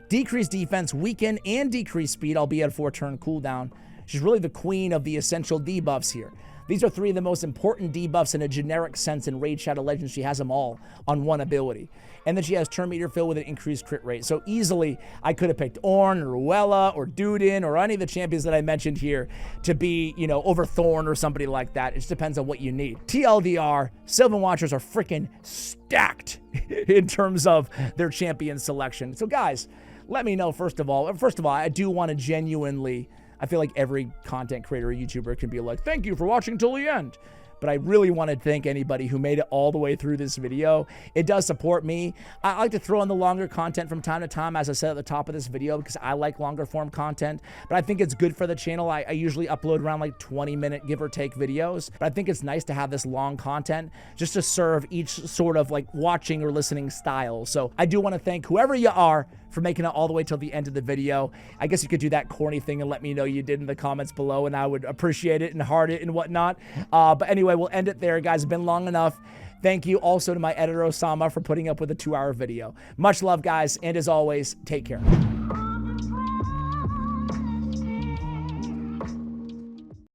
decrease defense, weaken, and decrease speed, albeit a 4-turn cooldown. She's really the queen of the essential debuffs here. These are 3 of the most important debuffs in a generic sense in Raid Shadow Legends. She has them all on one ability. And then she has Turn Meter Fill with an increased crit rate. So easily, I could have picked Ornn, or Ruella, or Duden, or any of the champions that I mentioned here to be, you know, over Thorn or somebody like that. It just depends on what you need. TLDR, Sylvan Watchers are freaking stacked in terms of their champion selection. So guys, let me know, first of all, I do want to genuinely, I feel like every content creator or YouTuber can be like, thank you for watching till the end. But I really want to thank anybody who made it all the way through this video. It does support me. I like to throw in the longer content from time to time, as I said at the top of this video, because I like longer form content. But I think it's good for the channel. I usually upload around like 20-minute give or take videos. But I think it's nice to have this long content just to serve each sort of like watching or listening style. So I do want to thank whoever you are for making it all the way till the end of the video. I guess you could do that corny thing and let me know you did in the comments below, and I would appreciate it and heart it and whatnot. But anyway, we'll end it there, guys. It's been long enough. Thank you also to my editor, Osama, for putting up with a 2-hour video. Much love, guys, and as always, take care.